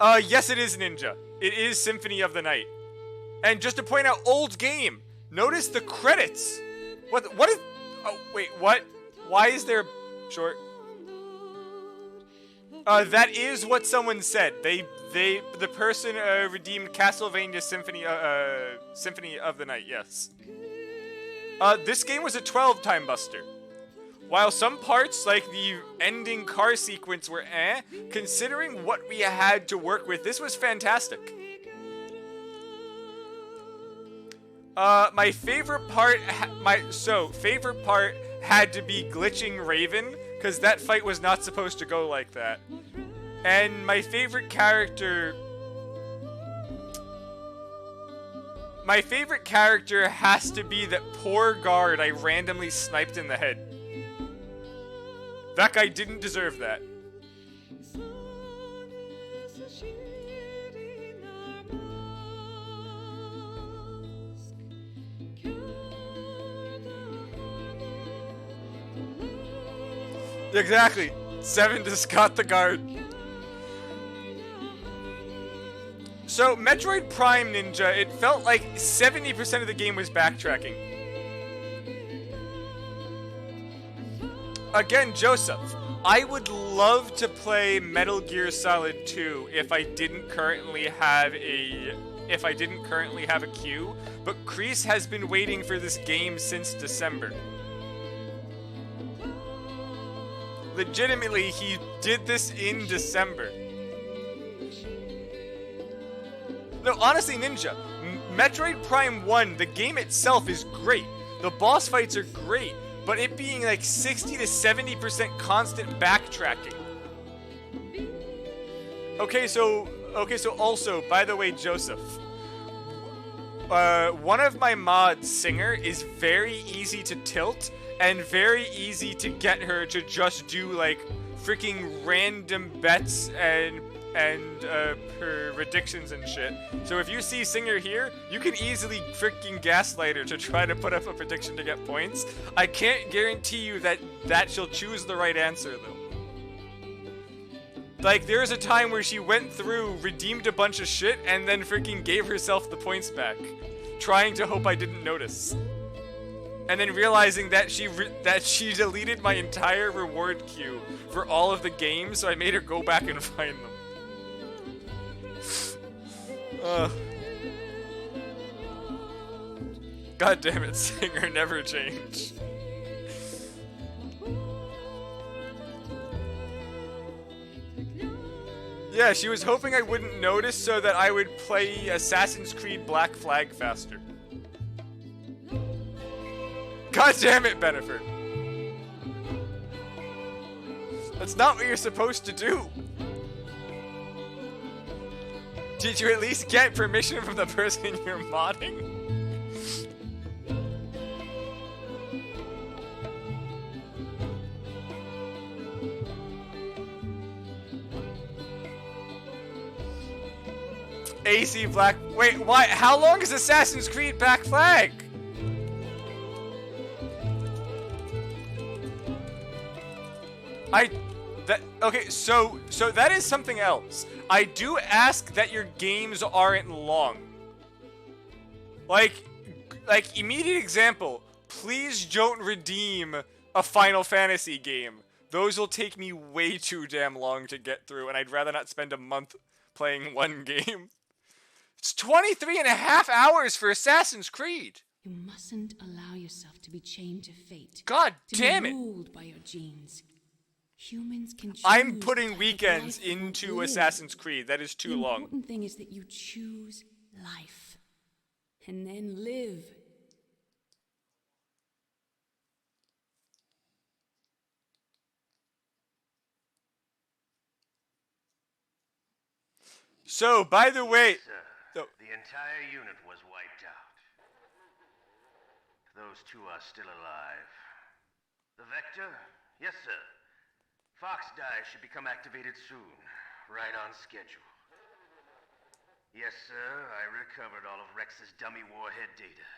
Yes it is Ninja. It is Symphony of the Night. And just to point out, old game. Notice the credits. What is, oh wait, what? Why is there short? That is what someone said. The person redeemed Castlevania Symphony of the Night, yes. This game was a 12 time buster. While some parts, like the ending car sequence, were considering what we had to work with, this was fantastic. My favorite part, favorite part had to be glitching Raven, because that fight was not supposed to go like that. And my favorite character has to be that poor guard I randomly sniped in the head. That guy didn't deserve that. Exactly. 7 to Scott the Guard. So, Metroid Prime Ninja, it felt like 70% of the game was backtracking. Again, Joseph, I would love to play Metal Gear Solid 2 if I didn't currently have a queue, but Kreese has been waiting for this game since December. Legitimately, he did this in December. No, honestly, Ninja, Metroid Prime 1, the game itself is great. The boss fights are great, but it being like 60 to 70% constant backtracking. Okay, so also, by the way, Joseph, one of my mods, Singer, is very easy to tilt and very easy to get her to just do like freaking random bets and her predictions and shit. So if you see Singer here, you can easily freaking gaslight her to try to put up a prediction to get points. I can't guarantee you that she'll choose the right answer though. Like there's a time where she went through, redeemed a bunch of shit, and then freaking gave herself the points back, trying to hope I didn't notice. And then realizing that she deleted my entire reward queue for all of the games, so I made her go back and find them. God damn it, Singer never changed. Yeah, she was hoping I wouldn't notice so that I would play Assassin's Creed Black Flag faster. God damn it, Beneford. That's not what you're supposed to do. Did you at least get permission from the person you're modding? AC Black... Wait, why? How long is Assassin's Creed Black Flag? Okay, so that is something else. I do ask that your games aren't long. Like immediate example, please don't redeem a Final Fantasy game. Those will take me way too damn long to get through, and I'd rather not spend a month playing one game. It's 23.5 hours for Assassin's Creed. You mustn't allow yourself to be chained to fate. God damn it! To be ruled by your genes. Humans can choose. I'm putting weekends into Assassin's Creed. That is too long. The important thing is that you choose life. And then live. So, by the way... The entire unit was wiped out. those two are still alive. The Vector? Yes, sir. Fox Die should become activated soon. Right on schedule. Yes, sir. I recovered all of Rex's dummy warhead data.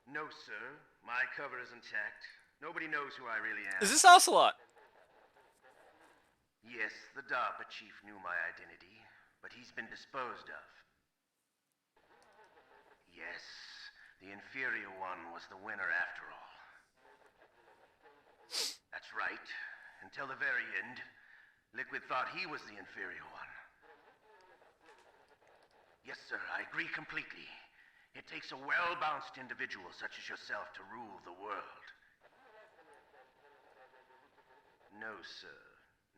No, sir. My cover is intact. Nobody knows who I really am. Is this Ocelot? Yes, the DARPA chief knew my identity, but he's been disposed of. Yes, the inferior one was the winner after all. That's right. Until the very end, Liquid thought he was the inferior one. Yes, sir, I agree completely. It takes a well-balanced individual such as yourself to rule the world. No, sir.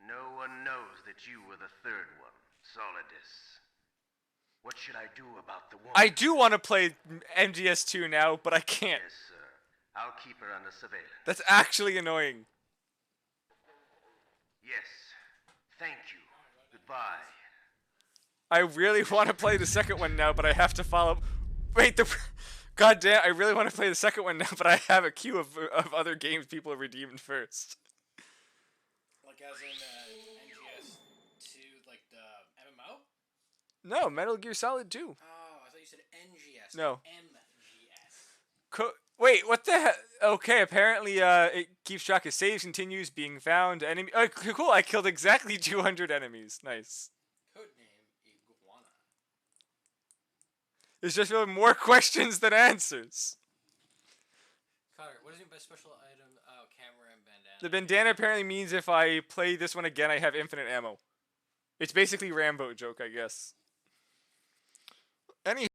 No one knows that you were the third one, Solidus. What should I do about the woman? I do want to play MGS2 now, but I can't. Yes, sir. I'll keep her under surveillance. That's actually annoying. Yes. Thank you. Goodbye. I really want to play the second one now, but I have to follow... Wait, God damn, I really want to play the second one now, but I have a queue of other games people have redeemed first. Like as in NGS2, like the MMO? No, Metal Gear Solid 2. Oh, I thought you said NGS. No. MGS. Wait, what the hell? Okay, apparently it keeps track of saves, continues being found. Enemy. Oh, cool! I killed exactly 200 enemies. Nice. Codename Iguana. There's just really more questions than answers. Connor, what is your best special item? Oh, camera and bandana. The bandana apparently means if I play this one again, I have infinite ammo. It's basically Rambo joke, I guess. Any.